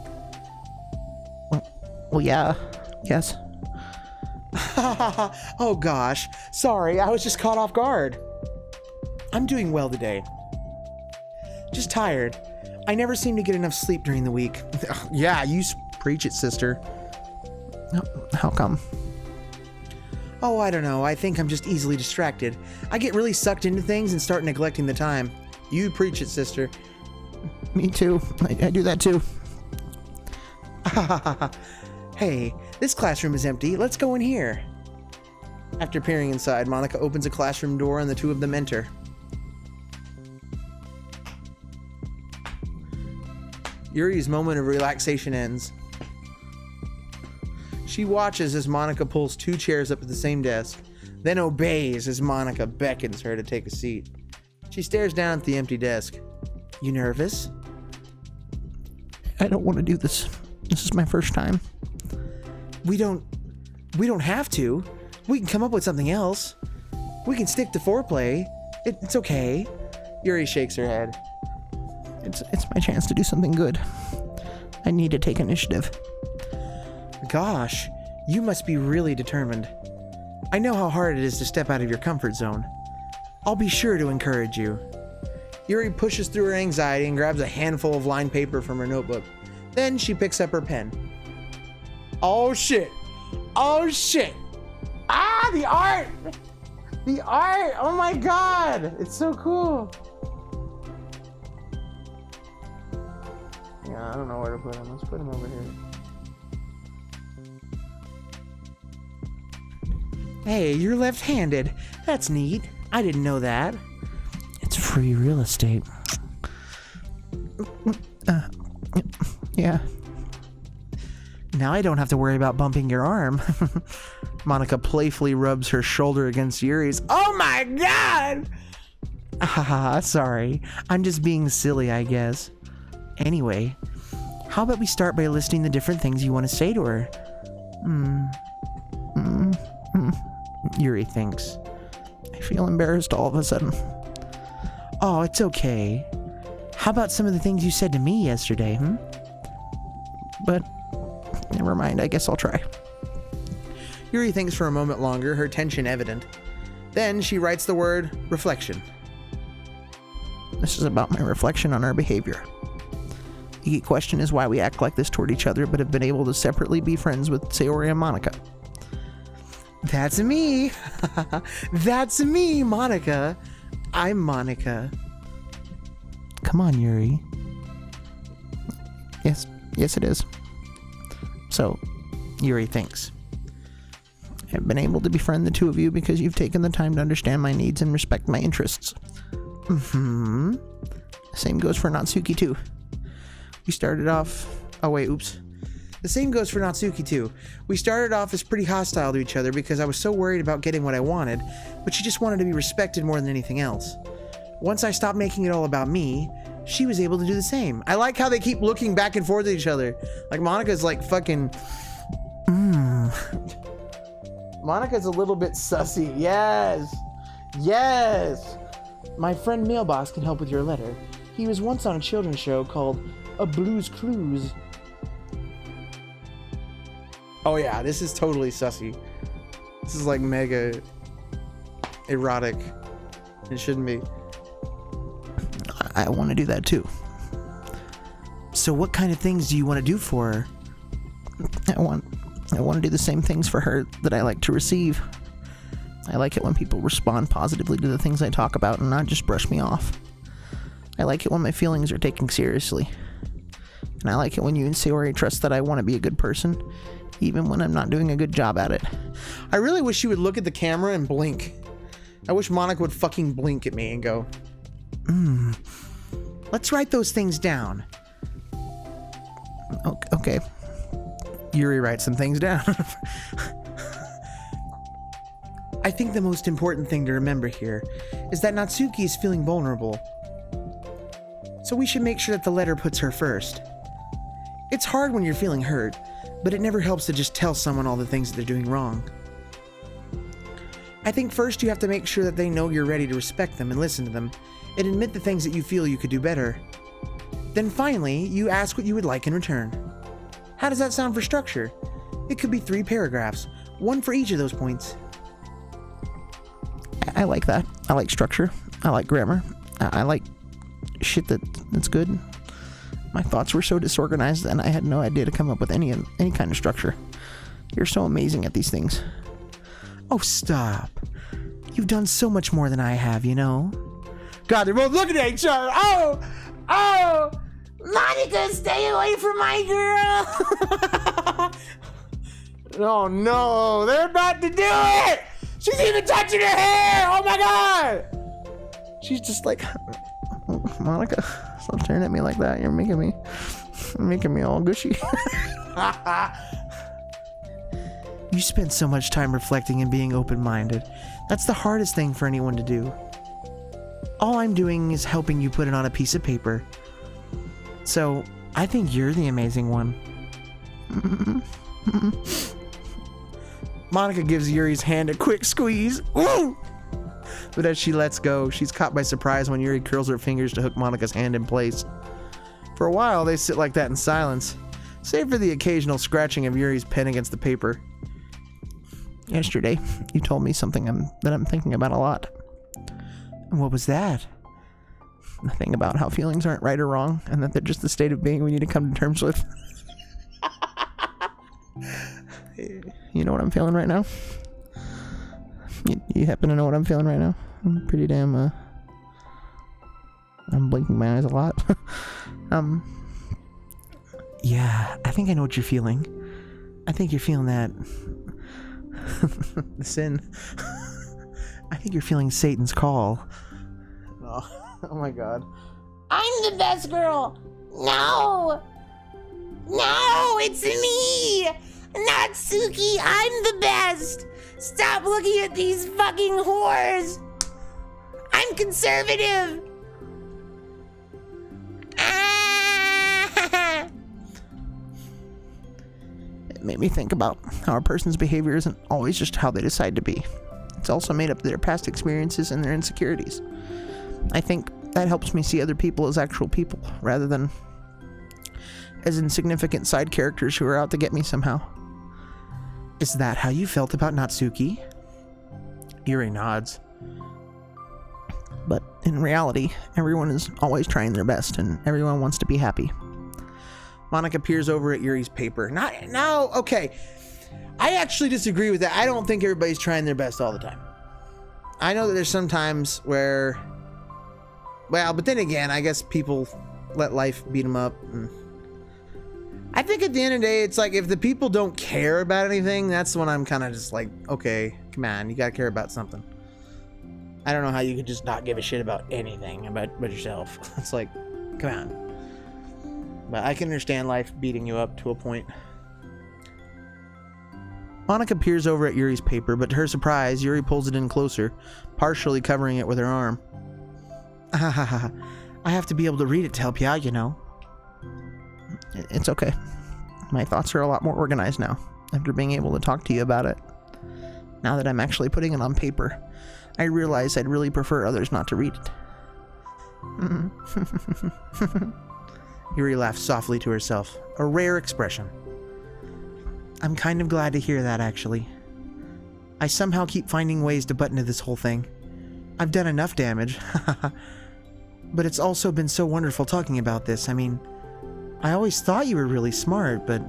Well, yeah. Yes. Oh gosh, sorry, I was just caught off guard. I'm doing well today. Just tired. I never seem to get enough sleep during the week. Yeah, you preach it, sister. How come? Oh, I don't know. I think I'm just easily distracted. I get really sucked into things and start neglecting the time. You preach it, sister. Me too. I do that too. Hey, this classroom is empty. Let's go in here. After peering inside, Monica opens a classroom door and the two of them enter. Yuri's moment of relaxation ends. She watches as Monica pulls two chairs up at the same desk, then obeys as Monica beckons her to take a seat. She stares down at the empty desk. You nervous? I don't want to do this. This is my first time. We don't have to. We can come up with something else. We can stick to foreplay. It's okay. Yuri shakes her head. It's my chance to do something good. I need to take initiative. Gosh, you must be really determined. I know how hard it is to step out of your comfort zone. I'll be sure to encourage you. Yuri pushes through her anxiety and grabs a handful of lined paper from her notebook. Then she picks up her pen. Oh shit! Oh shit! Ah, the art! The art! Oh my god! It's so cool! Yeah, I don't know where to put him. Let's put him over here. Hey, you're left-handed. That's neat. I didn't know that. It's free real estate. Yeah. Now I don't have to worry about bumping your arm. Monica playfully rubs her shoulder against Yuri's. Oh my god! Haha, sorry. I'm just being silly, I guess. Anyway, how about we start by listing the different things you want to say to her? Yuri thinks. I feel embarrassed all of a sudden. Oh, it's okay. How about some of the things you said to me yesterday, But never mind, I guess I'll try. Yuri thinks for a moment longer, her tension evident. Then she writes the word reflection. This is about my reflection on our behavior. The key question is why we act like this toward each other, but have been able to separately be friends with Sayori and Monica. That's me. That's me, Monica. I'm Monica. Come on, Yuri. Yes, it is. So, Yuri thinks. I've been able to befriend the two of you because you've taken the time to understand my needs and respect my interests. Same goes for Natsuki too. We started off... Oh wait, oops. The same goes for Natsuki too. We started off as pretty hostile to each other because I was so worried about getting what I wanted, but she just wanted to be respected more than anything else. Once I stopped making it all about me, she was able to do the same. I like how they keep looking back and forth at each other. Like Monika's like fucking... Monika's a little bit sussy. Yes! Yes! My friend Mailbox can help with your letter. He was once on a children's show called A Blues Cruise. Oh yeah, this is totally sussy. This is like mega erotic. It shouldn't be. I want to do that too. So what kind of things do you want to do for her? I want to do the same things for her that I like to receive. I like it when people respond positively to the things I talk about and not just brush me off. I like it when my feelings are taken seriously. And I like it when you and Sayori trust that I want to be a good person, even when I'm not doing a good job at it. I really wish you would look at the camera and blink. I wish Monika would fucking blink at me and go, let's write those things down. Okay. Yuri writes some things down. I think the most important thing to remember here is that Natsuki is feeling vulnerable. So we should make sure that the letter puts her first. It's hard when you're feeling hurt, but it never helps to just tell someone all the things that they're doing wrong. I think first you have to make sure that they know you're ready to respect them and listen to them, and admit the things that you feel you could do better. Then finally, you ask what you would like in return. How does that sound for structure? It could be 3 paragraphs, one for each of those points. I like that. I like structure. I like grammar. I like shit that's good. My thoughts were so disorganized and I had no idea to come up with any kind of structure. You're so amazing at these things. Oh, stop. You've done so much more than I have, you know? God, they're both looking at each other. Oh! Monika, stay away from my girl! Oh no, they're about to do it! She's even touching her hair! Oh my god! She's just like, Monika, stop staring at me like that. You're making me all gushy. You spend so much time reflecting and being open-minded. That's the hardest thing for anyone to do. All I'm doing is helping you put it on a piece of paper. So, I think you're the amazing one. Monika gives Yuri's hand a quick squeeze. Ooh! But as she lets go, she's caught by surprise when Yuri curls her fingers to hook Monika's hand in place. For a while, they sit like that in silence, save for the occasional scratching of Yuri's pen against the paper. Yesterday, you told me something that I'm thinking about a lot. And what was that? The thing about how feelings aren't right or wrong, and that they're just the state of being we need to come to terms with. You know what I'm feeling right now? You happen to know what I'm feeling right now? I'm pretty damn, I'm blinking my eyes a lot. Yeah, I think I know what you're feeling. I think you're feeling that... the sin. I think you're feeling Satan's call. Oh my god. I'm the best girl! No! No, it's me! Natsuki, I'm the best! Stop looking at these fucking whores! I'm conservative! Ah! It made me think about how a person's behavior isn't always just how they decide to be. It's also made up of their past experiences and their insecurities. I think that helps me see other people as actual people, rather than as insignificant side characters who are out to get me somehow. Is that how you felt about Natsuki? Yuri nods. But in reality, everyone is always trying their best, and everyone wants to be happy. Monika peers over at Yuri's paper. No, okay. I actually disagree with that. I don't think everybody's trying their best all the time. I know that there's some times where... Well, but then again, I guess people let life beat them up. And I think at the end of the day, it's like if the people don't care about anything, that's when I'm kind of just like, okay, come on, you gotta care about something. I don't know how you could just not give a shit about anything about yourself. It's like, come on. But I can understand life beating you up to a point. Monica peers over at Yuri's paper, but to her surprise, Yuri pulls it in closer, partially covering it with her arm. I have to be able to read it to help you out, you know. It's okay. My thoughts are a lot more organized now, after being able to talk to you about it. Now that I'm actually putting it on paper, I realize I'd really prefer others not to read it. Yuri laughs softly to herself, a rare expression. I'm kind of glad to hear that, actually. I somehow keep finding ways to butt into this whole thing. I've done enough damage. But it's also been so wonderful talking about this. I mean, I always thought you were really smart, but...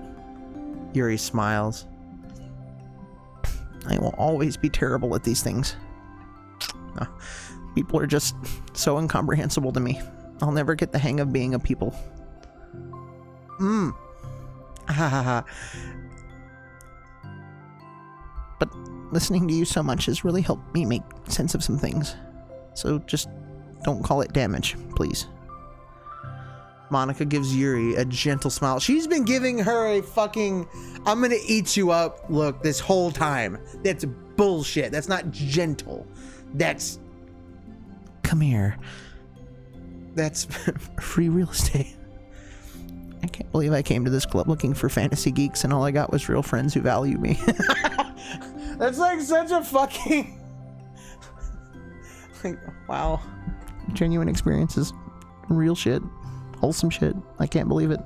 Yuri smiles. I will always be terrible at these things. People are just so incomprehensible to me. I'll never get the hang of being a people. But listening to you so much has really helped me make sense of some things. So just don't call it damage, please. Monica gives Yuri a gentle smile. She's been giving her a fucking I'm gonna eat you up look this whole time. That's bullshit. That's not gentle. That's come here. That's free real estate. I can't believe I came to this club looking for fantasy geeks and all I got was real friends who value me. That's like such a fucking like, wow. Genuine experiences. Real shit. Wholesome shit. I can't believe it.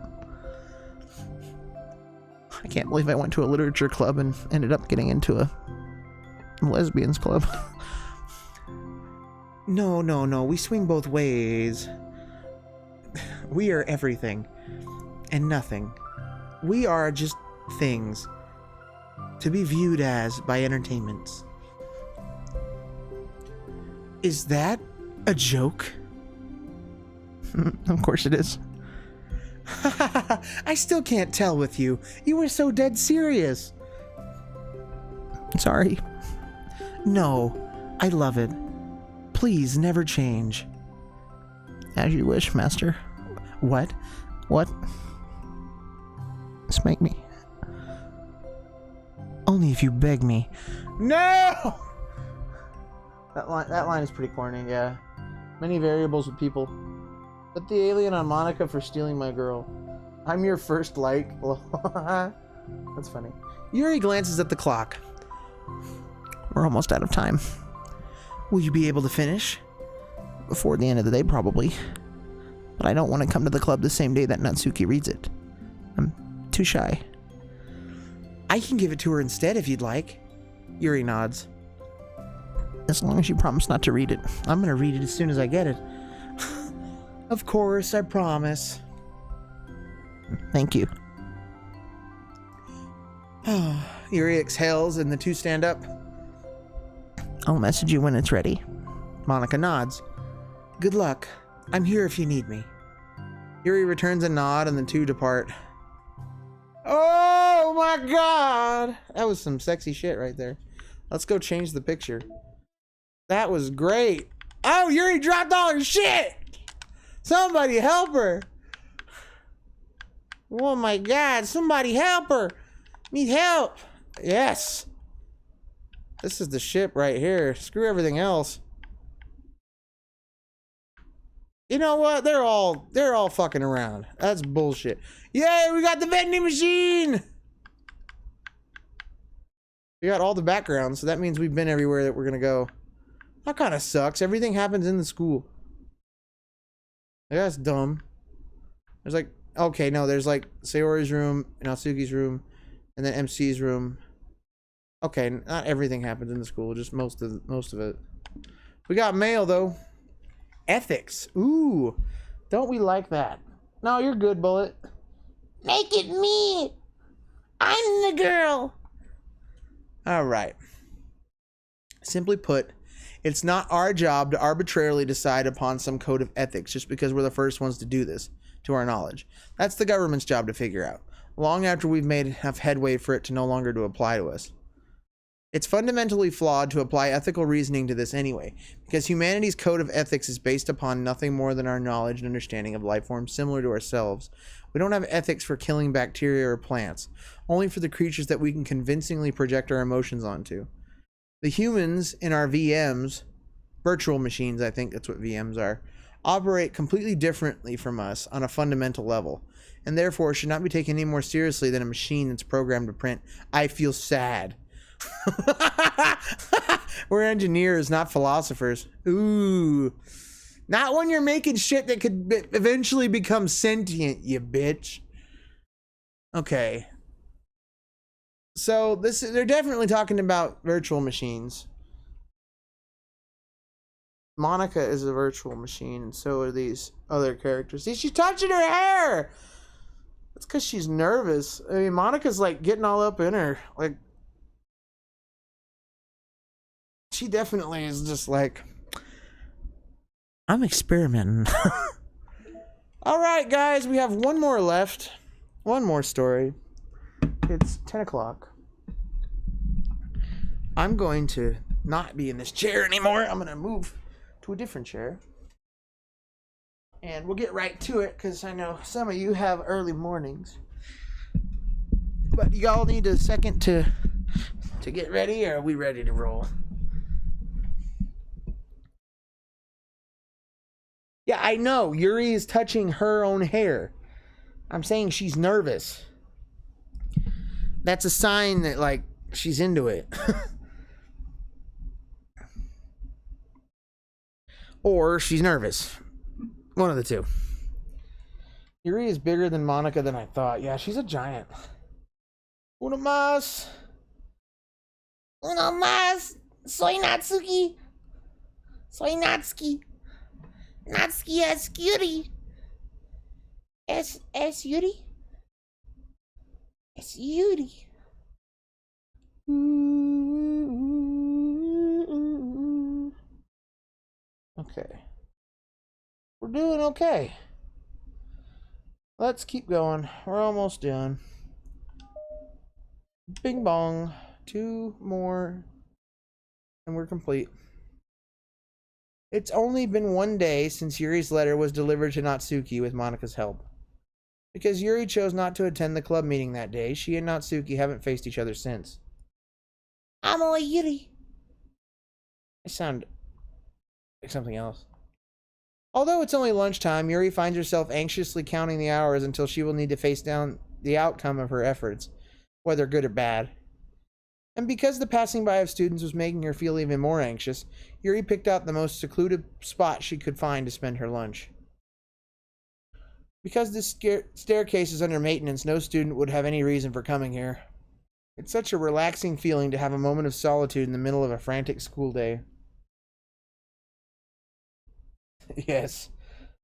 I can't believe I went to a literature club and ended up getting into a lesbians club. No. We swing both ways. We are everything and nothing. We are just things to be viewed as by entertainments. Is that a joke? Of course it is. I still can't tell with you. You were so dead serious. Sorry. No, I love it. Please never change. As you wish, master. What? Spank me. Only if you beg me. No! That line is pretty corny, yeah. Many variables with people. Put the alien on Monica for stealing my girl. I'm your first like. That's funny. Yuri glances at the clock. We're almost out of time. Will you be able to finish? Before the end of the day, probably. But I don't want to come to the club the same day that Natsuki reads it. I'm too shy. I can give it to her instead if you'd like. Yuri nods. As long as you promise not to read it. I'm gonna read it as soon as I get it. Of course, I promise. Thank you. Yuri exhales and the two stand up. I'll message you when it's ready. Monica nods. Good luck. I'm here if you need me. Yuri returns a nod and the two depart. Oh my god! That was some sexy shit right there. Let's go change the picture. That was great. Oh, Yuri dropped all her shit! Somebody help her! Oh my god, somebody help her! Need help! Yes! This is the ship right here. Screw everything else. You know what? They're all fucking around. That's bullshit. Yay, we got the vending machine! We got all the backgrounds, so that means we've been everywhere that we're gonna go. That kind of sucks. Everything happens in the school. That's dumb. There's like, okay, no, there's like Sayori's room, Natsuki's room, and then MC's room. Okay, not everything happens in the school, just most of it. We got mail though. Ethics. Ooh, don't we like that? No, you're good, Bullet. Make it me. I'm the girl. All right. Simply put, it's not our job to arbitrarily decide upon some code of ethics just because we're the first ones to do this, to our knowledge. That's the government's job to figure out, long after we've made enough headway for it to no longer to apply to us. It's fundamentally flawed to apply ethical reasoning to this anyway, because humanity's code of ethics is based upon nothing more than our knowledge and understanding of life forms similar to ourselves. We don't have ethics for killing bacteria or plants, only for the creatures that we can convincingly project our emotions onto. The humans in our VMs, virtual machines, I think that's what VMs are, operate completely differently from us on a fundamental level, and therefore should not be taken any more seriously than a machine that's programmed to print, "I feel sad." We're engineers, not philosophers. Ooh. Not when you're making shit that could eventually become sentient, you bitch. Okay. So they're definitely talking about virtual machines. Monica is a virtual machine, and so are these other characters. See, she's touching her hair! That's because she's nervous. I mean, Monica's like getting all up in her. Like, she definitely is just like, I'm experimenting. Alright, guys, we have one more left. One more story. It's 10 o'clock. I'm going to not be in this chair anymore. I'm going to move to a different chair. And we'll get right to it, because I know some of you have early mornings. But y'all need a second to get ready, or are we ready to roll? Yeah, I know. Yuri is touching her own hair. I'm saying she's nervous. That's a sign that, like, she's into it. Or she's nervous. One of the two. Yuri is bigger than Monica than I thought. Yeah, she's a giant. Uno más. Uno más. Soy Natsuki. Soy Natsuki. Natsuki es Yuri. Es Yuri? Es Yuri. Okay. We're doing okay. Let's keep going. We're almost done. Bing bong. 2 more. And we're complete. It's only been 1 day since Yuri's letter was delivered to Natsuki with Monika's help. Because Yuri chose not to attend the club meeting that day, she and Natsuki haven't faced each other since. Amo Yuri. I sound like something else. Although it's only lunchtime, Yuri finds herself anxiously counting the hours until she will need to face down the outcome of her efforts, whether good or bad. And because the passing by of students was making her feel even more anxious, Yuri picked out the most secluded spot she could find to spend her lunch. Because this staircase is under maintenance, no student would have any reason for coming here. It's such a relaxing feeling to have a moment of solitude in the middle of a frantic school day. Yes,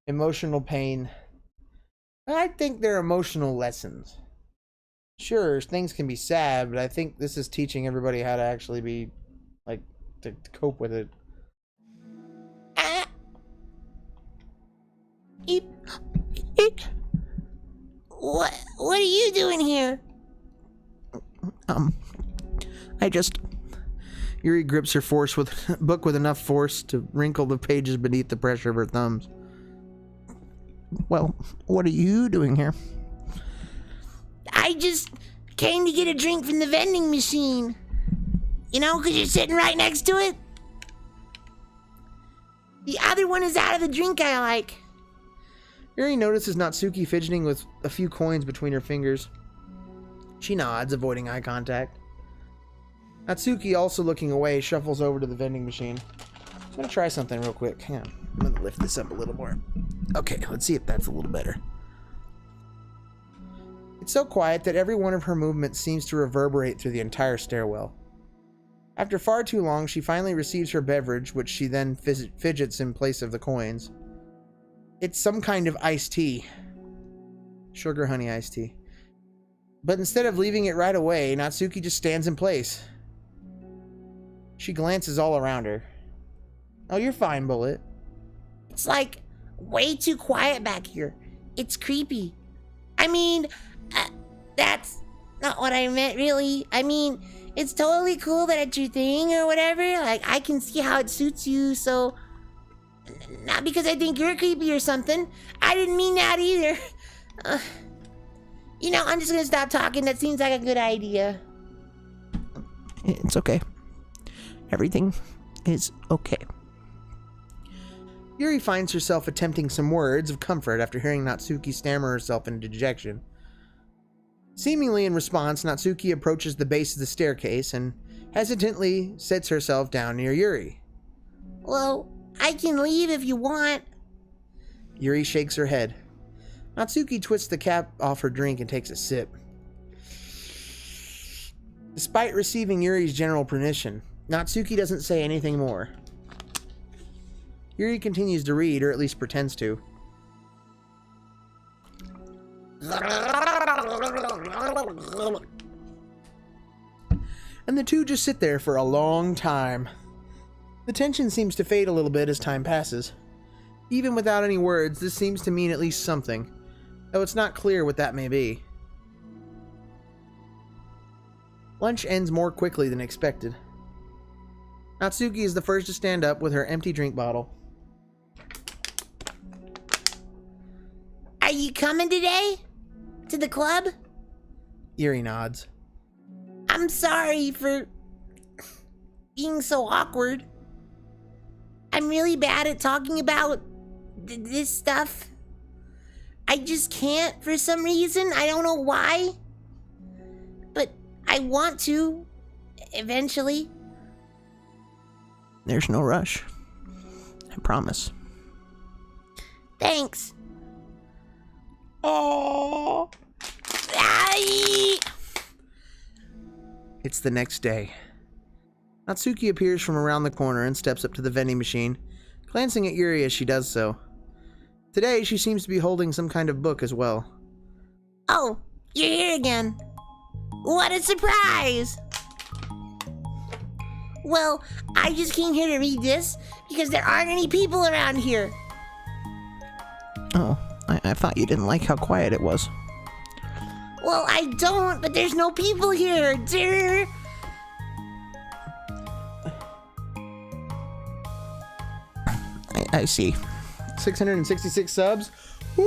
emotional pain. I think they're emotional lessons. Sure, things can be sad, but I think this is teaching everybody how to actually be, like, to cope with it. What are you doing here? Yuri grips her book with enough force to wrinkle the pages beneath the pressure of her thumbs. Well, what are you doing here? I just came to get a drink from the vending machine. You know, because you're sitting right next to it. The other one is out of the drink I like. Yuri notices Natsuki fidgeting with a few coins between her fingers. She nods, avoiding eye contact. Natsuki, also looking away, shuffles over to the vending machine. I'm gonna try something real quick. Hang on. I'm gonna lift this up a little more. Okay, let's see if that's a little better. It's so quiet that every one of her movements seems to reverberate through the entire stairwell. After far too long, she finally receives her beverage, which she then fidgets in place of the coins. It's some kind of iced tea. Sugar honey iced tea. But instead of leaving it right away, Natsuki just stands in place. She glances all around her. Oh, you're fine, Bullet. It's like way too quiet back here. It's creepy. I mean, that's not what I meant, really. I mean, it's totally cool that it's your thing or whatever. Like, I can see how it suits you, so... Not because I think you're creepy or something. I didn't mean that either. I'm just gonna stop talking. That seems like a good idea. It's okay. Everything is okay. Yuri finds herself attempting some words of comfort after hearing Natsuki stammer herself into dejection. Seemingly in response, Natsuki approaches the base of the staircase and hesitantly sits herself down near Yuri. Well, I can leave if you want. Yuri shakes her head. Natsuki twists the cap off her drink and takes a sip. Despite receiving Yuri's general permission, Natsuki doesn't say anything more. Yuri continues to read, or at least pretends to. And the two just sit there for a long time. The tension seems to fade a little bit as time passes. Even without any words, this seems to mean at least something, though it's not clear what that may be. Lunch ends more quickly than expected. Natsuki is the first to stand up with her empty drink bottle. Are you coming today? To the club? Yuri nods. I'm sorry for being so awkward. I'm really bad at talking about this stuff. I just can't for some reason. I don't know why. But I want to, eventually. There's no rush. I promise. Thanks. Oh. Ay! It's the next day. Natsuki appears from around the corner and steps up to the vending machine, glancing at Yuri as she does so. Today, she seems to be holding some kind of book as well. Oh, you're here again. What a surprise! Well, I just came here to read this because there aren't any people around here. Oh, I thought you didn't like how quiet it was. Well, I don't, but there's no people here. Dear. I see. 666 subs. Woo!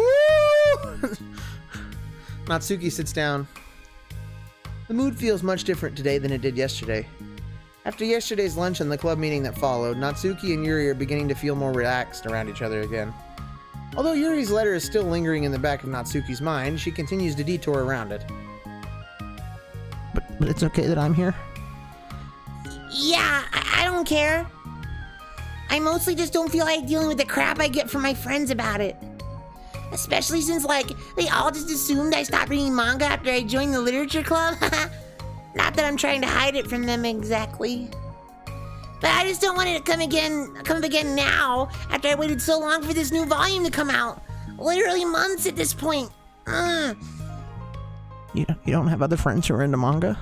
Natsuki sits down. The mood feels much different today than it did yesterday. After yesterday's lunch and the club meeting that followed, Natsuki and Yuri are beginning to feel more relaxed around each other again. Although Yuri's letter is still lingering in the back of Natsuki's mind, she continues to detour around it. But it's okay that I'm here? Yeah, I don't care. I mostly just don't feel like dealing with the crap I get from my friends about it. Especially since, they all just assumed I stopped reading manga after I joined the literature club. Not that I'm trying to hide it from them exactly. But I just don't want it to come up again now, after I waited so long for this new volume to come out. Literally months at this point. You don't have other friends who are into manga?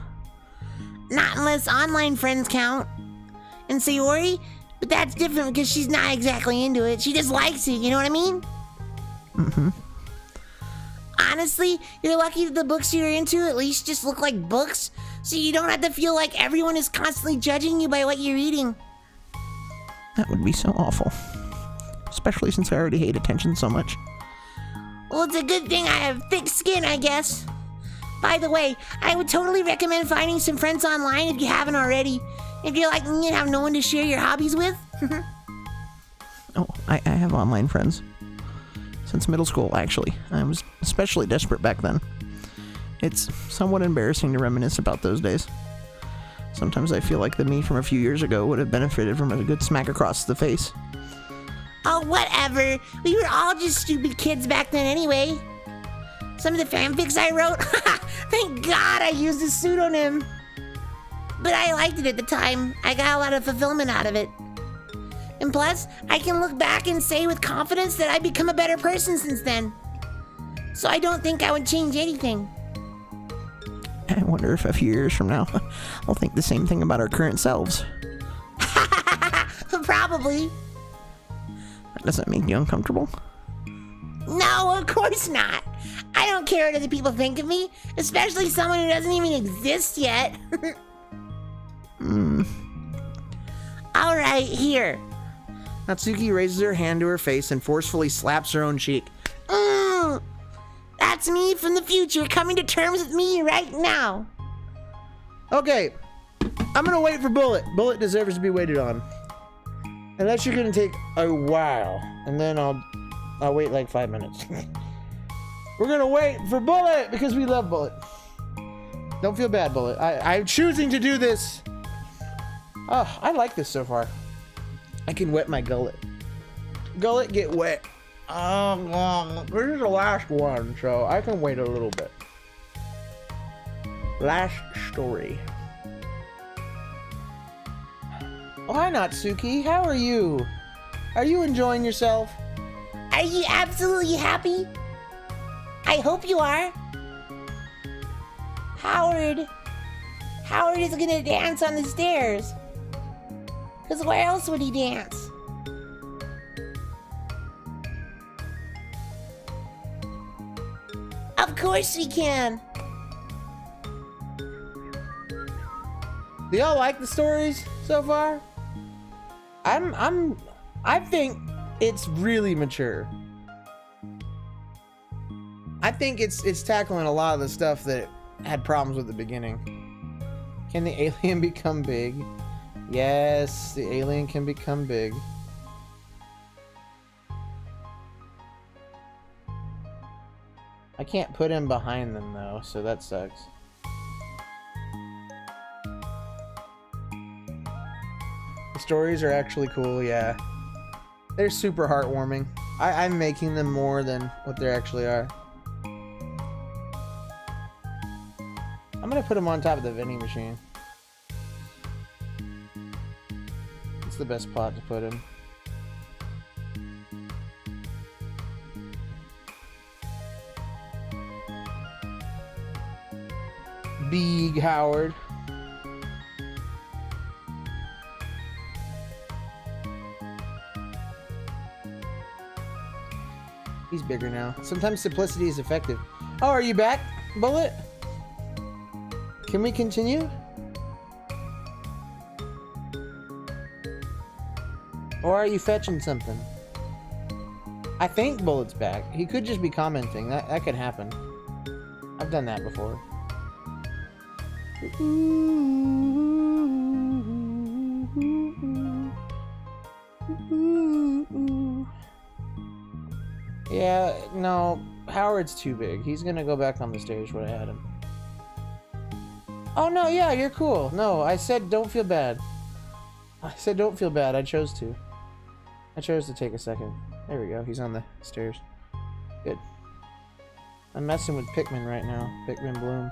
Not unless online friends count. And Sayori? But that's different because she's not exactly into it. She just likes it, you know what I mean? Mm-hmm. Honestly, you're lucky that the books you're into at least just look like books, so you don't have to feel like everyone is constantly judging you by what you're reading. That would be so awful. Especially since I already hate attention so much. Well, it's a good thing I have thick skin, I guess. By the way, I would totally recommend finding some friends online if you haven't already. If you're like me and have no one to share your hobbies with. Oh, I have online friends. Since middle school, actually. I was especially desperate back then. It's somewhat embarrassing to reminisce about those days. Sometimes I feel like the me from a few years ago would have benefited from a good smack across the face. Oh, whatever. We were all just stupid kids back then anyway. Some of the fanfics I wrote, thank God I used a pseudonym. But I liked it at the time. I got a lot of fulfillment out of it. And plus, I can look back and say with confidence that I've become a better person since then. So I don't think I would change anything. I wonder if a few years from now, I'll think the same thing about our current selves. Probably. Does that make you uncomfortable? No, of course not. I don't don't care what other people think of me, especially someone who doesn't even exist yet. All right, here. Natsuki raises her hand to her face and forcefully slaps her own cheek. That's me from the future coming to terms with me right now. Okay, I'm gonna wait for Bullet. Bullet deserves to be waited on. Unless you're gonna take a while, and then I'll wait like 5 minutes. We're gonna wait for Bullet because we love Bullet. Don't feel bad, Bullet. I'm choosing to do this. Oh, I like this so far. I can wet my gullet. Gullet, get wet. This is the last one, so I can wait a little bit. Last story. Oh, hi, Natsuki. How are you? Are you enjoying yourself? Are you absolutely happy? I hope you are. Howard is gonna dance on the stairs. Cause where else would he dance? Of course we can. Do y'all like the stories so far? I think it's really mature. I think it's tackling a lot of the stuff that had problems with the beginning. Can the alien become big? Yes, the alien can become big. I can't put him behind them though, so that sucks. The stories are actually cool, yeah. They're super heartwarming. I'm making them more than what they actually are. I'm gonna put them on top of the vending machine. It's the best pot to put in. Big Howard. He's bigger now. Sometimes simplicity is effective. Oh, are you back, Bullet? Can we continue? Or are you fetching something? I think Bullet's back. He could just be commenting. That could happen. I've done that before. Yeah, no, Howard's too big. He's gonna go back on the stairs where I had him. Oh no, yeah, you're cool. No, I said don't feel bad. I said don't feel bad. I chose to. I chose to take a second. There we go. He's on the stairs. Good. I'm messing with Pikmin right now. Pikmin Bloom.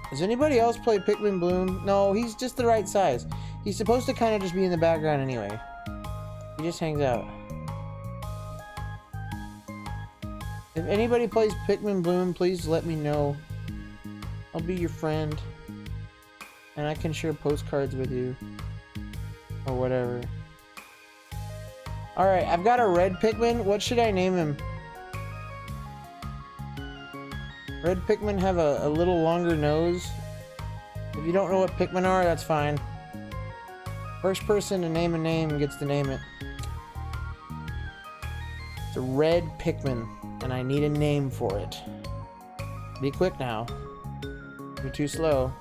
Does anybody else play Pikmin Bloom? No, he's just the right size. He's supposed to kind of just be in the background anyway. He just hangs out. If anybody plays Pikmin Bloom, please let me know. I'll be your friend. And I can share postcards with you. Or whatever. Alright, I've got a red Pikmin. What should I name him? Red Pikmin have a little longer nose. If you don't know what Pikmin are, that's fine. First person to name a name gets to name it. It's a red Pikmin, and I need a name for it. Be quick now. You're too slow.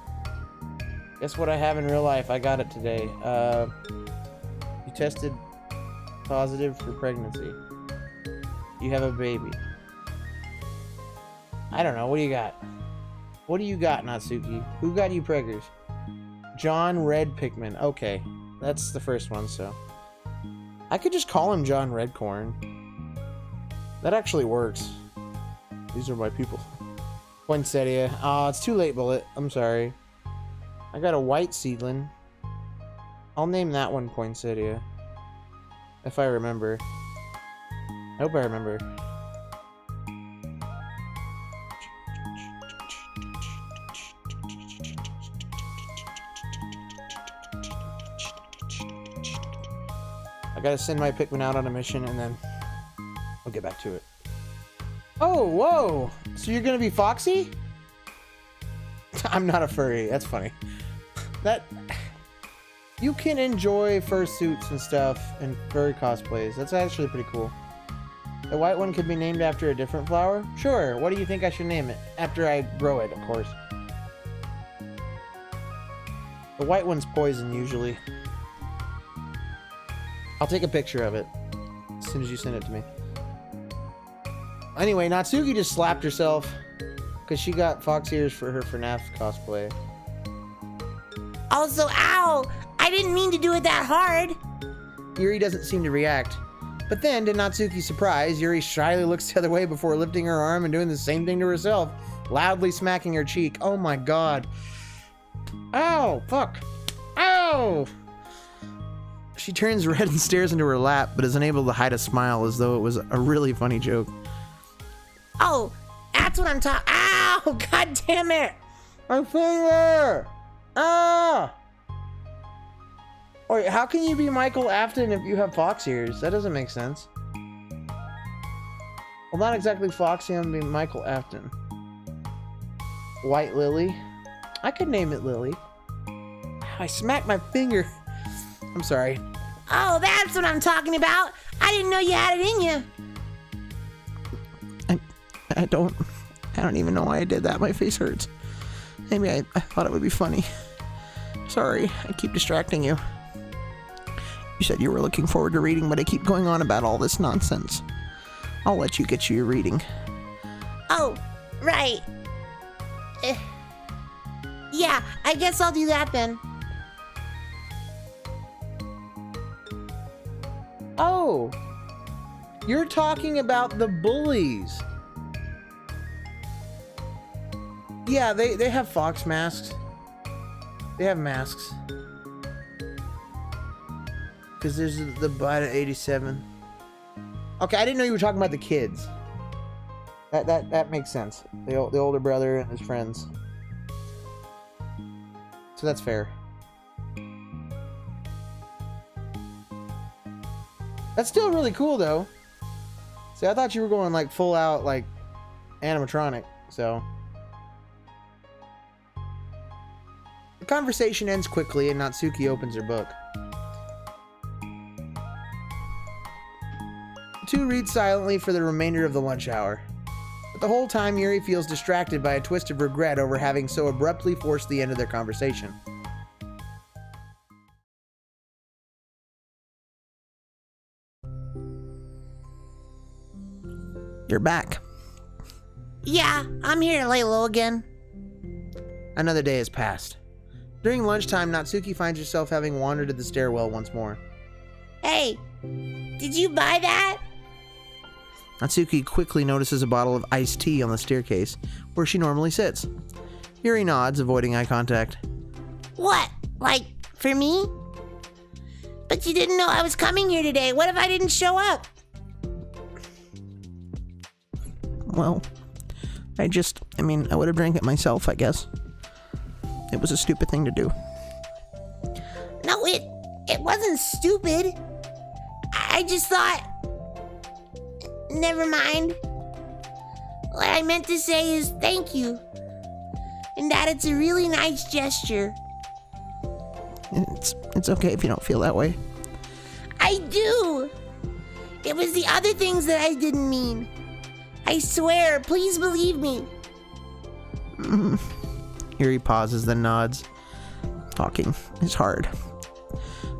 Guess what I have in real life? I got it today. You tested positive for pregnancy. You have a baby. I don't know. What do you got? What do you got, Natsuki? Who got you preggers? John Red Pikmin. Okay. That's the first one, so. I could just call him John Redcorn. That actually works. These are my people. Poinsettia. Oh, it's too late, Bullet. I'm sorry. I got a white seedling. I'll name that one Poinsettia. If I remember. I hope I remember. I gotta send my Pikmin out on a mission and then I'll get back to it. Oh, whoa. So you're gonna be Foxy? I'm not a furry. That's funny. You can enjoy fursuits and stuff and furry cosplays. That's actually pretty cool. The white one could be named after a different flower? Sure. What do you think I should name it? After I grow it, of course. The white one's poison, usually. I'll take a picture of it as soon as you send it to me. Anyway, Natsuki just slapped herself because she got fox ears for her FNAF cosplay. Also, ow! I didn't mean to do it that hard. Yuri doesn't seem to react. But then, to Natsuki's surprise, Yuri shyly looks the other way before lifting her arm and doing the same thing to herself, loudly smacking her cheek. Oh my god. Ow! Fuck! Ow! She turns red and stares into her lap, but is unable to hide a smile as though it was a really funny joke. Oh, that's what I'm talking. Ow! God damn it! My finger! Ah! Wait, how can you be Michael Afton if you have fox ears? That doesn't make sense. Well, not exactly Foxy, I'm being Michael Afton. White Lily. I could name it Lily. I smacked my finger. I'm sorry. Oh, that's what I'm talking about. I didn't know you had it in you. I don't even know why I did that. My face hurts. Maybe I thought it would be funny. Sorry, I keep distracting you. You said you were looking forward to reading, but I keep going on about all this nonsense. I'll let you get you your reading. Oh, right. Yeah, I guess I'll do that then. Oh! You're talking about the bullies. Yeah, they have fox masks. They have masks. Because there's the Bida 87. Okay, I didn't know you were talking about the kids. That makes sense. The older brother and his friends. So that's fair. That's still really cool though. See, I thought you were going like full out like animatronic, so. The conversation ends quickly and Natsuki opens her book. The two read silently for the remainder of the lunch hour. But the whole time Yuri feels distracted by a twist of regret over having so abruptly forced the end of their conversation. You're back. Yeah, I'm here to lay low again. Another day has passed. During lunchtime, Natsuki finds herself having wandered to the stairwell once more. Hey, did you buy that? Natsuki quickly notices a bottle of iced tea on the staircase, where she normally sits. Yuri nods, avoiding eye contact. What? Like, for me? But you didn't know I was coming here today. What if I didn't show up? Well, I would have drank it myself, I guess. It was a stupid thing to do. No, it wasn't stupid. I just thought... Never mind. What I meant to say is thank you. And that it's a really nice gesture. It's okay if you don't feel that way. I do. It was the other things that I didn't mean. I swear, please believe me. Yuri pauses, then nods. Talking is hard.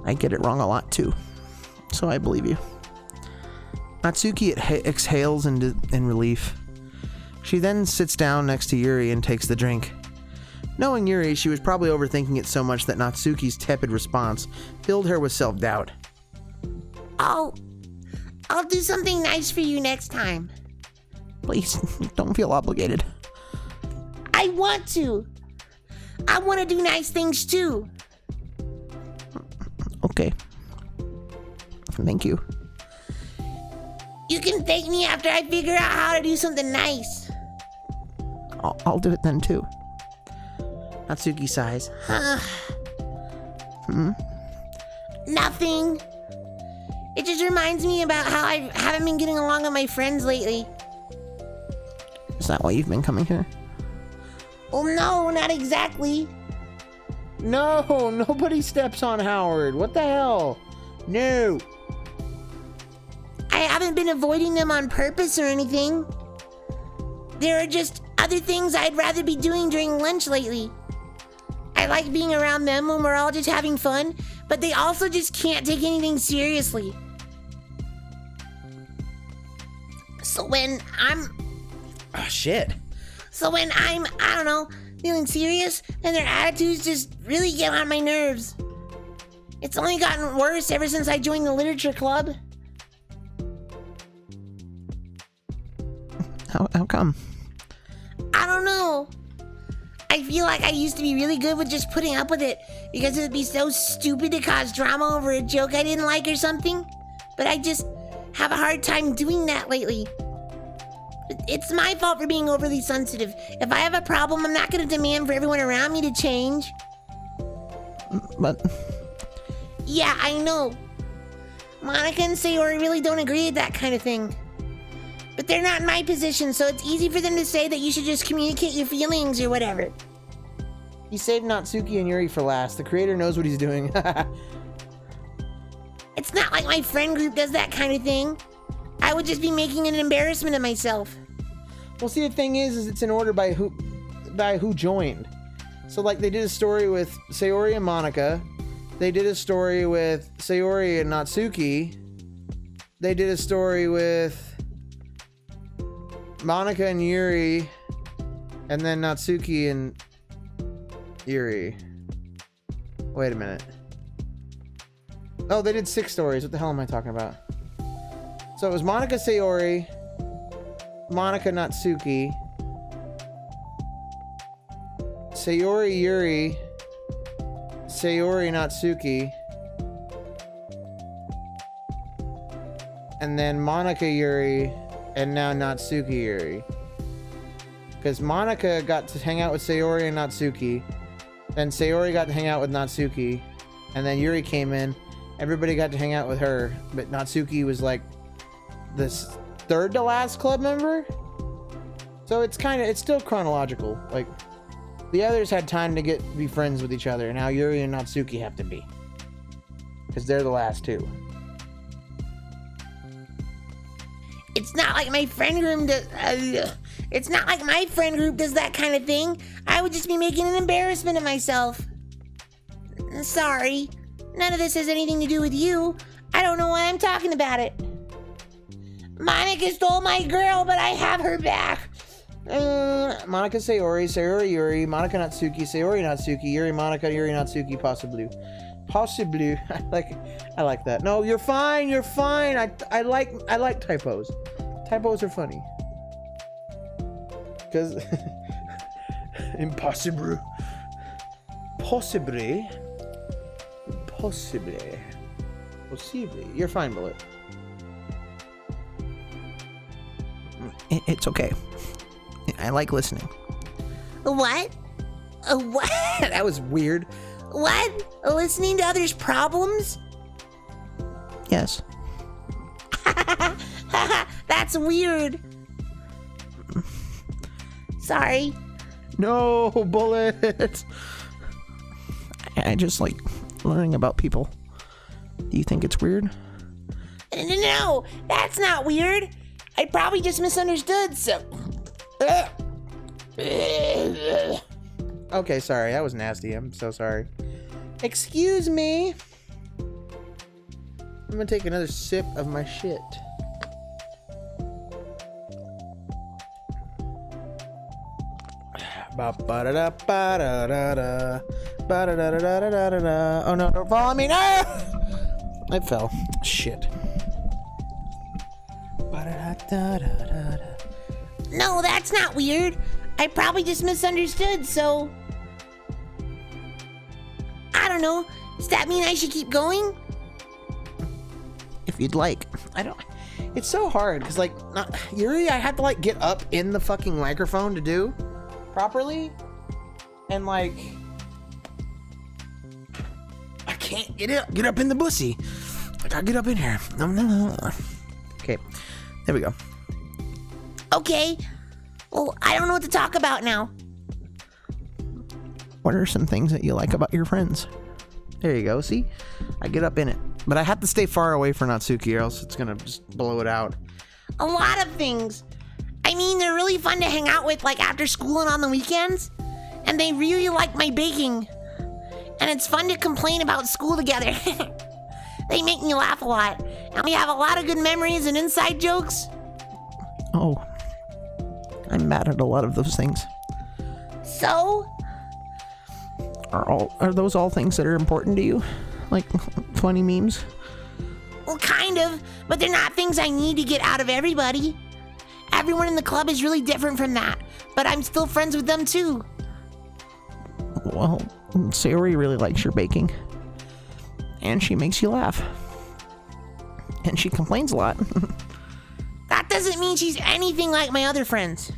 I get it wrong a lot too. So I believe you. Natsuki exhales in relief. She then sits down next to Yuri and takes the drink. Knowing Yuri, she was probably overthinking it so much that Natsuki's tepid response filled her with self-doubt. I'll do something nice for you next time. Please, don't feel obligated. I want to. I want to do nice things too. Okay. Thank you. You can thank me after I figure out how to do something nice. I'll do it then too. Natsuki sighs. Nothing. It just reminds me about how I haven't been getting along with my friends lately. that why you've been coming here? Well, no, not exactly. No, nobody steps on Howard. What the hell? No. I haven't been avoiding them on purpose or anything. There are just other things I'd rather be doing during lunch lately. I like being around them when we're all just having fun, but they also just can't take anything seriously. So when I'm... Oh, shit. So when I'm, I don't know, feeling serious, then their attitudes just really get on my nerves. It's only gotten worse ever since I joined the literature club. How come? I don't know. I feel like I used to be really good with just putting up with it because it would be so stupid to cause drama over a joke I didn't like or something. But I just have a hard time doing that lately. It's my fault for being overly sensitive. If I have a problem, I'm not going to demand for everyone around me to change. But... Yeah, I know. Monica and Sayori really don't agree with that kind of thing. But they're not in my position, so it's easy for them to say that you should just communicate your feelings or whatever. He saved Natsuki and Yuri for last. The creator knows what he's doing. It's not like my friend group does that kind of thing. I would just be making an embarrassment of myself. Well, see, the thing is it's in order by who joined. So, like, they did a story with Sayori and Monica. They did a story with Sayori and Natsuki. They did a story with Monica and Yuri, and then Natsuki and Yuri. Wait a minute. Oh, they did 6 stories. What the hell am I talking about? So it was Monica Sayori, Monica Natsuki, Sayori Yuri, Sayori Natsuki, and then Monica Yuri, and now Natsuki Yuri. Because Monica got to hang out with Sayori and Natsuki, then Sayori got to hang out with Natsuki, and then Yuri came in. Everybody got to hang out with her, but Natsuki was like this third to last club member. So it's still chronological. Like, the others had time to be friends with each other. Now Yuri and Natsuki have to be, because they're the last two. It's not like my friend group does. It's not like my friend group does that kind of thing. I would just be making an embarrassment of myself. Sorry, none of this has anything to do with you. I don't know why I'm talking about it. Monica stole my girl, but I have her back. Monica Sayori, Sayori Yuri, Monica Natsuki, Sayori Natsuki, Yuri Monica, Yuri Natsuki, possibly. I like that. No, you're fine. You're fine. I like typos. Typos are funny. Cause impossible. Possibly. You're fine, Bullet. It's okay. I like listening. What? What? That was weird. What? Listening to others' problems? Yes. That's weird. Sorry. No, Bullet. I just like learning about people. Do you think it's weird? No, that's not weird. I probably just misunderstood, so... Okay, sorry. That was nasty. I'm so sorry. Excuse me. I'm gonna take another sip of my shit. Ba-da-da-ba-da-da-da. Ba-da-da-da-da-da-da. Oh no, don't fall on me. No! I fell. Shit. Ba-da-da-da-da-da. No, that's not weird. I probably just misunderstood, so... I don't know. Does that mean I should keep going? If you'd like. I don't... It's so hard, because, like, Yuri, I had to, like, get up in the fucking microphone to do properly. And, like... I can't get up in the bussy. I gotta get up in here. No. Okay. There we go. Okay. Well, I don't know what to talk about now. What are some things that you like about your friends? There you go. See? I get up in it. But I have to stay far away from Natsuki or else it's gonna just blow it out. A lot of things. I mean, they're really fun to hang out with, like after school and on the weekends. And they really like my baking. And it's fun to complain about school together. They make me laugh a lot. And we have a lot of good memories and inside jokes. Oh, I'm mad at a lot of those things. So? Are those all things that are important to you? Like funny memes? Well, kind of. But they're not things I need to get out of everybody. Everyone in the club is really different from that. But I'm still friends with them too. Well, Sayori really likes your baking. And she makes you laugh. And she complains a lot. That doesn't mean she's anything like my other friends.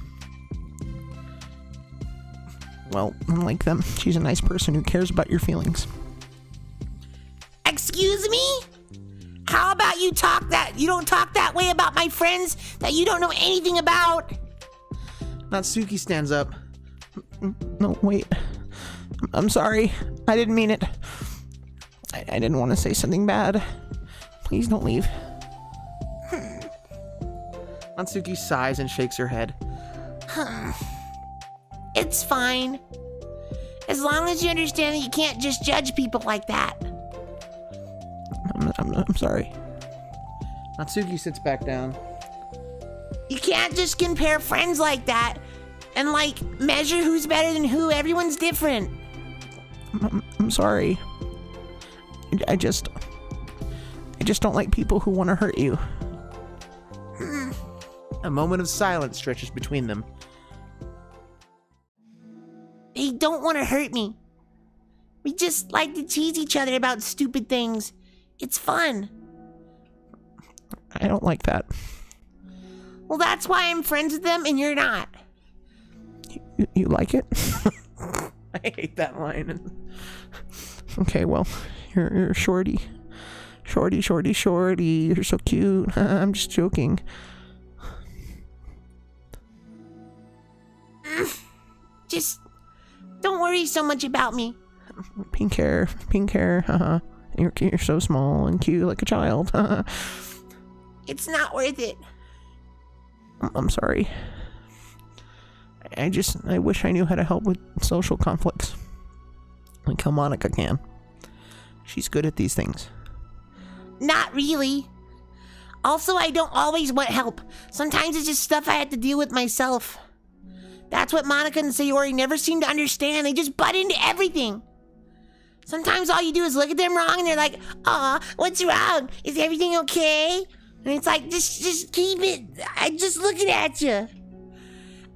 Well, unlike them, she's a nice person who cares about your feelings. Excuse me? How about you don't talk that way about my friends that you don't know anything about? Natsuki stands up. No, wait. I'm sorry. I didn't mean it. I didn't want to say something bad. Please don't leave. Natsuki sighs and shakes her head. It's fine. As long as you understand that you can't just judge people like that. I'm sorry. Natsuki sits back down. You can't just compare friends like that and measure who's better than who. Everyone's different. I'm sorry. I just don't like people who want to hurt you. A moment of silence stretches between them. They don't want to hurt me. We just like to tease each other about stupid things. It's fun. I don't like that. Well, that's why I'm friends with them and you're not. You like it? I hate that line. Okay, well, you're shorty. Shorty. You're so cute. I'm just joking. Just don't worry so much about me. Pink hair. You're so small and cute like a child. It's not worth it. I'm sorry. I wish I knew how to help with social conflicts. Like how Monica can. She's good at these things. Not really. Also, I don't always want help. Sometimes it's just stuff I have to deal with myself. That's what Monica and Sayori never seem to understand. They just butt into everything. Sometimes all you do is look at them wrong and they're like, "Aw, what's wrong? Is everything okay?" And it's like, just keep it. I'm just looking at you.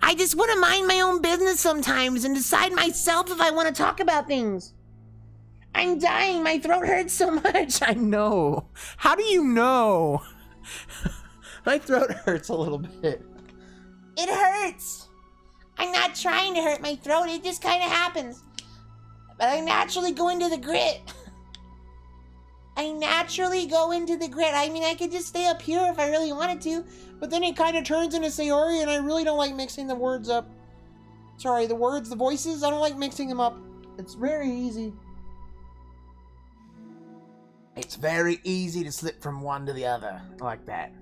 I just want to mind my own business sometimes and decide myself if I want to talk about things. I'm dying. My throat hurts so much. I know. How do you know? My throat hurts a little bit. It hurts. I'm not trying to hurt my throat. It just kind of happens. But I naturally go into the grit. I mean, I could just stay up here if I really wanted to, but then it kind of turns into Sayori, and I really don't like mixing the words up. Sorry, the voices, I don't like mixing them up. It's very easy. It's very easy to slip from one to the other, like that.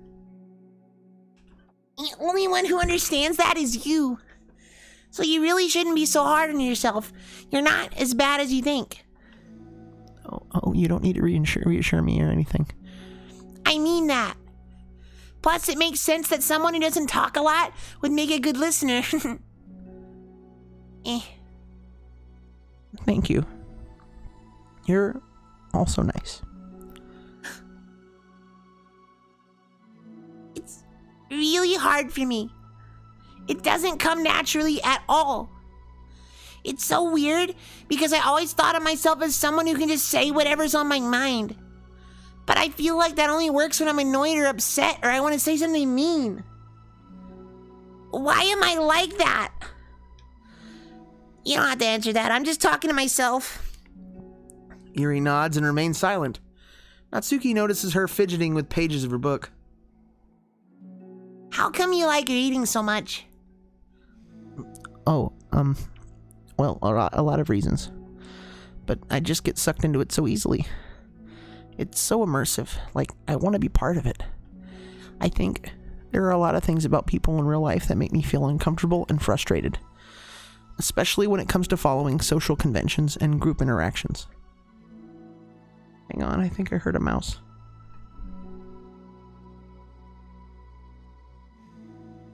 The only one who understands that is you. So you really shouldn't be so hard on yourself. You're not as bad as you think. Oh, you don't need to reassure me or anything. I mean that. Plus, it makes sense that someone who doesn't talk a lot would make a good listener. Thank you. You're also nice. It's really hard for me. It doesn't come naturally at all. It's so weird because I always thought of myself as someone who can just say whatever's on my mind. But I feel like that only works when I'm annoyed or upset or I want to say something mean. Why am I like that? You don't have to answer that. I'm just talking to myself. Yuri nods and remains silent. Natsuki notices her fidgeting with pages of her book. How come you like reading so much? Well, a lot of reasons. But I just get sucked into it so easily. It's so immersive. Like, I want to be part of it. I think there are a lot of things about people in real life that make me feel uncomfortable and frustrated. Especially when it comes to following social conventions and group interactions. Hang on, I think I heard a mouse.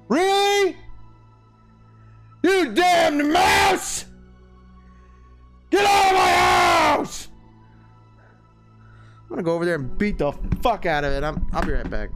Really? You damned mouse! Get out of my house! I'm gonna go over there and beat the fuck out of it. I'll be right back.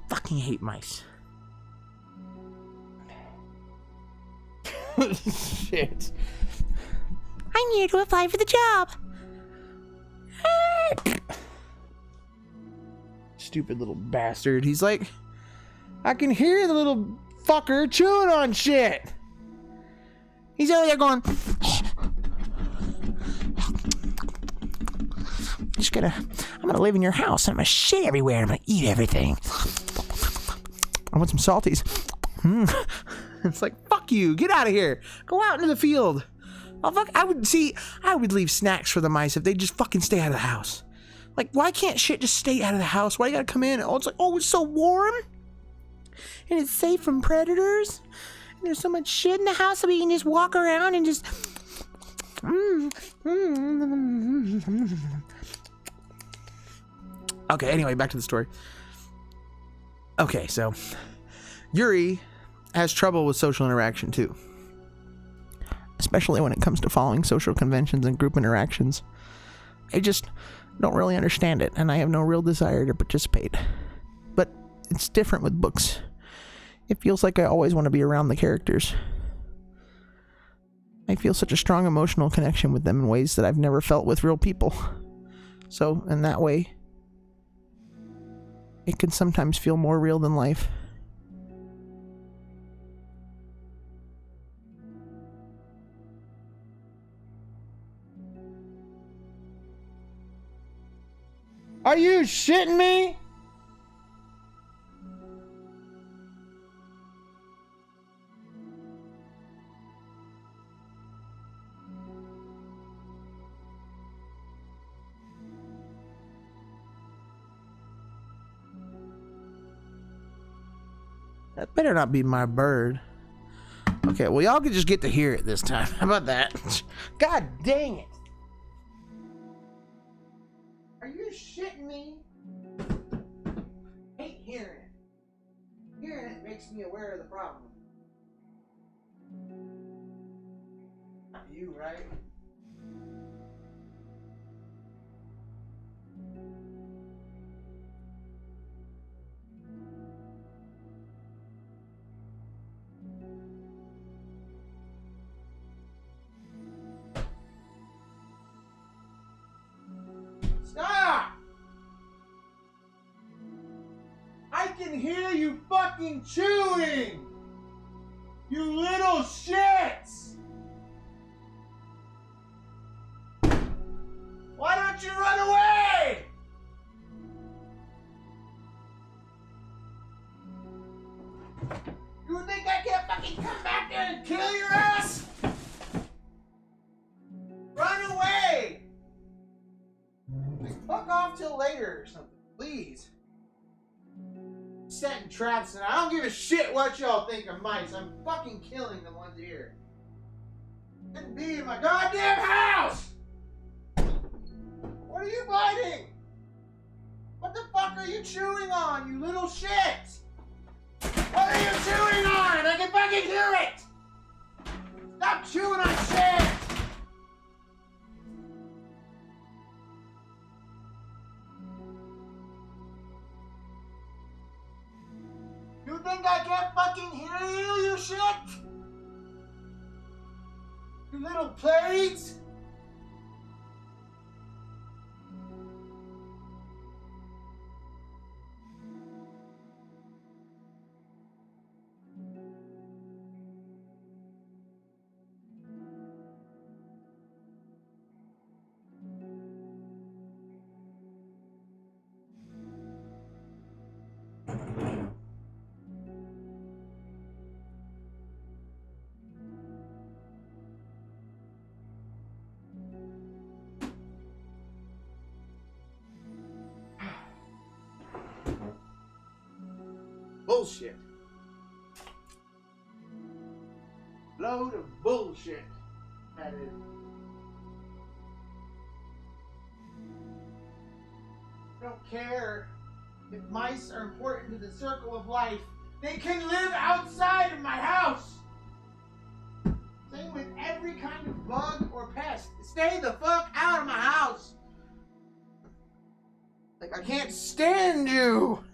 Fucking hate mice. Shit. I'm here to apply for the job. Stupid little bastard. He's like, I can hear the little fucker chewing on shit. He's over there going, I'm gonna live in your house and I'm gonna shit everywhere and I'm gonna eat everything. I want some salties. it's like, fuck you, get out of here. Go out into the field. Oh, fuck, I would leave snacks for the mice if they just fucking stay out of the house. Like, why can't shit just stay out of the house? Why you gotta come in? Oh, it's like, oh, it's so warm. And it's safe from predators. And there's so much shit in the house that we can just walk around and just... Okay, anyway, back to the story. Okay, so Yuri has trouble with social interaction too. Especially when it comes to following social conventions and group interactions. I just don't really understand it, and I have no real desire to participate. But it's different with books. It feels like I always want to be around the characters. I feel such a strong emotional connection with them in ways that I've never felt with real people. So, in that way, it can sometimes feel more real than life. Are you shitting me? That better not be my bird. Okay, well, y'all can just get to hear it this time. How about that? God dang it. Are you shitting me? I hate hearing it. Hearing it makes me aware of the problem. Not you, right? Stop! I can hear you fucking chewing! You little shits! Why don't you run away? You think I can't fucking come back there and kill your ass? Run away! Fuck off till later or something, please. Setting traps and I don't give a shit what y'all think of mice. I'm fucking killing the ones here. Shouldn't be in my goddamn house! What are you biting? What the fuck are you chewing on, you little shit? What are you chewing on? I can fucking hear it! Stop chewing on shit! You think I can't fucking hear you, you shit? You little plagues? Bullshit. Load of bullshit. That is. I don't care if mice are important to the circle of life. They can live outside of my house. Same with every kind of bug or pest. Stay the fuck out of my house. Like, I can't stand you.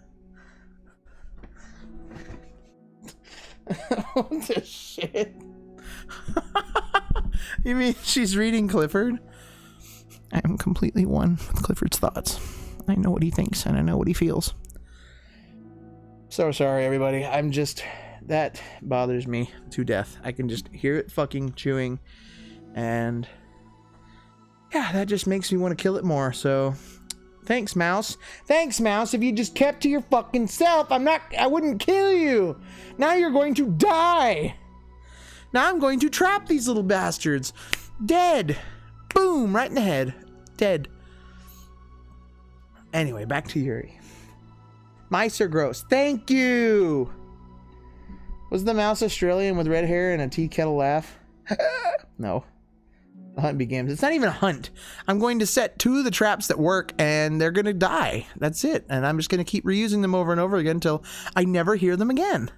What the shit? You mean she's reading Clifford? I am completely one with Clifford's thoughts. I know what he thinks and I know what he feels. So sorry, everybody. That bothers me to death. I can just hear it fucking chewing, and yeah, that just makes me want to kill it more. So thanks, Mouse. Thanks, Mouse. If you just kept to your fucking self, I wouldn't kill you. Now you're going to die. Now I'm going to trap these little bastards. Dead. Boom, right in the head. Dead. Anyway, back to Yuri. Mice are gross. Thank you. Was the mouse Australian with red hair and a tea kettle laugh? No. The hunt begins. It's not even a hunt. I'm going to set 2 of the traps that work and they're going to die. That's it. And I'm just going to keep reusing them over and over again until I never hear them again.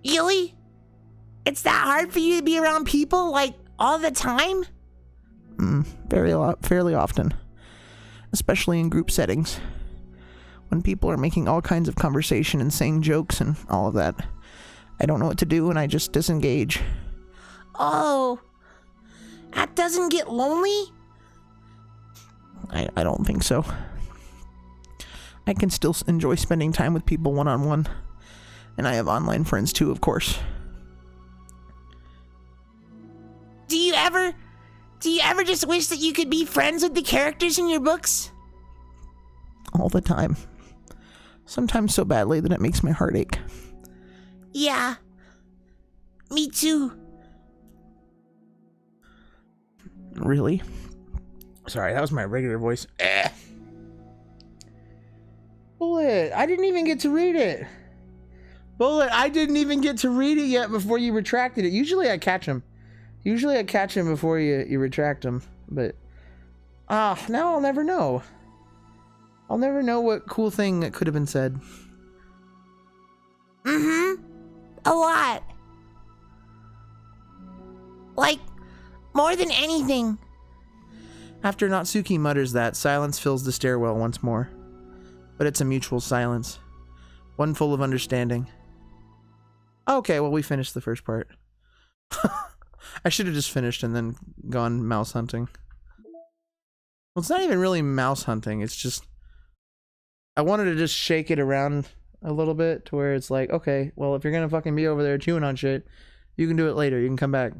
Really? It's that hard for you to be around people, like, all the time? Fairly often. Especially in group settings. When people are making all kinds of conversation and saying jokes and all of that. I don't know what to do and I just disengage. Oh, that doesn't get lonely? I don't think so. I can still enjoy spending time with people one-on-one. And I have online friends too, of course. Do you ever just wish that you could be friends with the characters in your books? All the time. Sometimes so badly that it makes my heart ache. Yeah. Me too. Really? Sorry, that was my regular voice. Bullet, I didn't even get to read it. Bullet, I didn't even get to read it yet before you retracted it. Usually I catch them. Usually I catch them before you retract them. But, now I'll never know. I'll never know what cool thing that could have been said. Mm-hmm. A lot. Like, more than anything. After Natsuki mutters that, silence fills the stairwell once more. But it's a mutual silence. One full of understanding. Okay, well, we finished the first part. I should have just finished and then gone mouse hunting. Well, it's not even really mouse hunting. It's just... I wanted to just shake it around a little bit to where it's like, okay, well, if you're gonna fucking be over there chewing on shit, you can do it later. You can come back.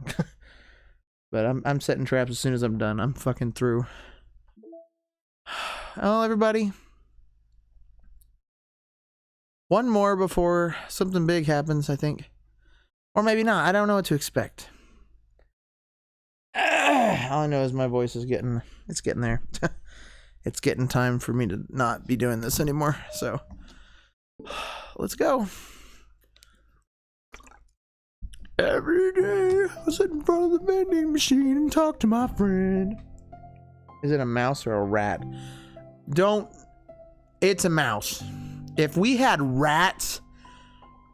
But I'm setting traps as soon as I'm done. I'm fucking through. Oh, everybody. One more before something big happens, I think. Or maybe not. I don't know what to expect. All I know is my voice is getting there. It's getting time for me to not be doing this anymore. So, let's go. Every day, I sit in front of the vending machine and talk to my friend. Is it a mouse or a rat? It's a mouse. If we had rats,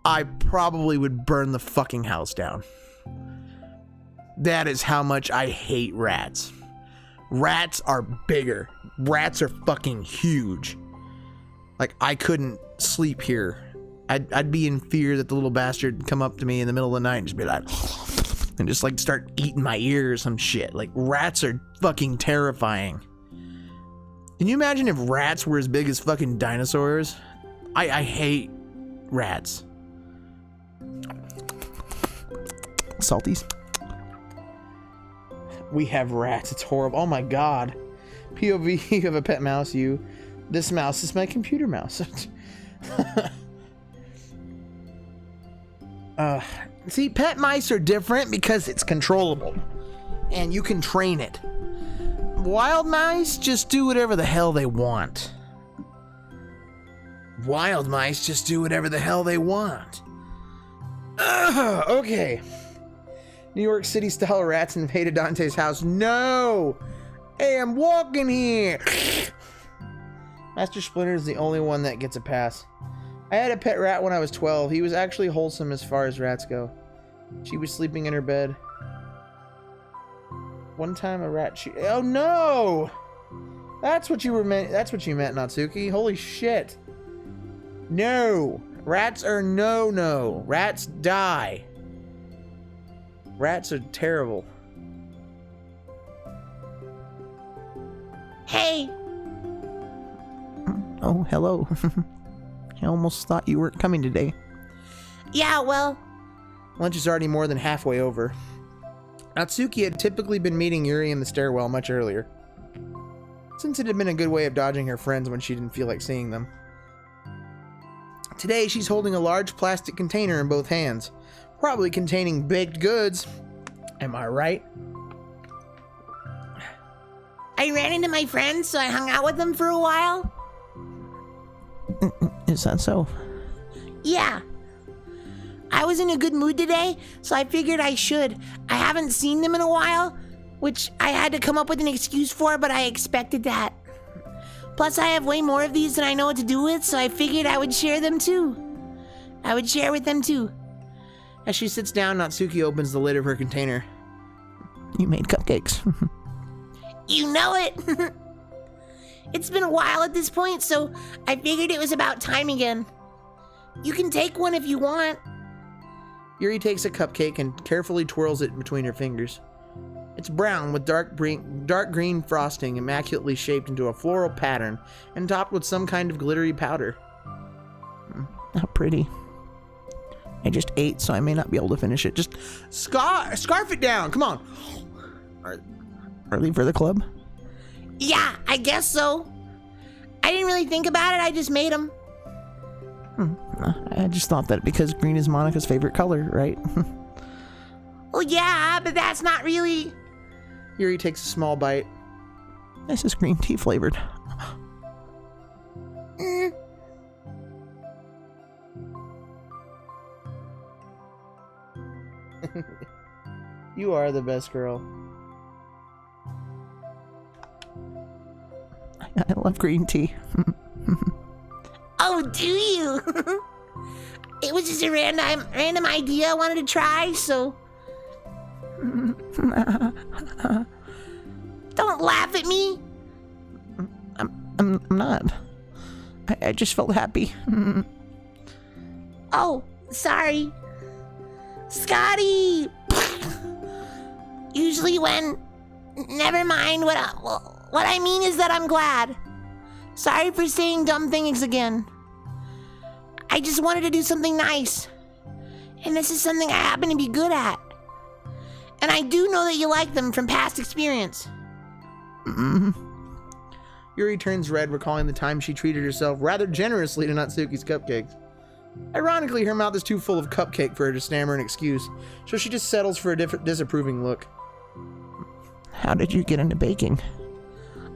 I probably would burn the fucking house down. That is how much I hate rats. Rats are bigger. Rats are fucking huge. Like, I couldn't sleep here. I'd be in fear that the little bastard would come up to me in the middle of the night and just be like, and just like start eating my ear or some shit. Like, rats are fucking terrifying. Can you imagine if rats were as big as fucking dinosaurs? I hate rats. Salties. We have rats. It's horrible. Oh my god. POV, you have a pet mouse, you. This mouse is my computer mouse. See, pet mice are different because it's controllable. And you can train it. Wild mice just do whatever the hell they want. Wild mice just do whatever the hell they want. Okay. New York City style rats invaded Dante's house. No! Hey, I'm walking here! Master Splinter is the only one that gets a pass. I had a pet rat when I was 12. He was actually wholesome as far as rats go. She was sleeping in her bed. One time a rat oh no! That's what you meant, Natsuki. Holy shit. No! Rats are no. Rats die. Rats are terrible. Hey! Oh, hello. I almost thought you weren't coming today. Yeah, well... Lunch is already more than halfway over. Natsuki had typically been meeting Yuri in the stairwell much earlier, since it had been a good way of dodging her friends when she didn't feel like seeing them. Today, she's holding a large plastic container in both hands, probably containing baked goods. Am I right? I ran into my friends, so I hung out with them for a while. Is that so? Yeah. I was in a good mood today, so I figured I should. I haven't seen them in a while, which I had to come up with an excuse for, but I expected that. Plus, I have way more of these than I know what to do with, so I figured I would share them too. I would share with them too. As she sits down, Natsuki opens the lid of her container. You made cupcakes. You know it! It's been a while at this point, so I figured it was about time again. You can take one if you want. Yuri takes a cupcake and carefully twirls it between her fingers. It's brown with dark green frosting, immaculately shaped into a floral pattern and topped with some kind of glittery powder. How pretty. I just ate, so I may not be able to finish it. Just scarf it down. Come on. early for the club? Yeah, I guess so. I didn't really think about it, I just made them. I just thought that because green is Monica's favorite color, right? Well, yeah, but that's not really... Yuri takes a small bite. This is green tea flavored. You are the best girl. I love green tea. Oh, do you? It was just a random idea I wanted to try, so... Don't laugh at me. I'm not. I just felt happy. Oh, sorry. Scotty! Usually when... Never mind, what I mean is that I'm glad. Sorry for saying dumb things again. I just wanted to do something nice. And this is something I happen to be good at. And I do know that you like them from past experience. Yuri turns red, recalling the time she treated herself rather generously to Natsuki's cupcakes. Ironically, her mouth is too full of cupcake for her to stammer an excuse, so she just settles for a disapproving look. How did you get into baking?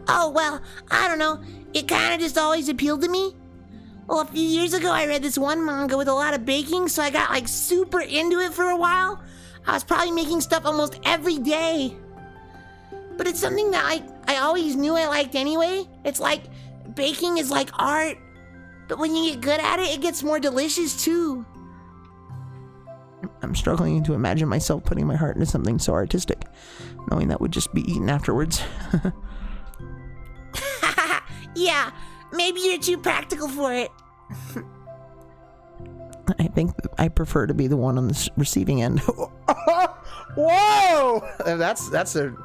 Oh, well, I don't know. It kind of just always appealed to me. Well, a few years ago, I read this one manga with a lot of baking, so I got like super into it for a while. I was probably making stuff almost every day. But it's something that I always knew I liked anyway. It's like baking is like art, but when you get good at it, it gets more delicious too. I'm struggling to imagine myself putting my heart into something so artistic, knowing that would just be eaten afterwards. Yeah, maybe you're too practical for it. I think I prefer to be the one on the receiving end. Whoa! That's a...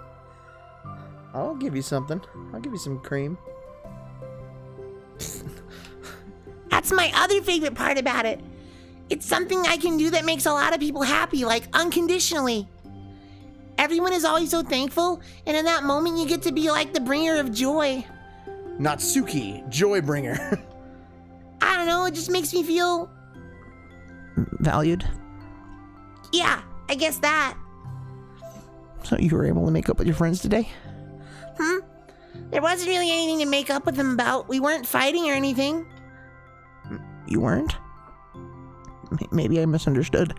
I'll give you something. I'll give you some cream. That's my other favorite part about it. It's something I can do that makes a lot of people happy, like unconditionally. Everyone is always so thankful, and in that moment you get to be like the bringer of joy. Natsuki, joy bringer. I don't know, it just makes me feel... Valued? Yeah, I guess that. So you were able to make up with your friends today? There wasn't really anything to make up with them about. We weren't fighting or anything. You weren't? Maybe I misunderstood.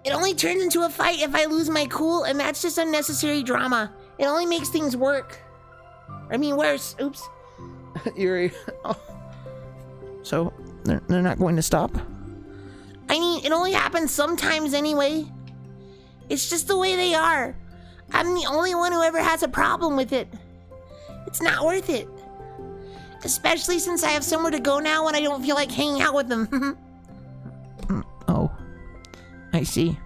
It only turns into a fight if I lose my cool, and that's just unnecessary drama. It only makes things worse. Oops. Yuri. Oh. So, they're not going to stop? I mean, it only happens sometimes anyway. It's just the way they are. I'm the only one who ever has a problem with it. It's not worth it. Especially since I have somewhere to go now when I don't feel like hanging out with them. Oh, I see.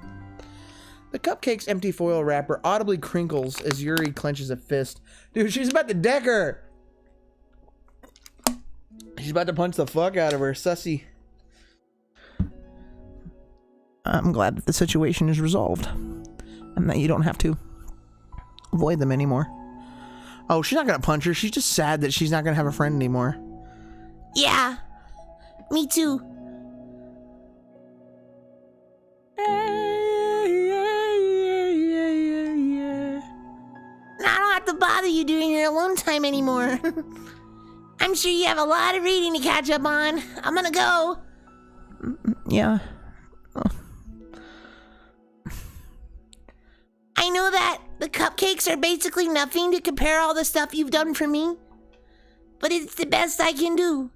The cupcake's empty foil wrapper audibly crinkles as Yuri clenches a fist. Dude, she's about to deck her! She's about to punch the fuck out of her, sussy. I'm glad that the situation is resolved. And that you don't have to avoid them anymore. Oh, she's not gonna punch her. She's just sad that she's not gonna have a friend anymore. Yeah, me too. I don't have to bother you during your alone time anymore. I'm sure you have a lot of reading to catch up on. I'm gonna go. Yeah. I know that the cupcakes are basically nothing to compare all the stuff you've done for me, but it's the best I can do.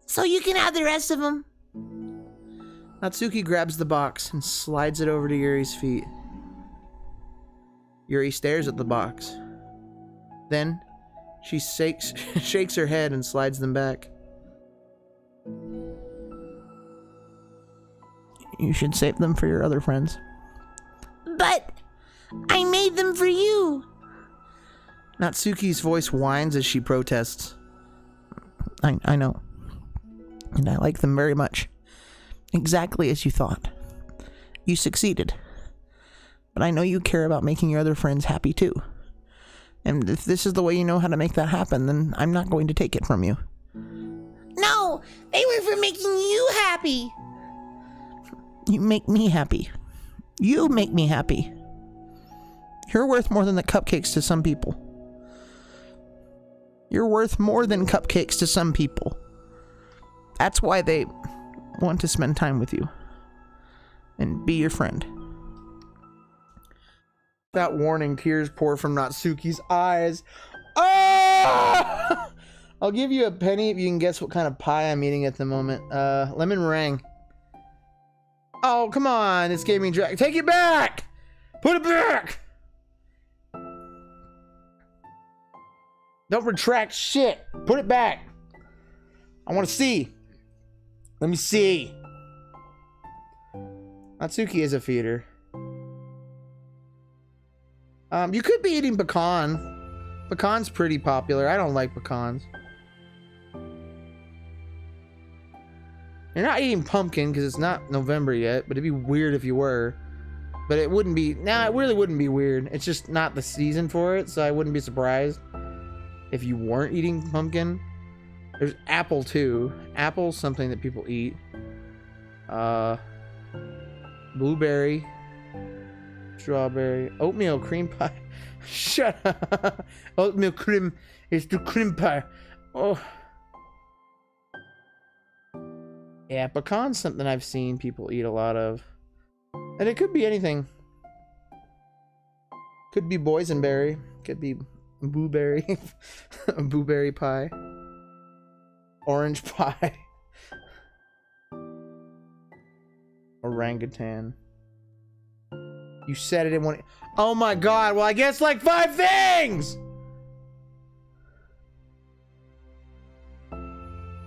So you can have the rest of them. Natsuki grabs the box and slides it over to Yuri's feet. Yuri stares at the box. Then, she shakes her head and slides them back. You should save them for your other friends. But I made them for you. Natsuki's voice whines as she protests. I know. And I like them very much. Exactly as you thought. You succeeded. But I know you care about making your other friends happy too. And if this is the way you know how to make that happen, then I'm not going to take it from you. No, they were for making you happy. You make me happy. You make me happy. You're worth more than the cupcakes to some people. You're worth more than cupcakes to some people. That's why they want to spend time with you. and be your friend. Without warning, tears pour from Natsuki's eyes. Ah! I'll give you a penny if you can guess what kind of pie I'm eating at the moment. Lemon meringue. Oh, come on. This gave me drag. Take it back! Put it back! Don't retract shit. Put it back. I want to see. Let me see. Natsuki is a feeder. You could be eating pecan. Pecan's pretty popular. I don't like pecans. You're not eating pumpkin because it's not November yet, but it'd be weird if you were. But it wouldn't be. Nah, it really wouldn't be weird. It's just not the season for it, so I wouldn't be surprised if you weren't eating pumpkin. There's apple too. Apple's something that people eat. Blueberry. Strawberry. Oatmeal cream pie. Shut up. Oatmeal cream is the cream pie. Oh. Yeah, pecan's something I've seen people eat a lot of. And it could be anything. Could be boysenberry. Could be blueberry. Blueberry pie. Orange pie. Orangutan. You said it in one. Oh my god, well I guess like 5 things!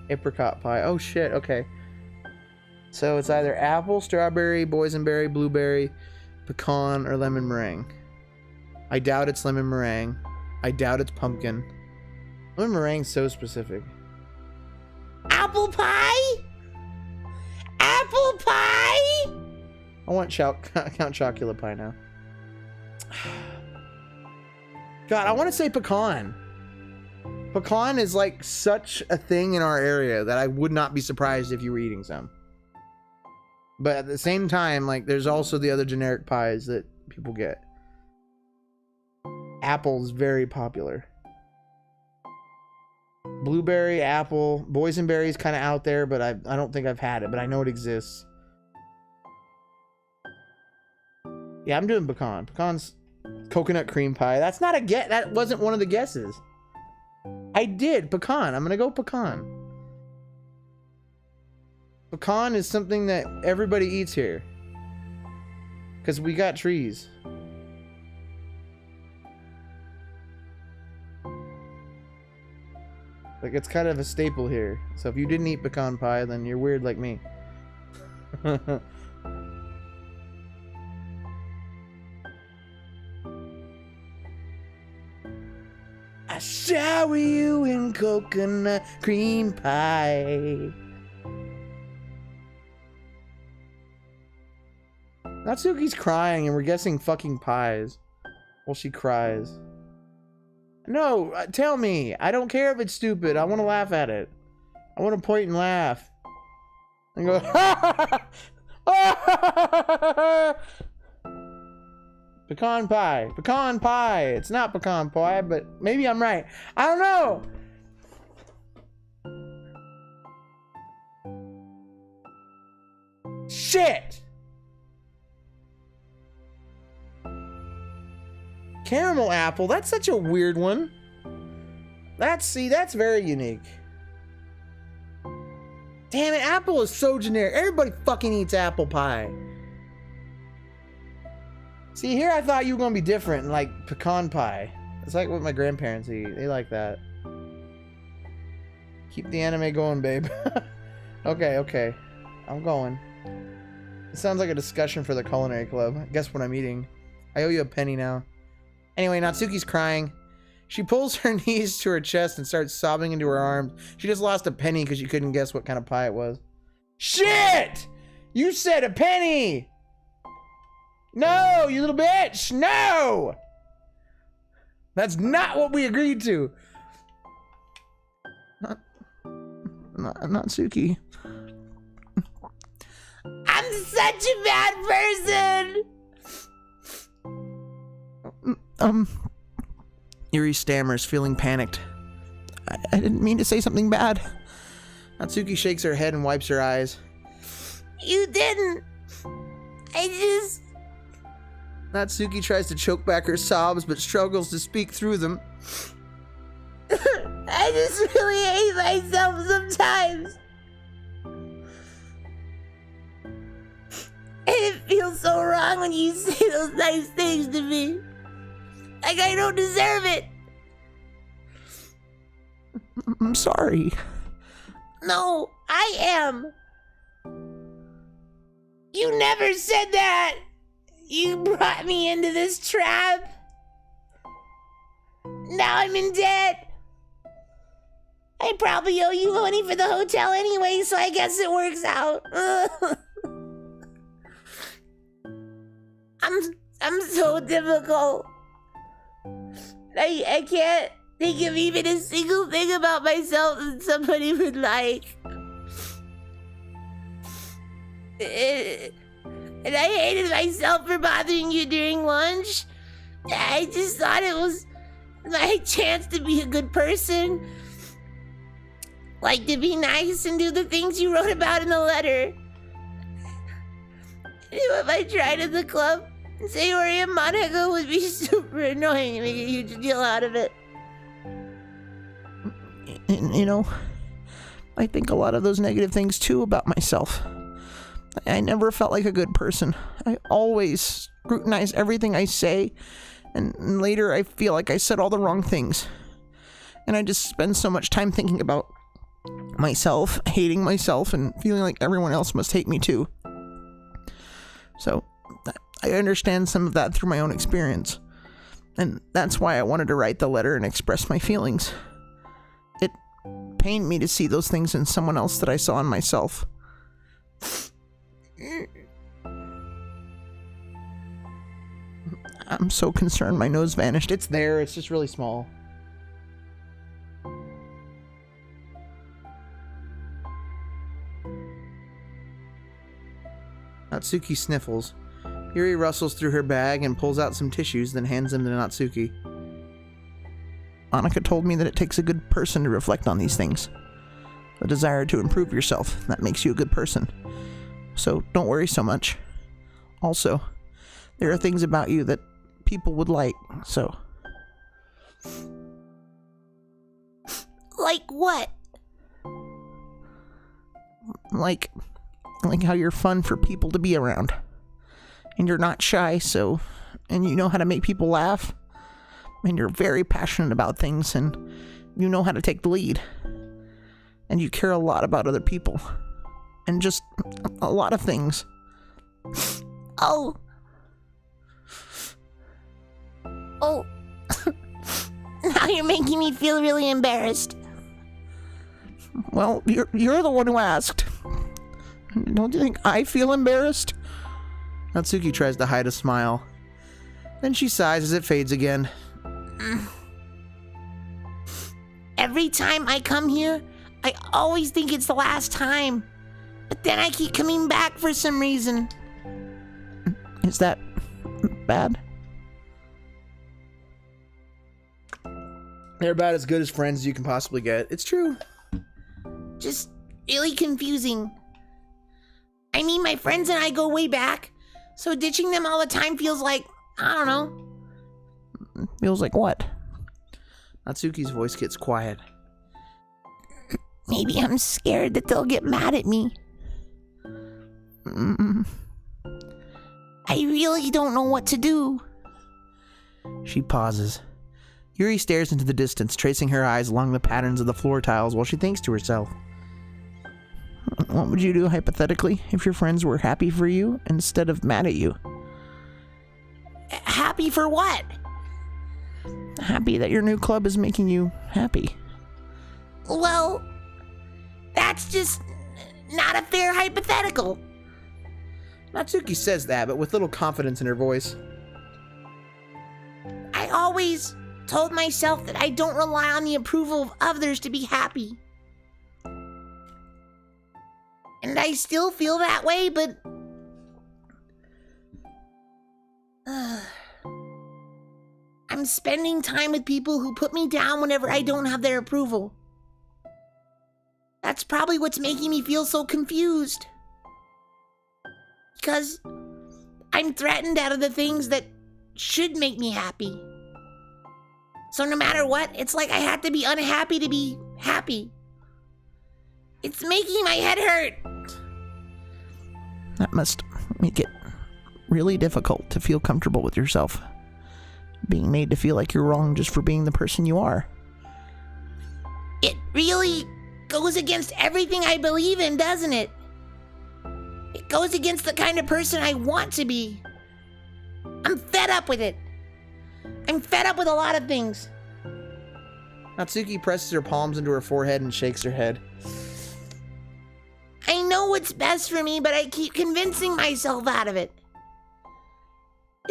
Apricot pie. Oh shit, okay. So it's either apple, strawberry, boysenberry, blueberry, pecan, or lemon meringue. I doubt it's lemon meringue. I doubt it's pumpkin. Lemon meringue's so specific. Apple pie? Apple pie? I want Count Chocula pie now. God, I want to say pecan. Pecan is like such a thing in our area that I would not be surprised if you were eating some. But at the same time, like, there's also the other generic pies that people get. Apple's very popular. Blueberry, apple, boysenberry is kind of out there, but I don't think I've had it, but I know it exists. Yeah, I'm doing pecan. Pecan's coconut cream pie. That's not a guess. That wasn't one of the guesses. I did pecan. I'm gonna go pecan. Pecan is something that everybody eats here. Because we got trees. Like, it's kind of a staple here. So if you didn't eat pecan pie, then you're weird like me. I shower you in coconut cream pie. Natsuki's crying and we're guessing fucking pies while she cries. No, tell me. I don't care if it's stupid. I want to laugh at it. I want to point and laugh. And go, pecan pie. Pecan pie. It's not pecan pie, but maybe I'm right. I don't know. Shit. Caramel apple. That's such a weird one. That's very unique. Damn it, apple is so generic. Everybody fucking eats apple pie. See, here I thought you were gonna be different, like pecan pie. It's like what my grandparents eat. They like that. Keep the anime going, babe. Okay. I'm going. It sounds like a discussion for the culinary club. Guess what I'm eating. I owe you a penny now. Anyway, Natsuki's crying. She pulls her knees to her chest and starts sobbing into her arms. She just lost a penny because you couldn't guess what kind of pie it was. Shit! You said a penny! No, you little bitch! No! That's not what we agreed to. Natsuki. I'm such a bad person! Yuri stammers, feeling panicked. I didn't mean to say something bad. Natsuki shakes her head and wipes her eyes. You didn't. Natsuki tries to choke back her sobs, but struggles to speak through them. I just really hate myself sometimes. And it feels so wrong when you say those nice things to me. Like I don't deserve it. I'm sorry. No, I am. You never said that. You brought me into this trap. Now I'm in debt. I probably owe you money for the hotel anyway, so I guess it works out. I'm so difficult. I can't think of even a single thing about myself that somebody would like. And I hated myself for bothering you during lunch. I just thought it was my chance to be a good person. Like to be nice and do the things you wrote about in the letter. If I tried at the club, say Hooray and Monica would be super annoying and make a huge deal out of it. You know, I think a lot of those negative things too about myself. I never felt like a good person. I always scrutinize everything I say, and later I feel like I said all the wrong things. And I just spend so much time thinking about myself, hating myself, and feeling like everyone else must hate me too. So, I understand some of that through my own experience. And that's why I wanted to write the letter and express my feelings. It pained me to see those things in someone else that I saw in myself. I'm so concerned my nose vanished. It's there, it's just really small. Natsuki sniffles. Yuri rustles through her bag and pulls out some tissues, then hands them to Natsuki. Annika told me that it takes a good person to reflect on these things. The desire to improve yourself, that makes you a good person. So don't worry so much. Also, there are things about you that people would like, so... Like what? Like how you're fun for people to be around. And you're not shy, so... And you know how to make people laugh. And you're very passionate about things, and you know how to take the lead. And you care a lot about other people. And just a lot of things. Oh. Now you're making me feel really embarrassed. Well, you're the one who asked. Don't you think I feel embarrassed? Natsuki tries to hide a smile. Then she sighs as it fades again. Every time I come here, I always think it's the last time. But then I keep coming back for some reason. Is that bad? They're about as good as friends as you can possibly get. It's true. Just really confusing. I mean, my friends and I go way back, so ditching them all the time feels like, I don't know. Feels like what? Natsuki's voice gets quiet. Maybe I'm scared that they'll get mad at me. I really don't know what to do. She pauses. Yuri stares into the distance, tracing her eyes along the patterns of the floor tiles while she thinks to herself. What would you do, hypothetically, if your friends were happy for you instead of mad at you? Happy for what? Happy that your new club is making you happy. Well, that's just not a fair hypothetical. Natsuki says that, but with little confidence in her voice. I always told myself that I don't rely on the approval of others to be happy. And I still feel that way, but... I'm spending time with people who put me down whenever I don't have their approval. That's probably what's making me feel so confused. Because I'm threatened out of the things that should make me happy. So no matter what, it's like I have to be unhappy to be happy. It's making my head hurt. That must make it really difficult to feel comfortable with yourself. Being made to feel like you're wrong just for being the person you are. It really goes against everything I believe in, doesn't it? It goes against the kind of person I want to be. I'm fed up with it. I'm fed up with a lot of things. Natsuki presses her palms into her forehead and shakes her head. I know what's best for me, but I keep convincing myself out of it.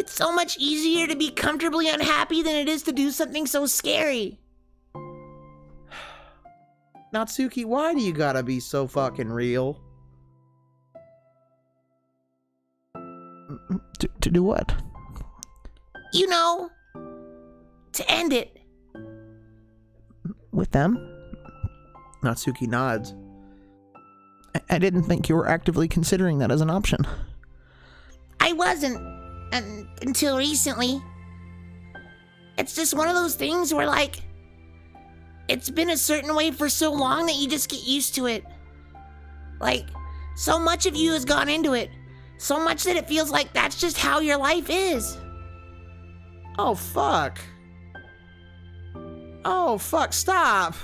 It's so much easier to be comfortably unhappy than it is to do something so scary. Natsuki, why do you gotta be so fucking real? To do what? You know, to end it. With them? Natsuki nods. I didn't think you were actively considering that as an option. I wasn't, until recently. It's just one of those things where, like, it's been a certain way for so long that you just get used to it. Like, so much of you has gone into it. So much that it feels like that's just how your life is. Oh, fuck. Oh, fuck, stop.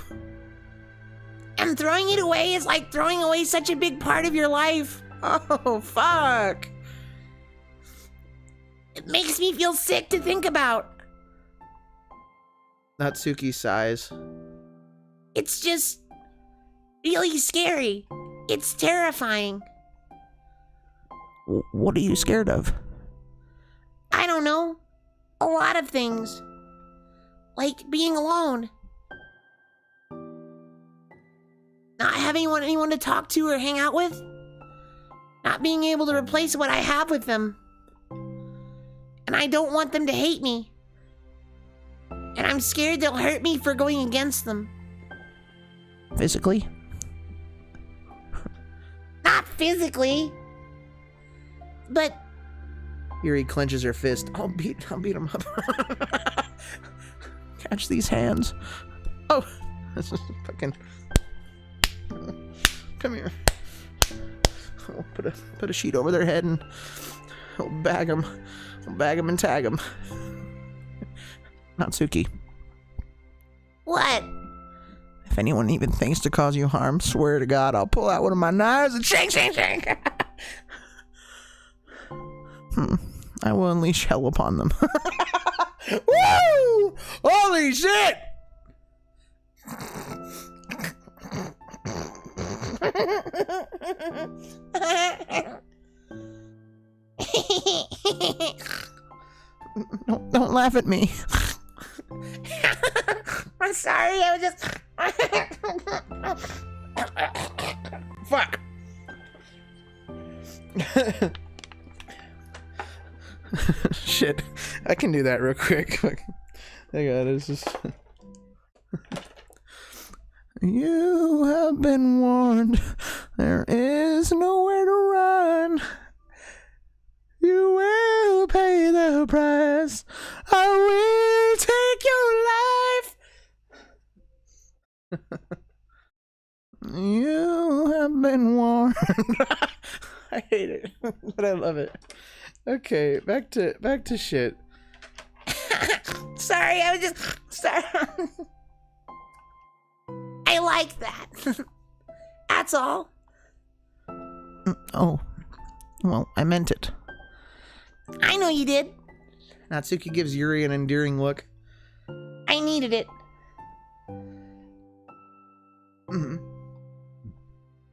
And throwing it away is like throwing away such a big part of your life. Oh, fuck. It makes me feel sick to think about. Natsuki sighs. It's just really scary. It's terrifying. What are you scared of? I don't know. A lot of things. Like being alone. Not having anyone to talk to or hang out with. Not being able to replace what I have with them. And I don't want them to hate me. And I'm scared they'll hurt me for going against them. Physically? Not physically. But Yuri clenches her fist. I'll beat him up. Catch these hands. Oh, this is fucking. Come here. We'll put a sheet over their head and we'll bag them. We'll bag them and tag them. Natsuki, what? if anyone even thinks to cause you harm, swear to God, I'll pull out one of my knives and shake. I will unleash hell upon them. Woo! Holy shit! Don't laugh at me. I'm sorry, I was just... Fuck. Shit. I can do that real quick. Hang on, it's just... You have been warned. There is nowhere to run. You will pay the price. I will take your life. You have been warned. I hate it, but I love it. Okay, back to shit. Sorry, I was just... Sorry. I like that. That's all. Oh, well, I meant it. I know you did. Natsuki gives Yuri an endearing look. I needed it.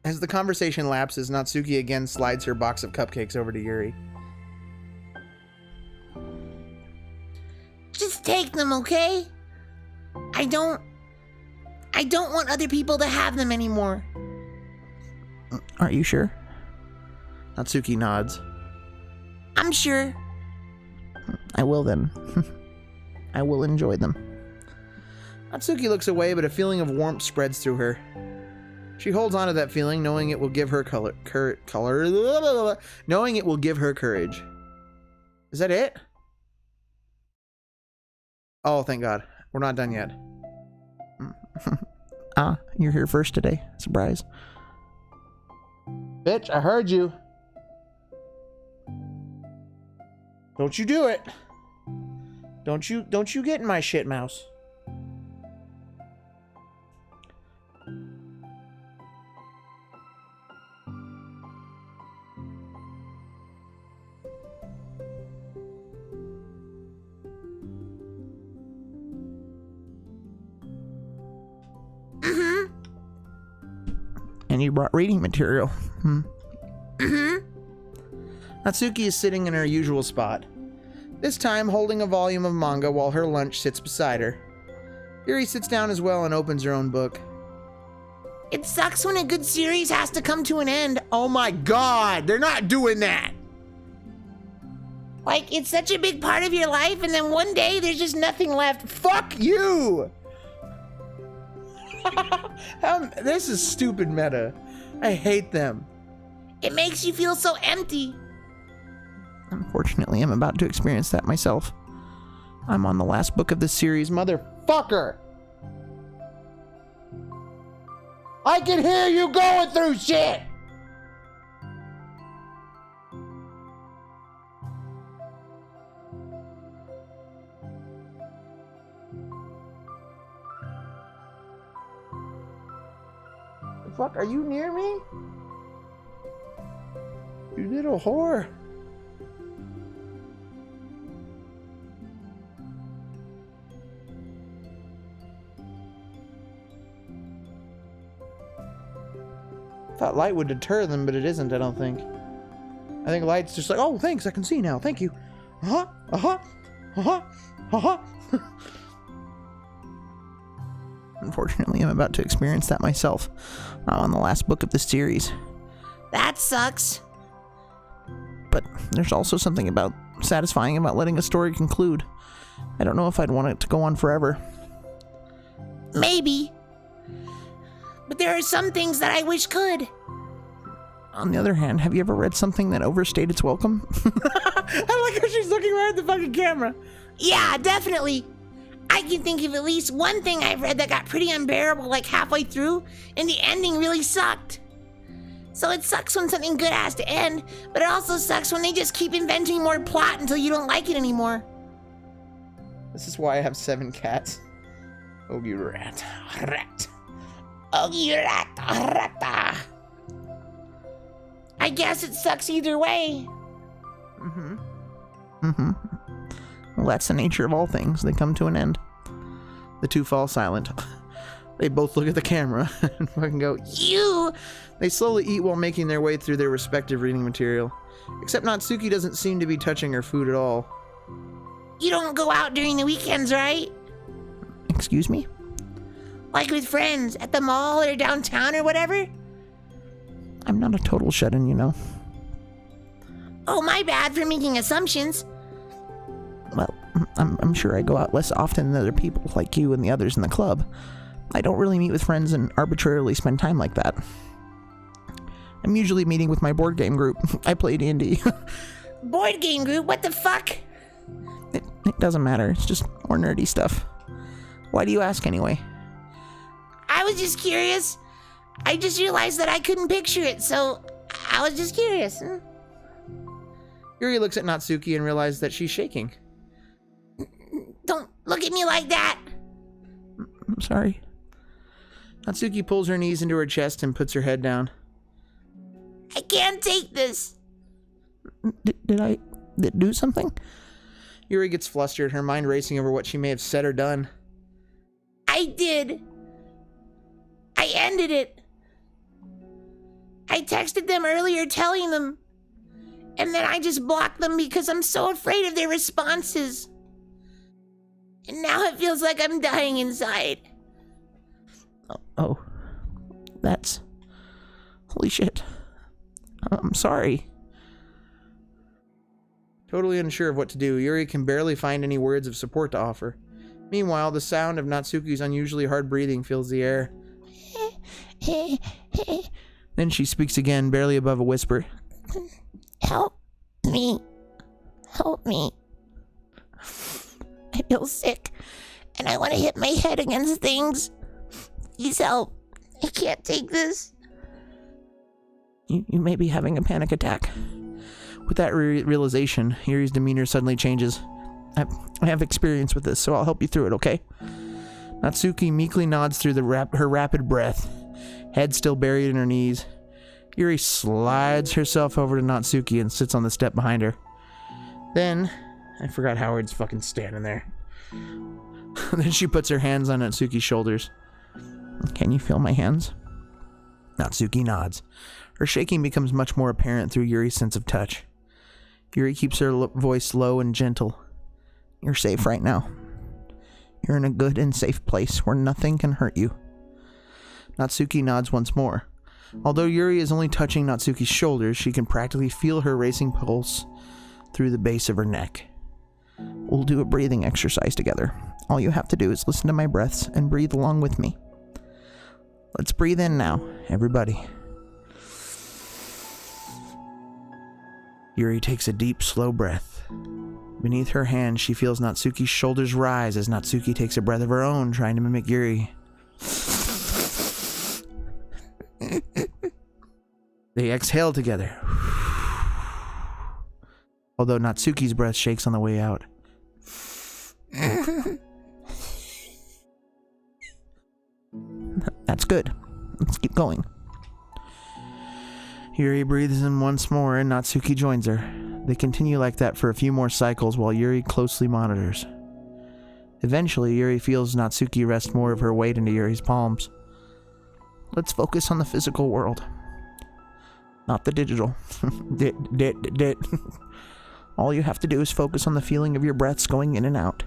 As the conversation lapses, Natsuki again slides her box of cupcakes over to Yuri. Just take them, okay? I don't want other people to have them anymore. Are you sure? Natsuki nods. I'm sure. I will then. I will enjoy them. Natsuki looks away, but a feeling of warmth spreads through her. She holds on to that feeling, knowing it will give her knowing it will give her courage. Is that it? Oh, thank God. We're not done yet. You're here first today. Surprise. Bitch, I heard you. Don't you do it. Don't you get in my shit, mouse. And you brought reading material. Natsuki is sitting in her usual spot, this time holding a volume of manga while her lunch sits beside her. Yuri sits down as well and opens her own book. It sucks when a good series has to come to an end. Oh my God, they're not doing that! Like, it's such a big part of your life, and then one day there's just nothing left. Fuck you! This is stupid meta. I hate them. It makes you feel so empty. Unfortunately, I'm about to experience that myself. I'm on the last book of this series. Motherfucker! I can hear you going through shit! The fuck, are you near me? You little whore. Thought light would deter them, but it isn't, I don't think. I think light's just like, oh, thanks, I can see now, thank you. Unfortunately, I'm about to experience that myself. I'm on the last book of this series. That sucks. But there's also something satisfying about letting a story conclude. I don't know if I'd want it to go on forever. Maybe. But there are some things that I wish could. On the other hand, have you ever read something that overstayed its welcome? I like how she's looking right at the fucking camera. Yeah, definitely. I can think of at least one thing I've read that got pretty unbearable like halfway through, and the ending really sucked. So it sucks when something good has to end, but it also sucks when they just keep inventing more plot until you don't like it anymore. This is why I have 7 cats. Oh, you rat. Rat. Oh, you rat. I guess it sucks either way. Well, that's the nature of all things. They come to an end. The two fall silent. They both look at the camera and fucking go, You! They slowly eat while making their way through their respective reading material. Except Natsuki doesn't seem to be touching her food at all. You don't go out during the weekends, right? Excuse me? Like with friends, at the mall or downtown or whatever? I'm not a total shut-in, you know. Oh, my bad for making assumptions. Well, I'm sure I go out less often than other people like you and the others in the club. I don't really meet with friends and arbitrarily spend time like that. I'm usually meeting with my board game group. I play D&D. Board game group? What the fuck? It doesn't matter. It's just more nerdy stuff. Why do you ask anyway? I was just curious. I just realized that I couldn't picture it, so I was just curious. Yuri looks at Natsuki and realizes that she's shaking. Don't look at me like that. I'm sorry. Natsuki pulls her knees into her chest and puts her head down. I can't take this. Did I do something? Yuri gets flustered, her mind racing over what she may have said or done. I did. I ended it. I texted them earlier telling them. And then I just blocked them because I'm so afraid of their responses. And now it feels like I'm dying inside. Oh. That's... Holy shit. I'm sorry. Totally unsure of what to do, Yuri can barely find any words of support to offer. Meanwhile, the sound of Natsuki's unusually hard breathing fills the air. Then she speaks again, barely above a whisper. Help me. Help me. I feel sick, and I want to hit my head against things. Please help. I can't take this. You may be having a panic attack. With that realization, Yuri's demeanor suddenly changes. I have experience with this, so I'll help you through it, okay? Natsuki meekly nods through her rapid breath, head still buried in her knees. Yuri slides herself over to Natsuki and sits on the step behind her. Then, I forgot Howard's fucking standing there. Then she puts her hands on Natsuki's shoulders. Can you feel my hands? Natsuki nods. Her shaking becomes much more apparent through Yuri's sense of touch. Yuri keeps her voice low and gentle. You're safe right now. You're in a good and safe place where nothing can hurt you. Natsuki nods once more. Although Yuri is only touching Natsuki's shoulders, she can practically feel her racing pulse through the base of her neck. We'll do a breathing exercise together. All you have to do is listen to my breaths and breathe along with me. Let's breathe in now, everybody. Yuri takes a deep, slow breath. Beneath her hand, she feels Natsuki's shoulders rise as Natsuki takes a breath of her own, trying to mimic Yuri. They exhale together. Although Natsuki's breath shakes on the way out. That's good. Let's keep going. Yuri breathes in once more and Natsuki joins her. They continue like that for a few more cycles while Yuri closely monitors. Eventually, Yuri feels Natsuki rest more of her weight into Yuri's palms. Let's focus on the physical world. Not the digital. All you have to do is focus on the feeling of your breaths going in and out,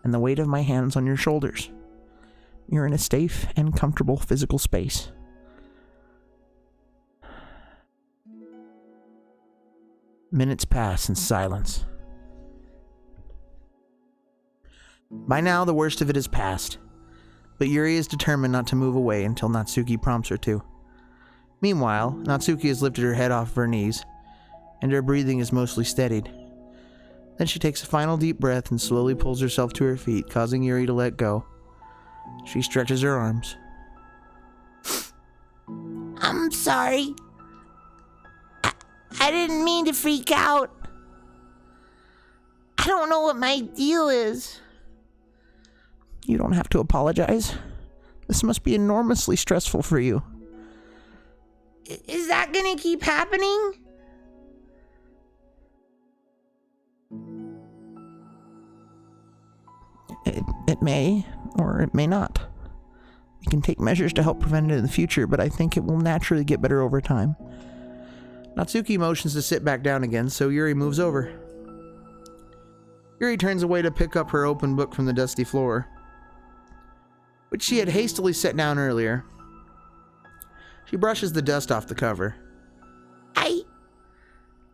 and the weight of my hands on your shoulders. You're in a safe and comfortable physical space. Minutes pass in silence. By now, the worst of it is past, but Yuri is determined not to move away until Natsuki prompts her to. Meanwhile, Natsuki has lifted her head off of her knees, and her breathing is mostly steadied. Then she takes a final deep breath and slowly pulls herself to her feet, causing Yuri to let go. She stretches her arms. I'm sorry. I didn't mean to freak out. I don't know what my deal is. You don't have to apologize. This must be enormously stressful for you. Is that gonna keep happening? It may, or it may not. We can take measures to help prevent it in the future, but I think it will naturally get better over time. Natsuki motions to sit back down again, so Yuri moves over. Yuri turns away to pick up her open book from the dusty floor, which she had hastily set down earlier. She brushes the dust off the cover. I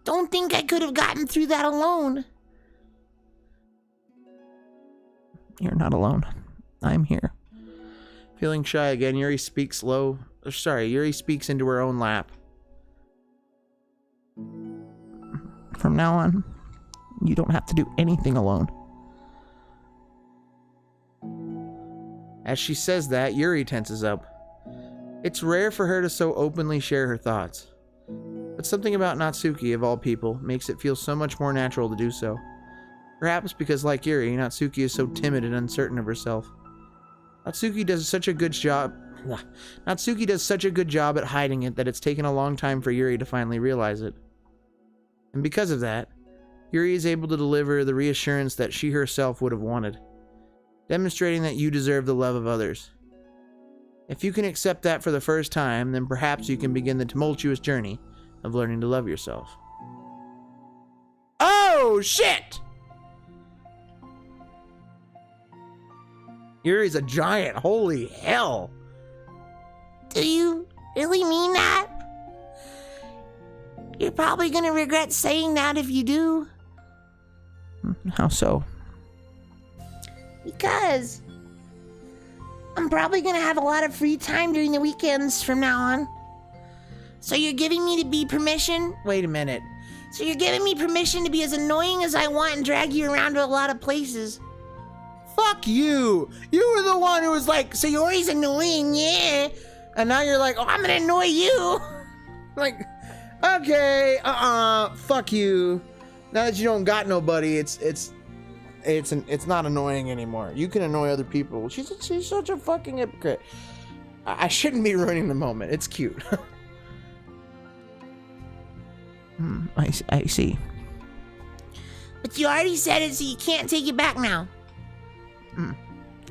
don't think I could have gotten through that alone. You're not alone. I'm here. Feeling shy again, Yuri speaks into her own lap. From now on, you don't have to do anything alone. As she says that, Yuri tenses up. It's rare for her to so openly share her thoughts, but something about Natsuki, of all people, makes it feel so much more natural to do so. Perhaps because, like Yuri, Natsuki is so timid and uncertain of herself. Natsuki does such a good job at hiding it that it's taken a long time for Yuri to finally realize it. And because of that, Yuri is able to deliver the reassurance that she herself would have wanted, demonstrating that you deserve the love of others. If you can accept that for the first time, then perhaps you can begin the tumultuous journey of learning to love yourself. Oh, shit! Yuri's a giant, holy hell! Do you really mean that? You're probably gonna regret saying that if you do. How so? Because I'm probably gonna have a lot of free time during the weekends from now on. So you're giving me permission? Wait a minute. So you're giving me permission to be as annoying as I want and drag you around to a lot of places. Fuck you! You were the one who was like, Sayori's annoying, yeah. and now you're like, oh, I'm gonna annoy you. like, okay, fuck you. Now that you don't got nobody, it's not annoying anymore. You can annoy other people. She's such a fucking hypocrite. I shouldn't be ruining the moment. It's cute. I see. But you already said it, so you can't take it back now.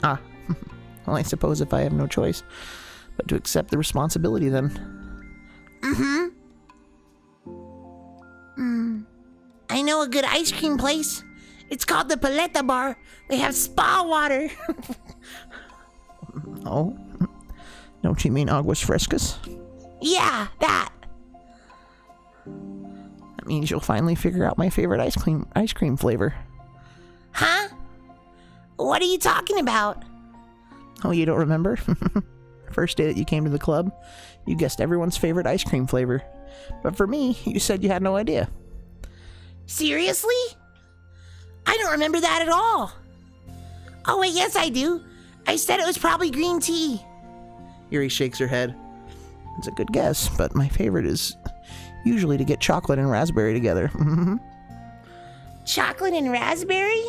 Well, I suppose if I have no choice but to accept the responsibility, then. I know a good ice cream place. It's called the Paleta Bar. They have spa water. Oh? Don't you mean aguas frescas? Yeah, that. That means you'll finally figure out my favorite ice cream flavor. Huh? What are you talking about? Oh, you don't remember? First day that you came to the club, you guessed everyone's favorite ice cream flavor. But for me, you said you had no idea. Seriously? I don't remember that at all. Oh wait, yes I do. I said it was probably green tea. Yuri shakes her head. It's a good guess, but my favorite is usually to get chocolate and raspberry together. Chocolate and raspberry?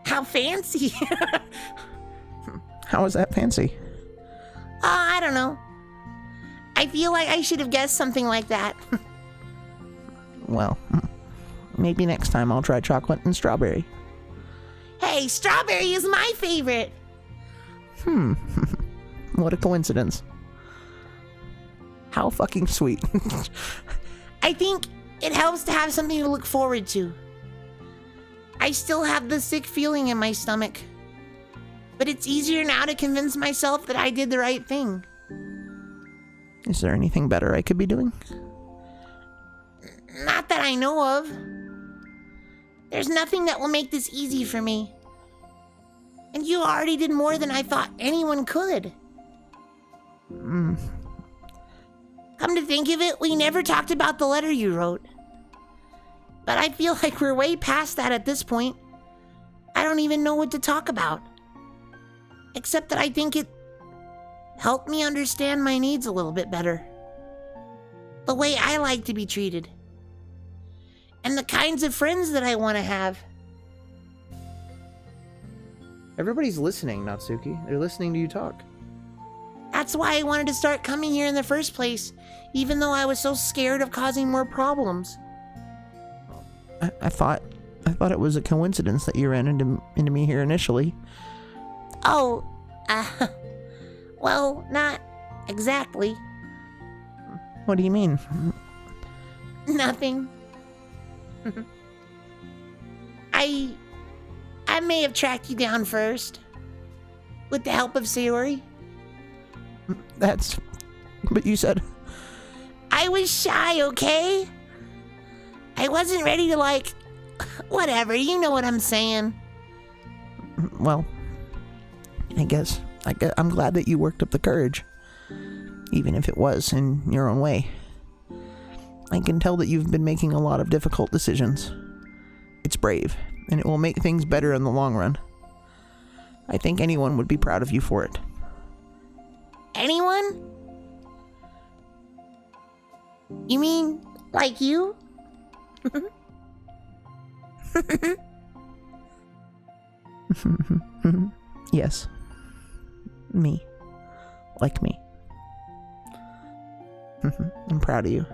How fancy. How is that fancy? I don't know. I feel like I should have guessed something like that. Well, maybe next time I'll try chocolate and strawberry. Hey, strawberry is my favorite. What a coincidence. How fucking sweet. I think it helps to have something to look forward to. I still have the sick feeling in my stomach. But it's easier now to convince myself that I did the right thing. Is there anything better I could be doing? Not that I know of. There's nothing that will make this easy for me. And you already did more than I thought anyone could. Come to think of it, we never talked about the letter you wrote. But I feel like we're way past that at this point. I don't even know what to talk about. Except that I think it helped me understand my needs a little bit better. The way I like to be treated. And the kinds of friends that I want to have. Everybody's listening, Natsuki. They're listening to you talk. That's why I wanted to start coming here in the first place, even though I was so scared of causing more problems. I thought it was a coincidence that you ran into me here initially. Oh, well, not exactly. What do you mean? Nothing. I may have tracked you down first. With the help of Sayori. But you said... I was shy, okay? I wasn't ready to whatever, you know what I'm saying. Well, I guess I'm glad that you worked up the courage. Even if it was in your own way. I can tell that you've been making a lot of difficult decisions. It's brave, and it will make things better in the long run. I think anyone would be proud of you for it. Anyone? You mean, like you? Yes. Me. Like me. I'm proud of you.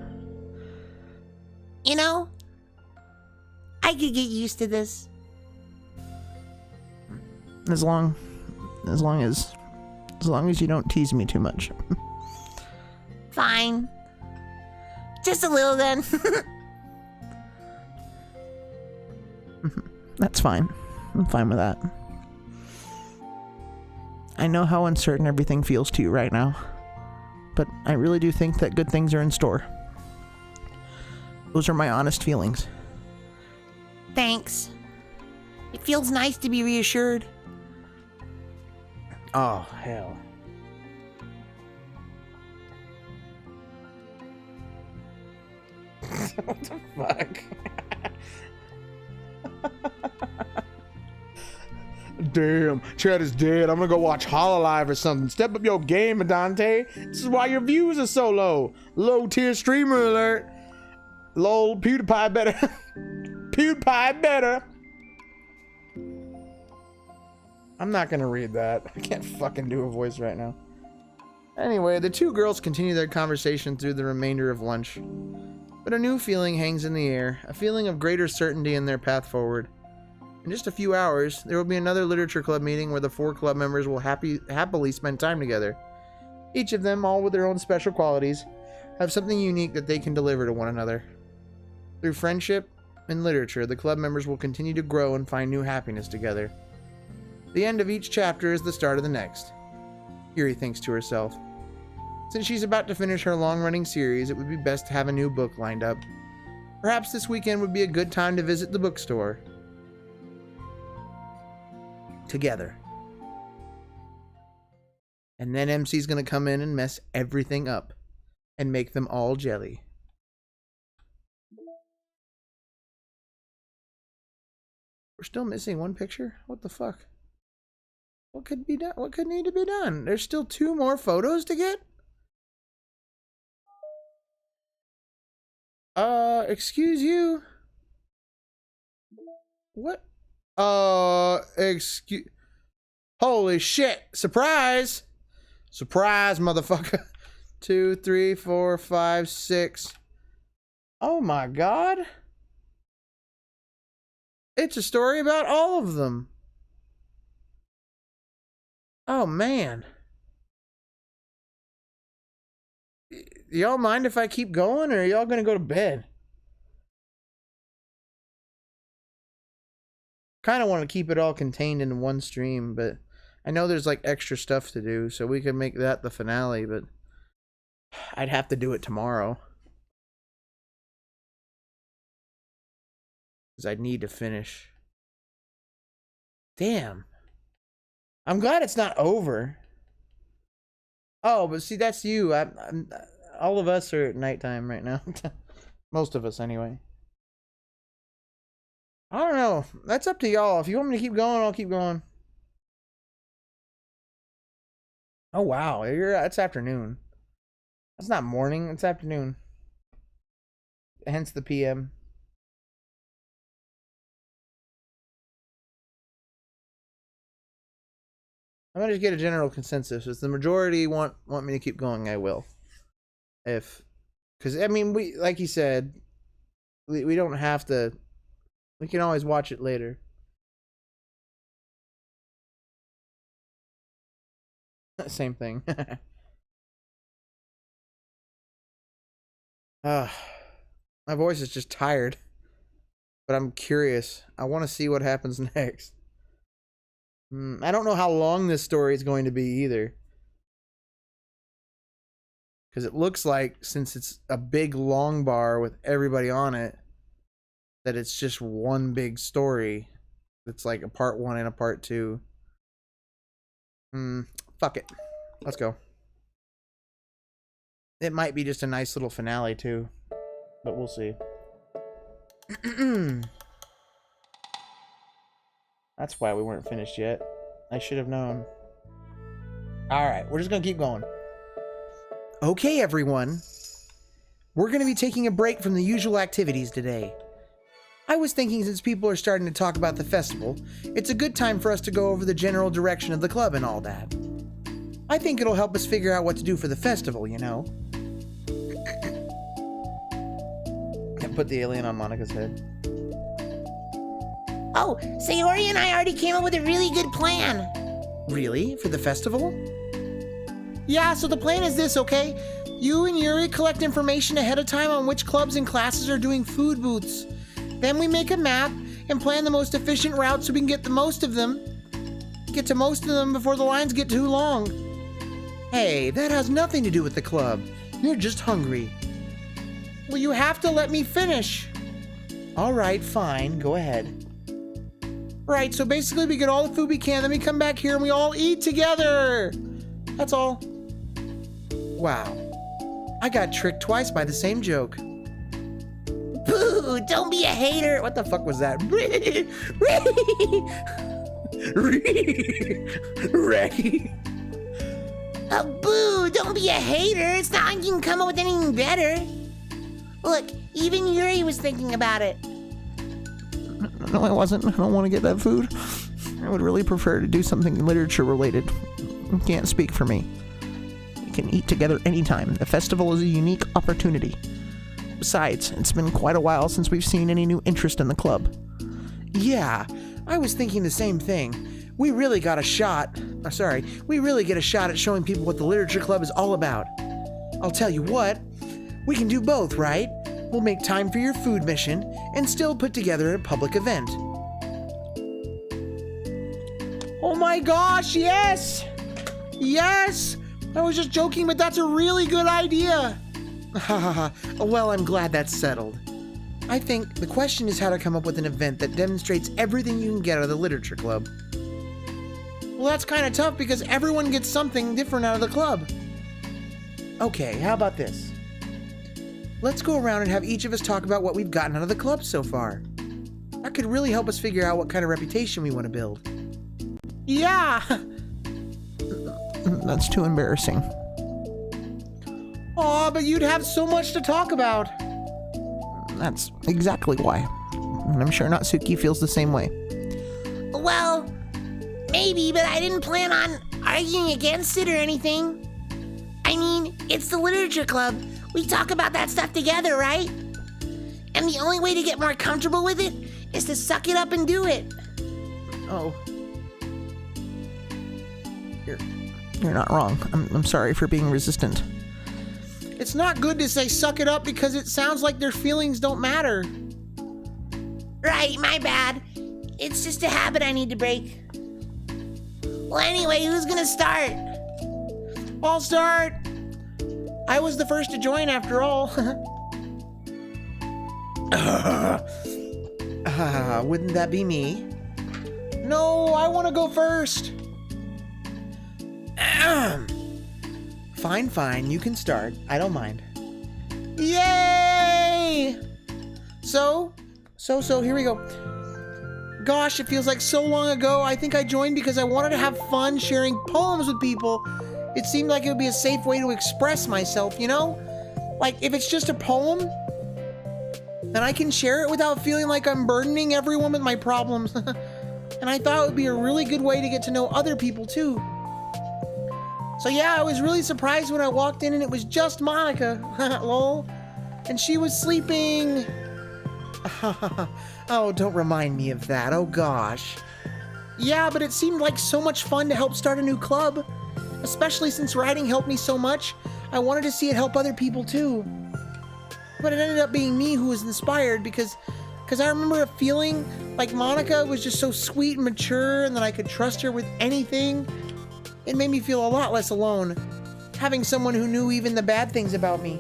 You know, I could get used to this. As long as you don't tease me too much. Fine. Just a little then. That's fine. I'm fine with that. I know how uncertain everything feels to you right now, but I really do think that good things are in store. Those are my honest feelings. Thanks. It feels nice to be reassured. Oh, hell. What the fuck? Damn, Chad is dead. I'm gonna go watch Hololive or something. Step up your game, Adante. This is why your views are so low. Low tier streamer alert. Lol, PewDiePie better. PewDiePie better. I'm not gonna read that. I can't fucking do a voice right now. Anyway, the two girls continue their conversation through the remainder of lunch. But a new feeling hangs in the air, a feeling of greater certainty in their path forward. In just a few hours, there will be another literature club meeting where the 4 club members will happily spend time together. Each of them, all with their own special qualities, have something unique that they can deliver to one another. Through friendship and literature, the club members will continue to grow and find new happiness together. The end of each chapter is the start of the next, Yuri thinks to herself. Since she's about to finish her long-running series, it would be best to have a new book lined up. Perhaps this weekend would be a good time to visit the bookstore. Together. And then MC's gonna come in and mess everything up and make them all jelly. We're still missing one picture? What the fuck? What could be done? What could need to be done? There's still 2 more photos to get? Excuse you? What? Excuse... Holy shit! Surprise! Surprise, motherfucker! 2, 3, 4, 5, 6. Oh my god! It's a story about all of them. Oh man. Y'all mind if I keep going, or are y'all gonna go to bed? Kind of want to keep it all contained in one stream, but I know there's like extra stuff to do, so we could make that the finale, but I'd have to do it tomorrow. Because I'd need to finish. Damn. I'm glad it's not over. Oh, but see, that's you. I'm all of us are at nighttime right now. Most of us, anyway. I don't know. That's up to y'all. If you want me to keep going, I'll keep going. Oh, wow. It's afternoon. That's not morning. It's afternoon. Hence the PM. I'm gonna just get a general consensus. If the majority want me to keep going, I will. Because I mean, we, like you said, we don't have to. We can always watch it later. Same thing. My voice is just tired, but I'm curious. I want to see what happens next. I don't know how long this story is going to be either. Because it looks like, since it's a big long bar with everybody on it, that it's just one big story. It's like a part 1 and a part 2. Fuck it. Let's go. It might be just a nice little finale too. But we'll see. That's why we weren't finished yet. I should have known. Alright, we're just gonna keep going. Okay, everyone. We're gonna be taking a break from the usual activities today. I was thinking, since people are starting to talk about the festival, it's a good time for us to go over the general direction of the club and all that. I think it'll help us figure out what to do for the festival, you know. And put the alien on Monica's head. Oh, Sayori and I already came up with a really good plan. Really? For the festival? Yeah, so the plan is this, okay? You and Yuri collect information ahead of time on which clubs and classes are doing food booths. Then we make a map and plan the most efficient route so we can get to most of them before the lines get too long. Hey, that has nothing to do with the club. You're just hungry. Well, you have to let me finish. Alright, fine. Go ahead. Right, so basically we get all the food we can, then we come back here and we all eat together. That's all. Wow. I got tricked twice by the same joke. boo! Don't be a hater. What the fuck was that? Boo! Don't be a hater. It's not like you can come up with anything better. Look, even Yuri was thinking about it. No, I wasn't. I don't want to get that food. I would really prefer to do something literature related. You can't speak for me. We can eat together anytime. The festival is a unique opportunity. Besides, it's been quite a while since we've seen any new interest in the club. Yeah, I was thinking the same thing. We really got a shot. We really get a shot at showing people what the literature club is all about. I'll tell you what, we can do both, right? We'll make time for your food mission and still put together a public event. Oh my gosh, yes! Yes! I was just joking, but that's a really good idea. Well, I'm glad that's settled. I think the question is how to come up with an event that demonstrates everything you can get out of the literature club. Well, that's kind of tough because everyone gets something different out of the club. Okay, how about this? Let's go around and have each of us talk about what we've gotten out of the club so far. That could really help us figure out what kind of reputation we want to build. Yeah! That's too embarrassing. Aw, but you'd have so much to talk about. That's exactly why. And I'm sure Natsuki feels the same way. Well, maybe, but I didn't plan on arguing against it or anything. I mean, it's the literature club. We talk about that stuff together, right? And the only way to get more comfortable with it is to suck it up and do it. Oh. You're not wrong. I'm sorry for being resistant. It's not good to say suck it up because it sounds like their feelings don't matter. Right, my bad. It's just a habit I need to break. Well, anyway, who's gonna start? I'll start. I was the first to join after all. Wouldn't that be me? No, I want to go first. Fine, you can start. I don't mind. Yay! So, here we go. Gosh, it feels like so long ago. I think I joined because I wanted to have fun sharing poems with people. It seemed like it would be a safe way to express myself, you know? Like, if it's just a poem, then I can share it without feeling like I'm burdening everyone with my problems. And I thought it would be a really good way to get to know other people, too. So yeah, I was really surprised when I walked in and it was just Monica, lol, and she was sleeping. Oh, don't remind me of that, oh gosh. Yeah, but it seemed like so much fun to help start a new club, especially since writing helped me so much. I wanted to see it help other people too. But it ended up being me who was inspired because I remember feeling like Monica was just so sweet and mature and that I could trust her with anything. It made me feel a lot less alone, having someone who knew even the bad things about me.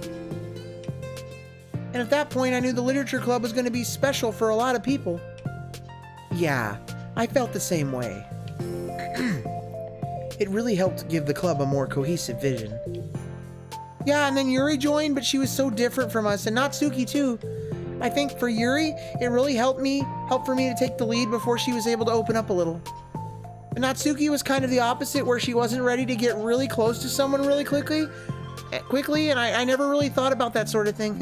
And at that point, I knew the literature club was going to be special for a lot of people. Yeah, I felt the same way. It really helped give the club a more cohesive vision. Yeah, and then Yuri joined, but she was so different from us, and Natsuki too. I think for Yuri, it really helped for me to take the lead before she was able to open up a little. And Natsuki was kind of the opposite, where she wasn't ready to get really close to someone really quickly, and I never really thought about that sort of thing.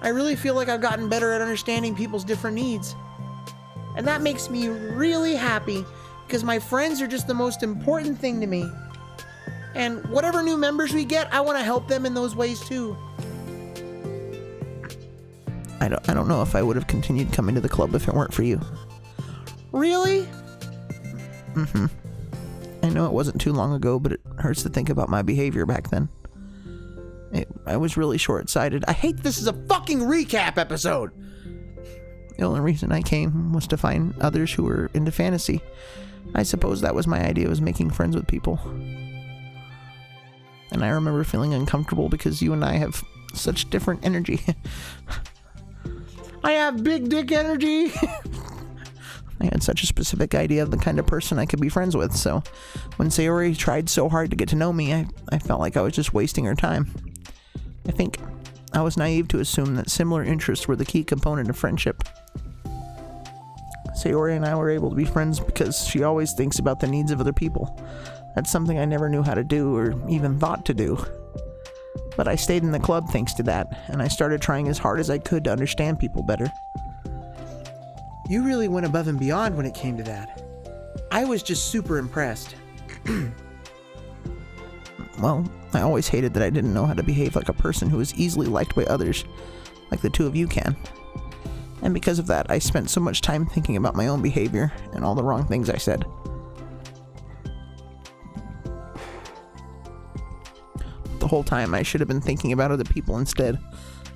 I really feel like I've gotten better at understanding people's different needs. And that makes me really happy, because my friends are just the most important thing to me. And whatever new members we get, I want to help them in those ways too. I don't know if I would have continued coming to the club if it weren't for you. Really? Mm-hmm. I know it wasn't too long ago, but it hurts to think about my behavior back then. I was really short-sighted. I hate this is a fucking recap episode! The only reason I came was to find others who were into fantasy. I suppose that was my idea, was making friends with people. And I remember feeling uncomfortable because you and I have such different energy. I have big dick energy! I had such a specific idea of the kind of person I could be friends with, so when Sayori tried so hard to get to know me, I felt like I was just wasting her time. I think I was naive to assume that similar interests were the key component of friendship. Sayori and I were able to be friends because she always thinks about the needs of other people. That's something I never knew how to do or even thought to do. But I stayed in the club thanks to that, and I started trying as hard as I could to understand people better. You really went above and beyond when it came to that. I was just super impressed. Well, I always hated that I didn't know how to behave like a person who was easily liked by others, like the two of you can. And because of that, I spent so much time thinking about my own behavior and all the wrong things I said. The whole time, I should have been thinking about other people instead,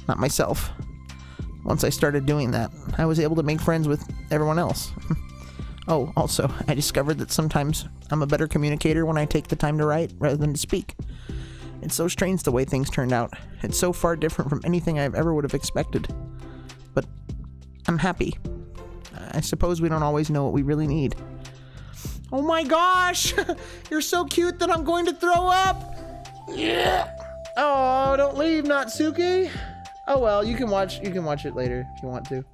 not myself. Once I started doing that, I was able to make friends with everyone else. Oh, also, I discovered that sometimes I'm a better communicator when I take the time to write rather than to speak. It's so strange the way things turned out. It's so far different from anything I ever would have expected. But I'm happy. I suppose we don't always know what we really need. Oh my gosh! You're so cute that I'm going to throw up! Yeah. Oh, don't leave, Natsuki. Oh well, you can watch it later if you want to.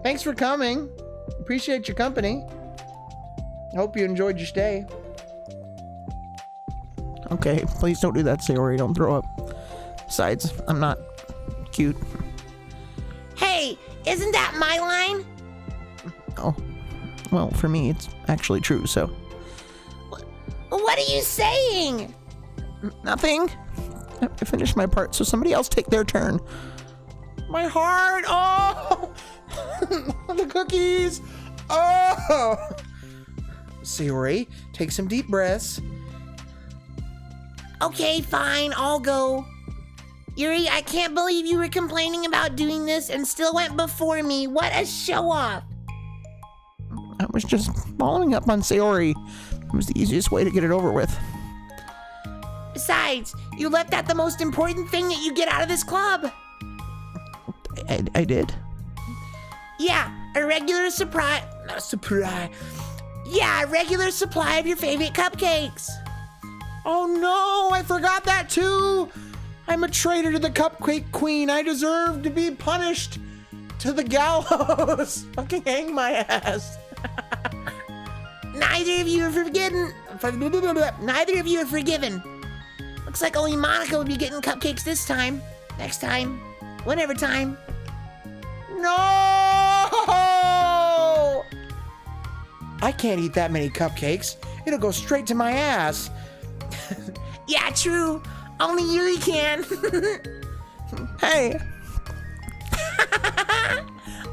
Thanks for coming. Appreciate your company. Hope you enjoyed your stay. Okay, please don't do that, Sayori. Don't throw up. Besides, I'm not cute. Hey, isn't that my line? Oh, well, for me, it's actually true, so. What are you saying? Nothing. I finished my part, so somebody else take their turn. My heart! Oh! The cookies! Oh! Sayori, take some deep breaths. Okay, fine, I'll go. Yuri, I can't believe you were complaining about doing this and still went before me. What a show-off. I was just following up on Sayori. It was the easiest way to get it over with. Besides, you left out the most important thing that you get out of this club. I did? Yeah, a regular surprise. Not surprise. Yeah, a regular supply of your favorite cupcakes. Oh no, I forgot that too. I'm a traitor to the Cupcake Queen. I deserve to be punished to the gallows. Fucking hang my ass. Neither of you are forgiven. Neither of you are forgiven. Looks like only Monica will be getting cupcakes this time. Next time. Whenever time. No! I can't eat that many cupcakes. It'll go straight to my ass. Yeah, true. Only Yuri can. Hey!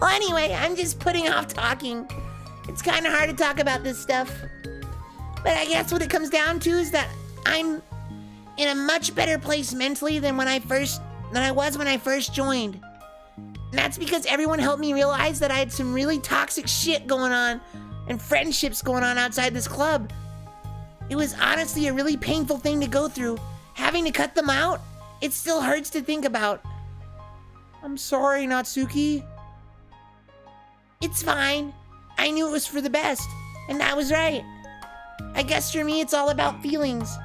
Well, anyway, I'm just putting off talking. It's kind of hard to talk about this stuff. But I guess what it comes down to is that I'm in a much better place mentally than I was when I first joined. And that's because everyone helped me realize that I had some really toxic shit going on and friendships going on outside this club. It was honestly a really painful thing to go through. Having to cut them out, it still hurts to think about. I'm sorry, Natsuki. It's fine. I knew it was for the best, and I was right. I guess for me, it's all about feelings.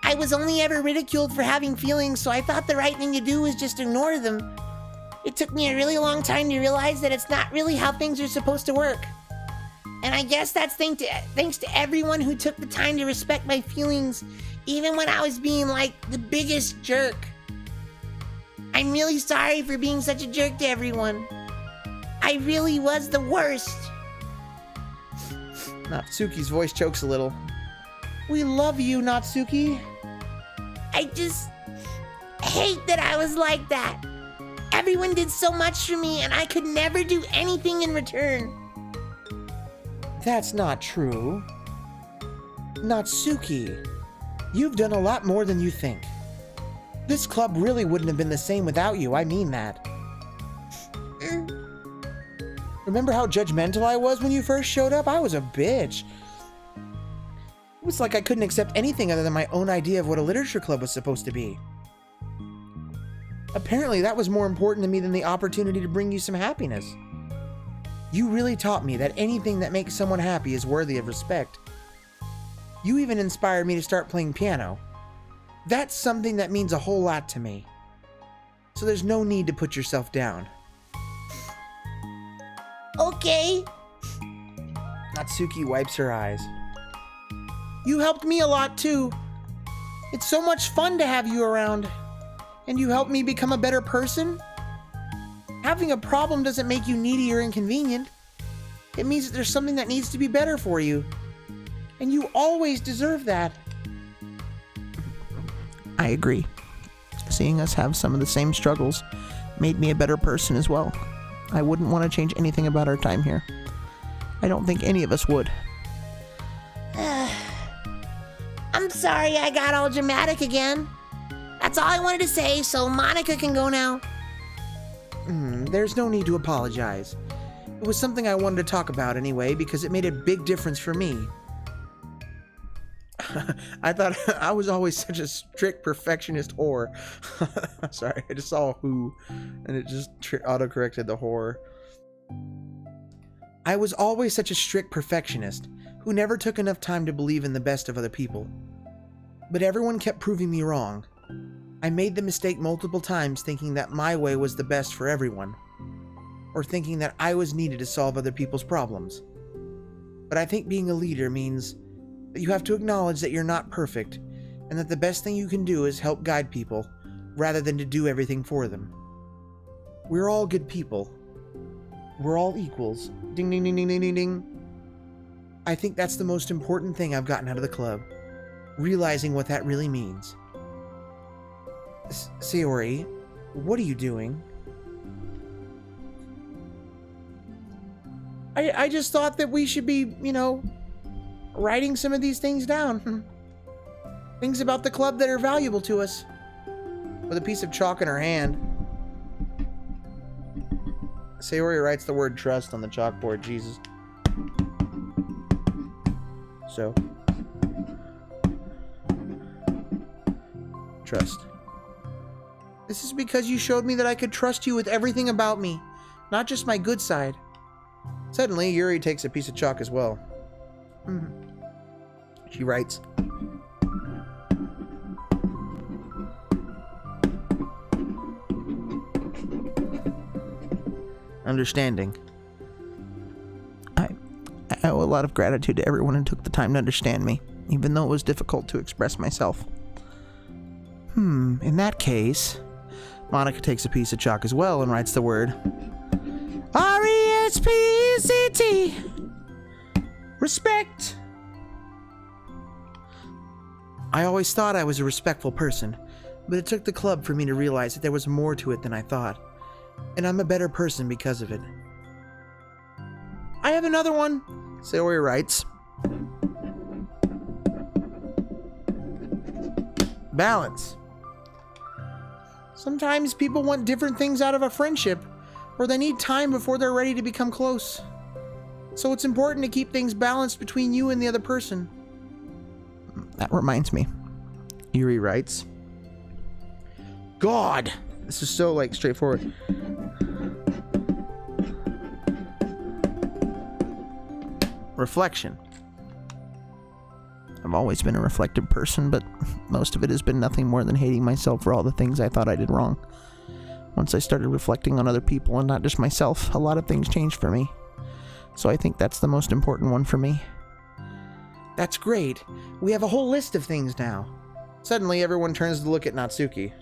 I was only ever ridiculed for having feelings, so I thought the right thing to do was just ignore them. It took me a really long time to realize that it's not really how things are supposed to work. And I guess that's thanks to everyone who took the time to respect my feelings, even when I was being like the biggest jerk. I'm really sorry for being such a jerk to everyone. I really was the worst. Natsuki's voice chokes a little. We love you, Natsuki. I just hate that I was like that. Everyone did so much for me, and I could never do anything in return. That's not true. Natsuki, you've done a lot more than you think. This club really wouldn't have been the same without you, I mean that. Remember how judgmental I was when you first showed up? I was a bitch. It was like I couldn't accept anything other than my own idea of what a literature club was supposed to be. Apparently that was more important to me than the opportunity to bring you some happiness. You really taught me that anything that makes someone happy is worthy of respect. You even inspired me to start playing piano. That's something that means a whole lot to me. So there's no need to put yourself down. Okay. Natsuki wipes her eyes. You helped me a lot too. It's so much fun to have you around. And you helped me become a better person. Having a problem doesn't make you needy or inconvenient. It means that there's something that needs to be better for you. And you always deserve that. I agree. Seeing us have some of the same struggles made me a better person as well. I wouldn't want to change anything about our time here. I don't think any of us would. I'm sorry I got all dramatic again. That's all I wanted to say, so Monica can go now. There's no need to apologize. It was something I wanted to talk about anyway because it made a big difference for me. I thought I was always such a strict perfectionist whore. Sorry, I just saw who and it just auto-corrected the whore. I was always such a strict perfectionist who never took enough time to believe in the best of other people. But everyone kept proving me wrong. I made the mistake multiple times thinking that my way was the best for everyone, or thinking that I was needed to solve other people's problems. But I think being a leader means that you have to acknowledge that you're not perfect, and that the best thing you can do is help guide people, rather than to do everything for them. We're all good people. We're all equals. Ding ding ding ding ding ding ding. I think that's the most important thing I've gotten out of the club. Realizing what that really means. Sayori, what are you doing? I just thought that we should be, writing some of these things down. Things about the club that are valuable to us. With a piece of chalk in her hand. Sayori writes the word trust on the chalkboard. Jesus. So. Trust. This is because you showed me that I could trust you with everything about me, not just my good side. Suddenly, Yuri takes a piece of chalk as well. She writes, understanding. I owe a lot of gratitude to everyone who took the time to understand me, even though it was difficult to express myself. In that case, Monica takes a piece of chalk as well and writes the word R-E-S-P-E-C-T. Respect. I always thought I was a respectful person, but it took the club for me to realize that there was more to it than I thought, and I'm a better person because of it. I have another one, Sayori writes. Balance. Sometimes people want different things out of a friendship, or they need time before they're ready to become close. So it's important to keep things balanced between you and the other person. That reminds me. Yuri writes. God! This is so, straightforward. Reflection. I've always been a reflective person, but most of it has been nothing more than hating myself for all the things I thought I did wrong. Once I started reflecting on other people and not just myself, a lot of things changed for me. So I think that's the most important one for me. That's great. We have a whole list of things now. Suddenly, everyone turns to look at Natsuki.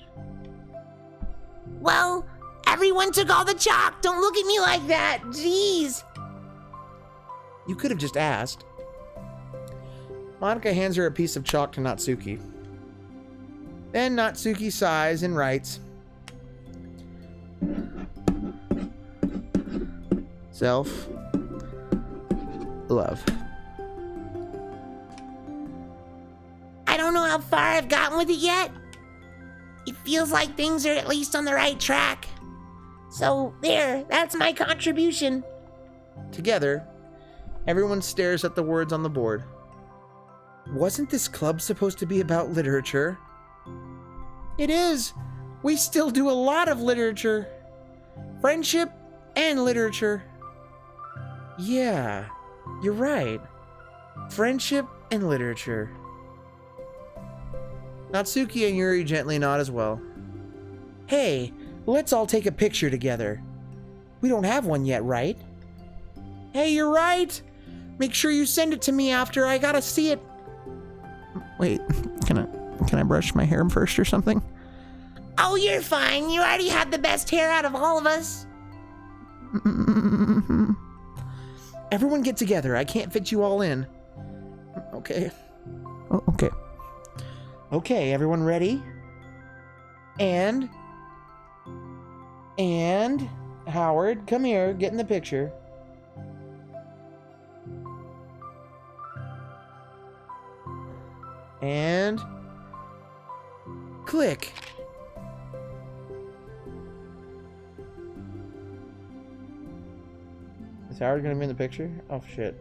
Well, everyone took all the chalk. Don't look at me like that. Jeez. You could have just asked. Monica hands her a piece of chalk to Natsuki. Then Natsuki sighs and writes, self-love. I don't know how far I've gotten with it yet. It feels like things are at least on the right track. So, there, that's my contribution. Together, everyone stares at the words on the board. Wasn't this club supposed to be about literature? It is. We still do a lot of literature. Friendship and literature. Yeah, you're right. Friendship and literature. Natsuki and Yuri gently nod as well. Hey, let's all take a picture together. We don't have one yet, right? Hey, you're right! Make sure you send it to me after. I gotta see it. Wait, can I brush my hair first or something? Oh, you're fine. You already had the best hair out of all of us. Everyone get together. I can't fit you all in. Okay. Oh, okay. Okay, everyone ready? And Howard, come here, get in the picture. And click. Is Howard gonna be in the picture? Oh shit.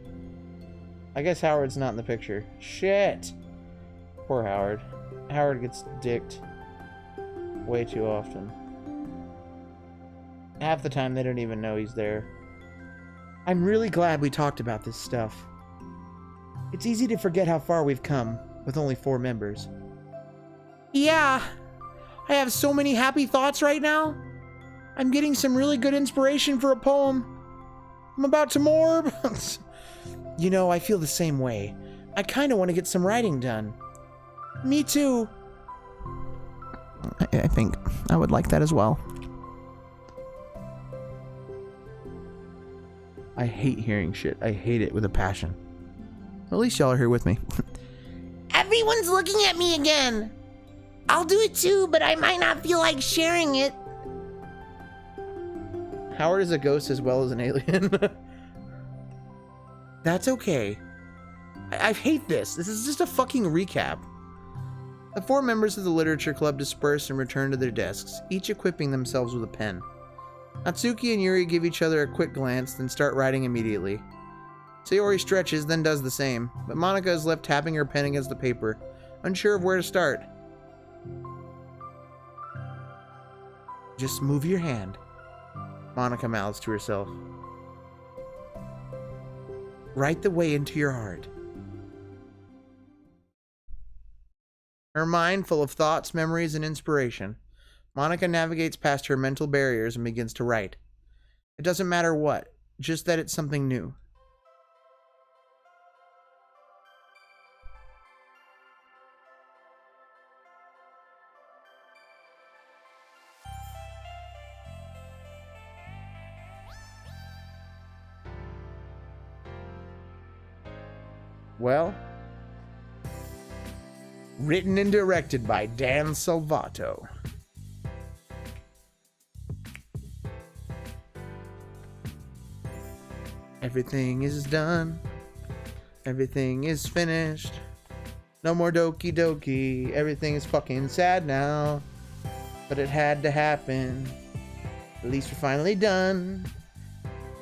I guess Howard's not in the picture. Shit. Poor Howard. Howard gets dicked way too often. Half the time they don't even know he's there. I'm really glad we talked about this stuff. It's easy to forget how far we've come with only 4 members. Yeah, I have so many happy thoughts right now. I'm getting some really good inspiration for a poem. I'm about to morb. You know, I feel the same way. I kind of want to get some writing done. Me too. I think I would like that as well. I hate hearing shit. I hate it with a passion. At least y'all are here with me. Everyone's looking at me again. I'll do it too, but I might not feel like sharing it. Howard is a ghost as well as an alien. That's okay. I hate this. This is just a fucking recap. The 4 members of the literature club disperse and return to their desks, each equipping themselves with a pen. Natsuki and Yuri give each other a quick glance, then start writing immediately. Sayori stretches, then does the same, but Monika is left tapping her pen against the paper, unsure of where to start. Just move your hand, Monika mouths to herself. Right the way into your heart. Her mind full of thoughts, memories, and inspiration, Monika navigates past her mental barriers and begins to write. It doesn't matter what, just that it's something new. Well, written and directed by Dan Salvato. Everything is done. Everything is finished. No more Doki Doki. Everything is fucking sad now. But it had to happen. At least we're finally done.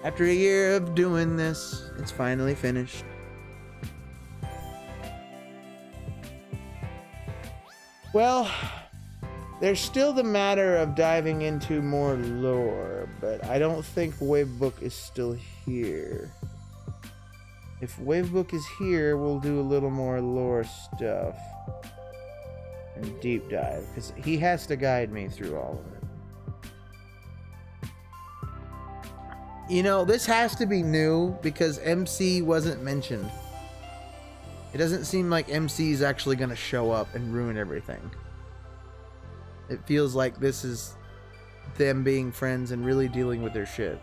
After a year of doing this, it's finally finished. Well, there's still the matter of diving into more lore, but I don't think Wavebook is still here. If Wavebook is here, we'll do a little more lore stuff and deep dive, because he has to guide me through all of it. You know, this has to be new because MC wasn't mentioned. It doesn't seem like MC is actually going to show up and ruin everything. It feels like this is them being friends and really dealing with their shit.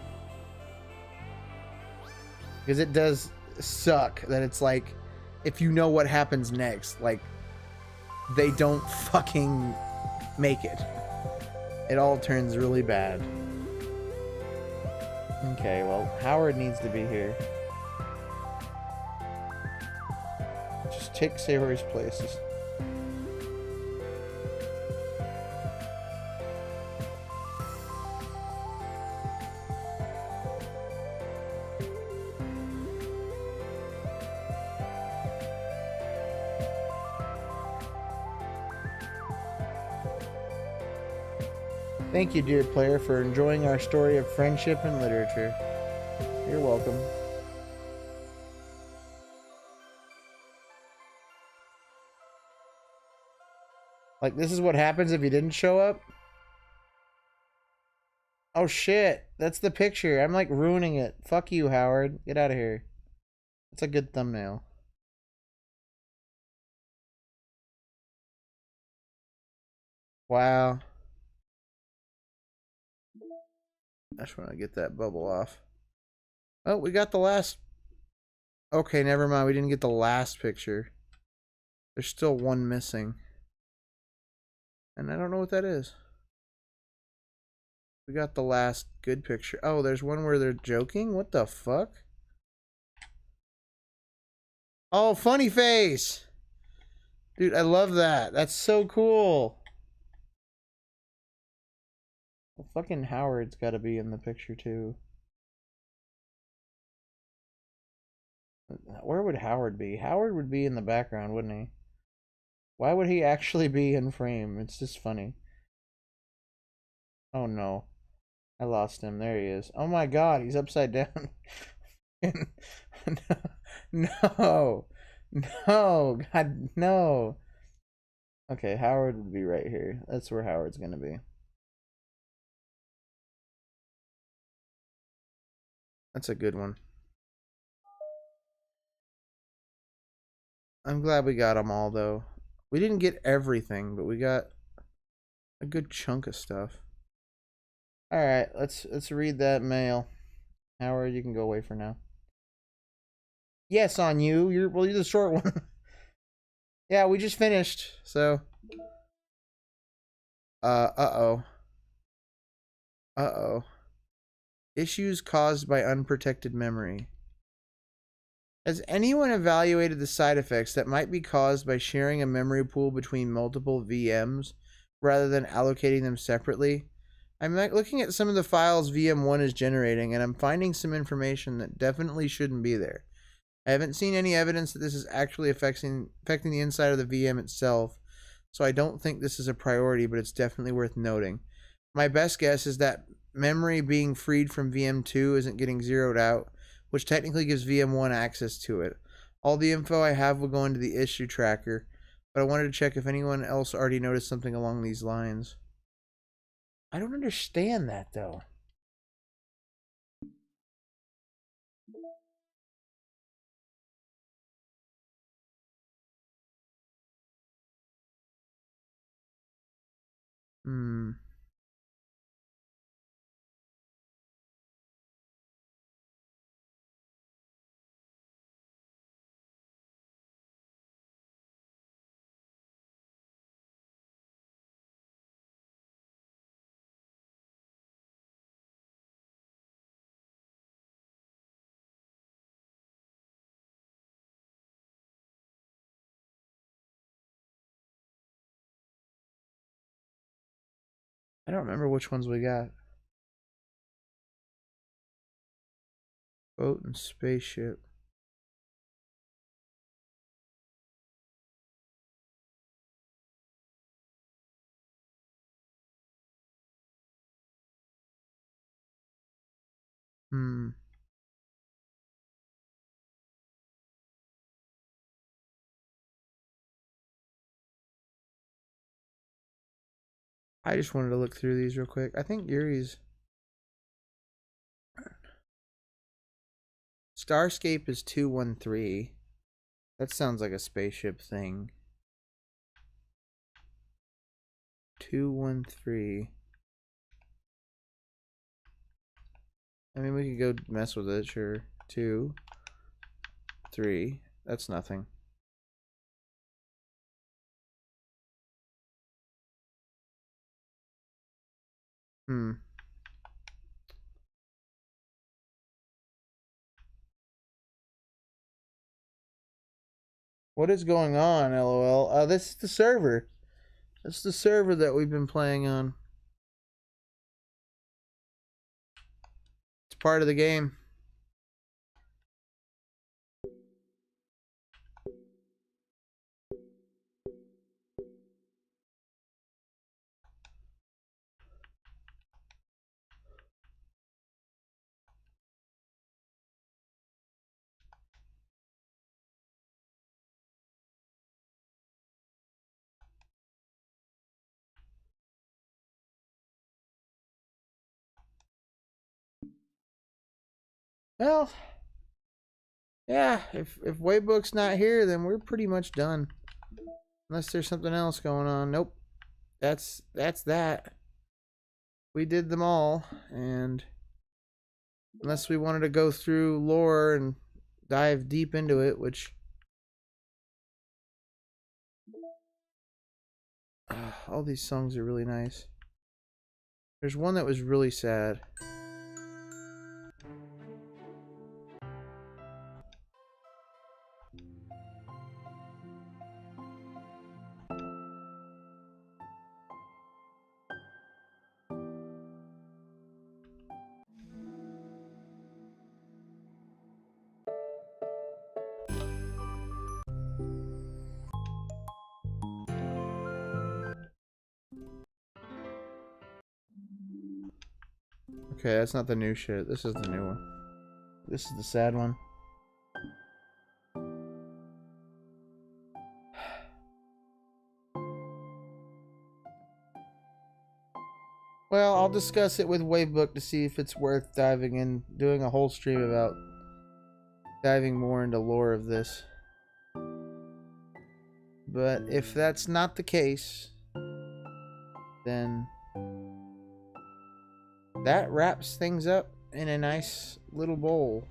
Because it does suck that it's like, if you know what happens next, like, they don't fucking make it. It all turns really bad. Okay, well, Howard needs to be here. Just take Sayori's places. Thank you, dear player, for enjoying our story of friendship and literature. You're welcome. Like, this is what happens if you didn't show up? Oh, shit. That's the picture. I'm, like, ruining it. Fuck you, Howard. Get out of here. That's a good thumbnail. Wow. I just want to get that bubble off. Oh, we got the last... Okay, never mind. We didn't get the last picture. There's still one missing. And I don't know what that is. We got the last good picture. Oh, there's one where they're joking? What the fuck? Oh, funny face! Dude, I love that. That's so cool. Well, fucking Howard's gotta be in the picture too. Where would Howard be? Howard would be in the background, wouldn't he? Why would he actually be in frame? It's just funny. Oh no. I lost him. There he is. Oh my god, he's upside down. No. No. God, no. Okay, Howard would be right here. That's where Howard's gonna be. That's a good one. I'm glad we got them all, though. We didn't get everything, but we got a good chunk of stuff. All right, let's read that mail. Howard, you can go away for now. Yes, on you. You're the short one. Yeah, we just finished. So, uh-oh. Issues caused by unprotected memory. Has anyone evaluated the side effects that might be caused by sharing a memory pool between multiple VMs rather than allocating them separately? I'm looking at some of the files VM1 is generating, and I'm finding some information that definitely shouldn't be there. I haven't seen any evidence that this is actually affecting the inside of the VM itself, so I don't think this is a priority, but it's definitely worth noting. My best guess is that memory being freed from VM2 isn't getting zeroed out, which technically gives VM1 access to it. All the info I have will go into the issue tracker, but I wanted to check if anyone else already noticed something along these lines. I don't understand that, though. I don't remember which ones we got. Boat and spaceship. I just wanted to look through these real quick. I think Yuri's... Starscape is 213. That sounds like a spaceship thing. 213. I mean, we could go mess with it, sure. 2, 3. That's nothing. What is going on, LOL? This is the server. That's the server that we've been playing on. It's part of the game. Well, yeah, if Waybook's not here, then we're pretty much done. Unless there's something else going on. Nope. That's that. We did them all, and unless we wanted to go through lore and dive deep into it, which all these songs are really nice. There's one that was really sad. Okay, that's not the new shit. This is the new one. This is the sad one. Well, I'll discuss it with Wavebook to see if it's worth diving in, doing a whole stream about diving more into lore of this. But if that's not the case, then that wraps things up in a nice little bow.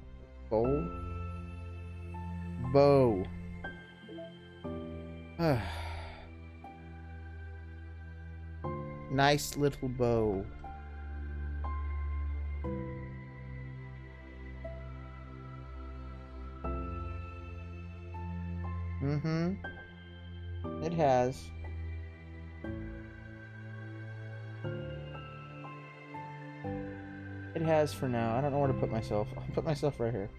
Nice little bow. It has. It has for now. I don't know where to put myself. I'll put myself right here.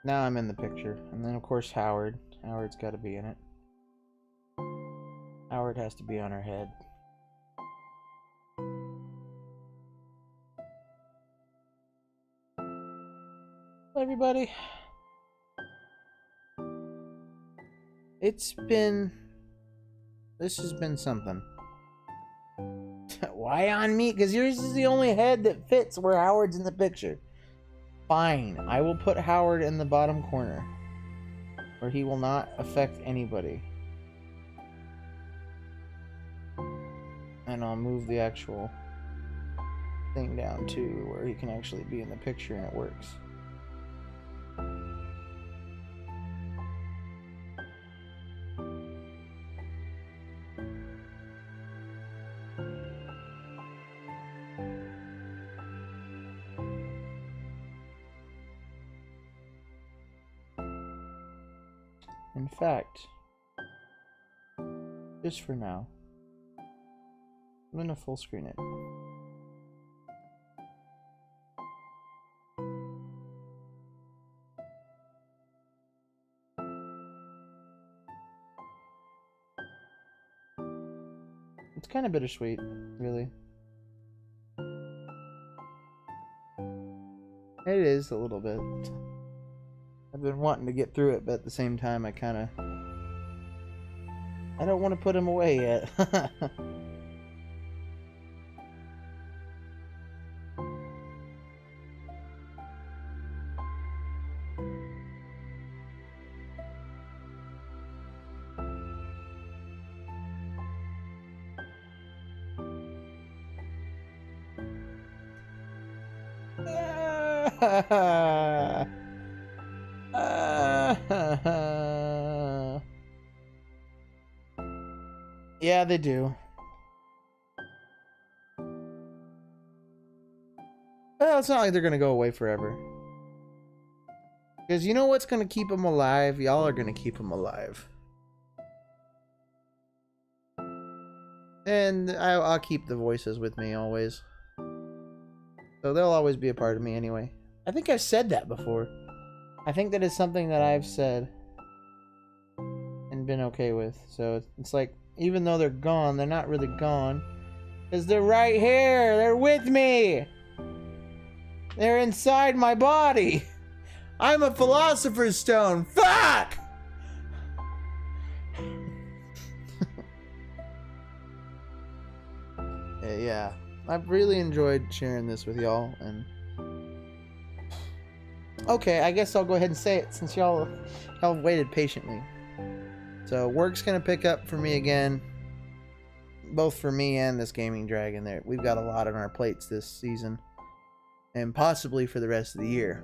Now I'm in the picture. And then of course Howard. Howard's got to be in it. Howard has to be on her head. Hello everybody. This has been something. Why on me? Because yours is the only head that fits where Howard's in the picture. Fine. I will put Howard in the bottom corner, where he will not affect anybody. And I'll move the actual thing down too, where he can actually be in the picture and it works. In fact, just for now, I'm gonna full screen it. It's kind of bittersweet, really. It is a little bit. I've been wanting to get through it, but at the same time, I don't want to put him away yet. Yeah, they do. Well, it's not like they're gonna go away forever. Because you know what's gonna keep them alive? Y'all are gonna keep them alive. And I'll keep the voices with me always. So they'll always be a part of me anyway. I think I've said that before. I think that is something that I've said and been okay with. So it's like, even though they're gone, they're not really gone. Because they're right here. They're with me. They're inside my body. I'm a philosopher's stone. Fuck! Yeah. I've really enjoyed sharing this with y'all, and okay, I guess I'll go ahead and say it since y'all waited patiently. So work's gonna pick up for me again, both for me and this gaming dragon. There, we've got a lot on our plates this season, and possibly for the rest of the year.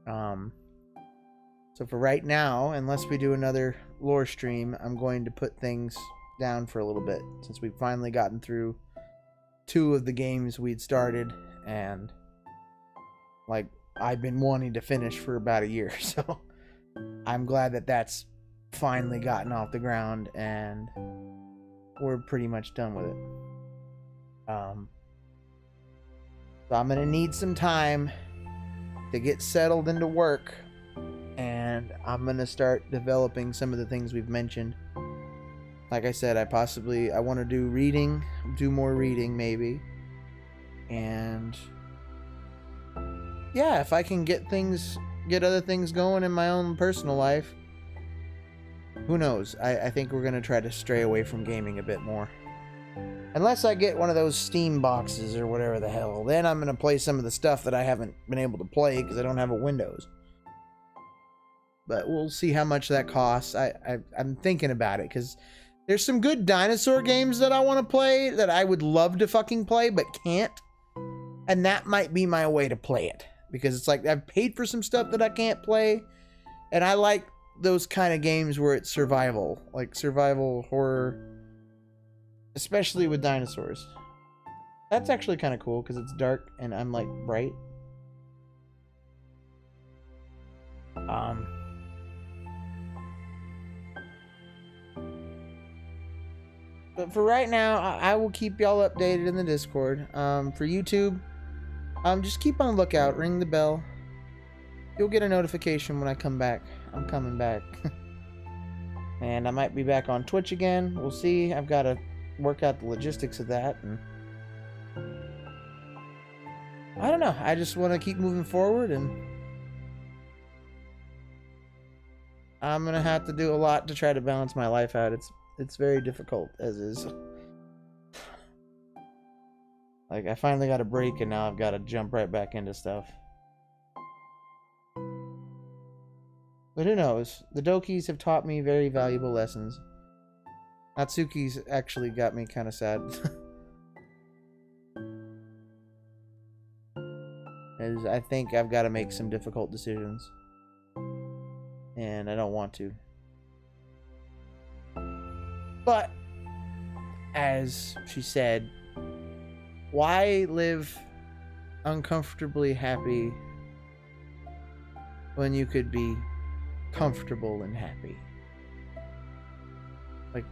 So for right now, unless we do another lore stream, I'm going to put things down for a little bit, since we've finally gotten through 2 of the games we'd started, and like I've been wanting to finish for about a year. So I'm glad that that's finally gotten off the ground and we're pretty much done with it. So I'm gonna need some time to get settled into work, and I'm gonna start developing some of the things we've mentioned. Like I said, I want to do more reading maybe, and yeah, if I can get other things going in my own personal life, who knows? I think we're gonna try to stray away from gaming a bit more. Unless I get one of those Steam boxes or whatever the hell, then I'm gonna play some of the stuff that I haven't been able to play because I don't have a Windows. But we'll see how much that costs. I'm thinking about it, because there's some good dinosaur games that I want to play that I would love to fucking play but can't. And that might be my way to play it, because it's like I've paid for some stuff that I can't play, and I like those kind of games where it's survival, like survival horror, especially with dinosaurs. That's actually kind of cool because it's dark and I'm like bright. But for right now, I will keep y'all updated in the Discord. For YouTube, just keep on lookout. Ring the bell. You'll get a notification when I come back. I'm coming back. And I might be back on Twitch again. We'll see. I've got to work out the logistics of that. And I don't know. I just want to keep moving forward, and I'm going to have to do a lot to try to balance my life out. It's very difficult as is. Like, I finally got a break, and now I've got to jump right back into stuff. But who knows? The Dokis have taught me very valuable lessons. Natsuki's actually got me kind of sad. As I think I've got to make some difficult decisions. And I don't want to. But, as she said, why live uncomfortably happy when you could be comfortable and happy? Like,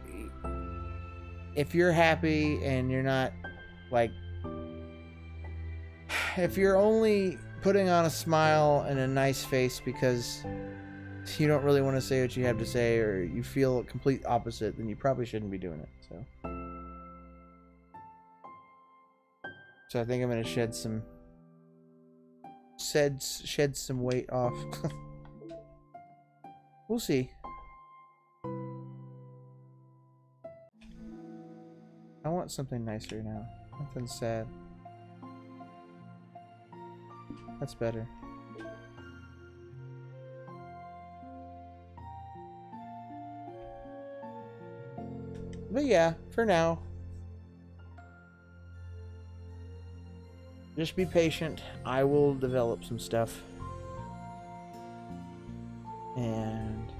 if you're happy and you're not, like, if you're only putting on a smile and a nice face because you don't really want to say what you have to say, or you feel a complete opposite, then you probably shouldn't be doing it. So I think I'm gonna shed some weight off. We'll see. I want something nicer now. Nothing sad. That's better. But yeah, for now, just be patient. I will develop some stuff. And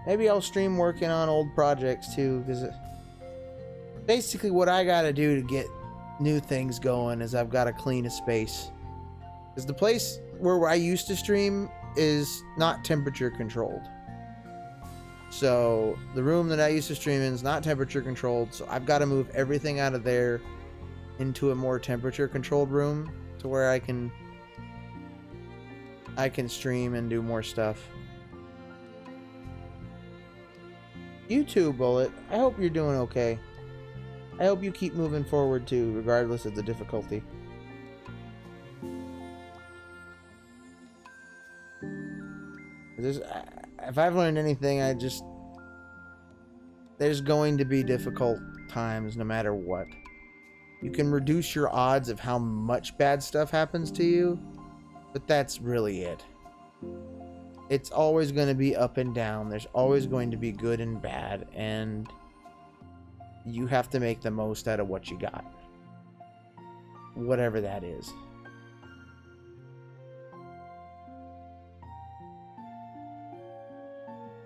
maybe I'll stream working on old projects too, because basically what I gotta do to get new things going is I've got to clean a space. Because the place where I used to stream is not temperature controlled. So the room that I used to stream in is not temperature controlled, so I've got to move everything out of there into a more temperature controlled room to where I can stream and do more stuff. YouTube Bullet, I hope you're doing okay. I hope you keep moving forward too, regardless of the difficulty. If I've learned anything, I just there's going to be difficult times no matter what. You can reduce your odds of how much bad stuff happens to you, but that's really it. It's always going to be up and down. There's always going to be good and bad, and you have to make the most out of what you got. Whatever that is.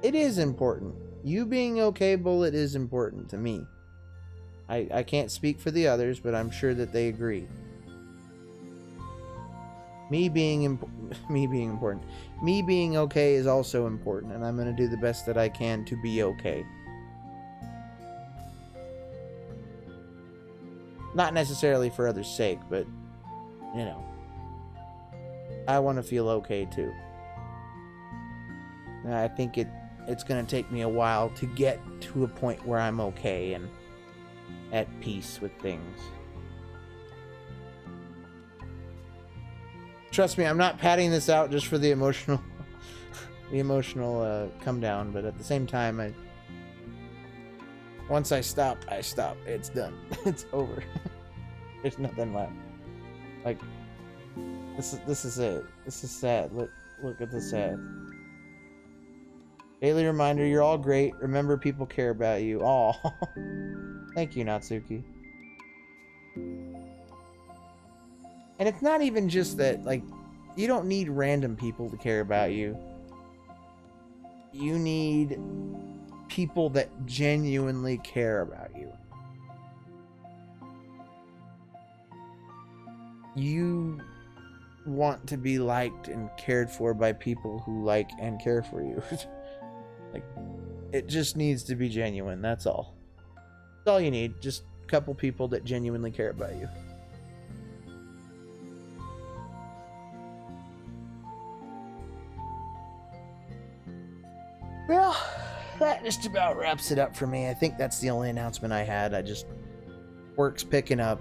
It is important. You being okay, Bullet, is important to me. I can't speak for the others, but I'm sure that they agree. Me being important. Me being okay is also important, and I'm going to do the best that I can to be okay. Not necessarily for others' sake, but, you know, I want to feel okay too. And I think it's going to take me a while to get to a point where I'm okay and at peace with things. Trust me, I'm not padding this out just for the emotional come down, but at the same time, once I stop. It's done. It's over. There's nothing left. Like, this is it. This is sad. Look at the sad. Daily reminder, you're all great. Remember, people care about you. Aw. Thank you, Natsuki. And it's not even just that, like, you don't need random people to care about you. You need people that genuinely care about you. You want to be liked and cared for by people who like and care for you. Like, it just needs to be genuine, that's all. That's all you need, just a couple people that genuinely care about you. Well, that just about wraps it up for me. I think that's the only announcement I had. Work's picking up.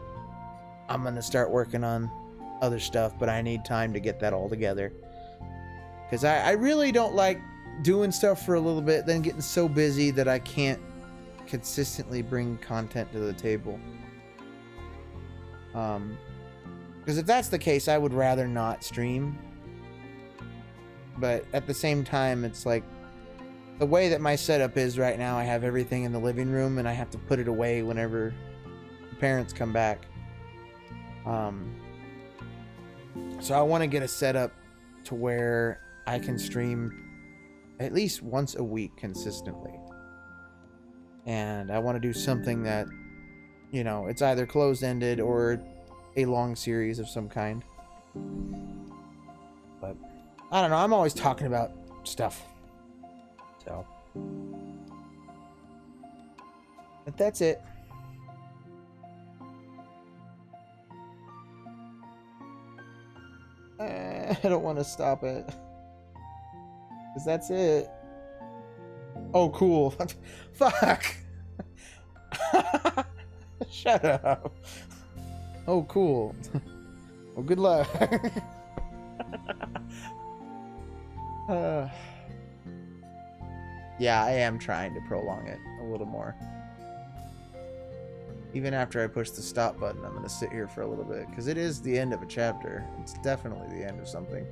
I'm gonna start working on other stuff, but I need time to get that all together. Because I really don't like doing stuff for a little bit, then getting so busy that I can't consistently bring content to the table. Because if that's the case, I would rather not stream. But at the same time, it's like, the way that my setup is right now, I have everything in the living room, and I have to put it away whenever the parents come back. So I want to get a setup to where I can stream at least once a week consistently. And I want to do something that, you know, it's either closed-ended or a long series of some kind. But I don't know, I'm always talking about stuff. So, but that's it. I don't want to stop it. Because that's it. Oh, cool. Fuck. Shut up. Oh, cool. Well, good luck. Yeah, I am trying to prolong it a little more. Even after I push the stop button, I'm going to sit here for a little bit. Because it is the end of a chapter. It's definitely the end of something.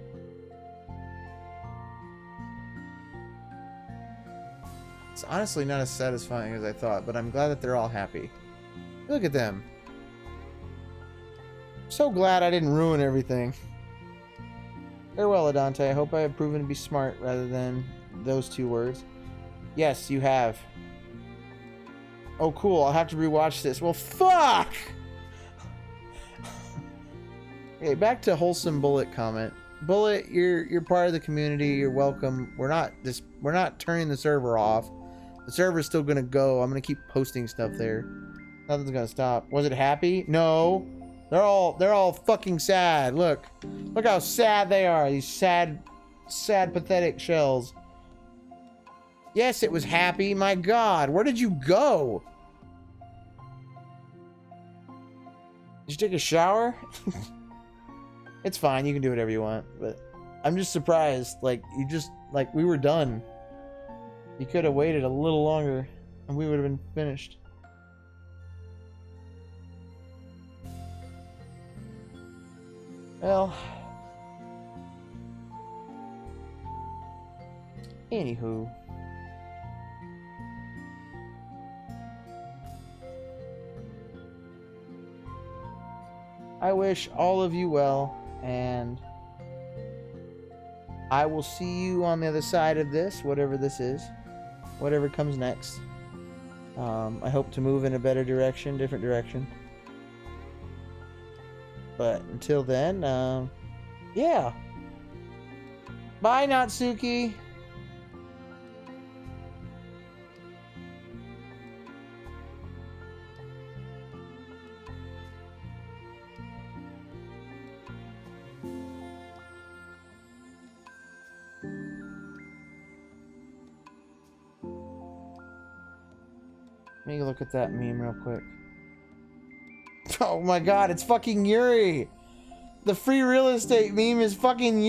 It's honestly not as satisfying as I thought, but I'm glad that they're all happy. Look at them. I'm so glad I didn't ruin everything. Farewell, Adante. I hope I have proven to be smart rather than those two words. Yes, you have. Oh, cool. I'll have to rewatch this. Well, fuck! Okay, back to wholesome Bullet comment. Bullet, you're part of the community. You're welcome. We're not turning the server off. The server's still gonna go. I'm gonna keep posting stuff there. Nothing's gonna stop. Was it happy? No. They're all fucking sad. Look how sad they are. These sad, pathetic shells. Yes, it was happy. My God, where did you go? Did you take a shower? It's fine. You can do whatever you want. But I'm just surprised. Like, we were done. You could have waited a little longer. and we would have been finished. Well, anywho, I wish all of you well, and I will see you on the other side of this, whatever this is, whatever comes next. I hope to move in a better direction, different direction. But until then, yeah. Bye, Natsuki. Let me look at that meme real quick. Oh my god, it's fucking Yuri! The free real estate meme is fucking Yuri!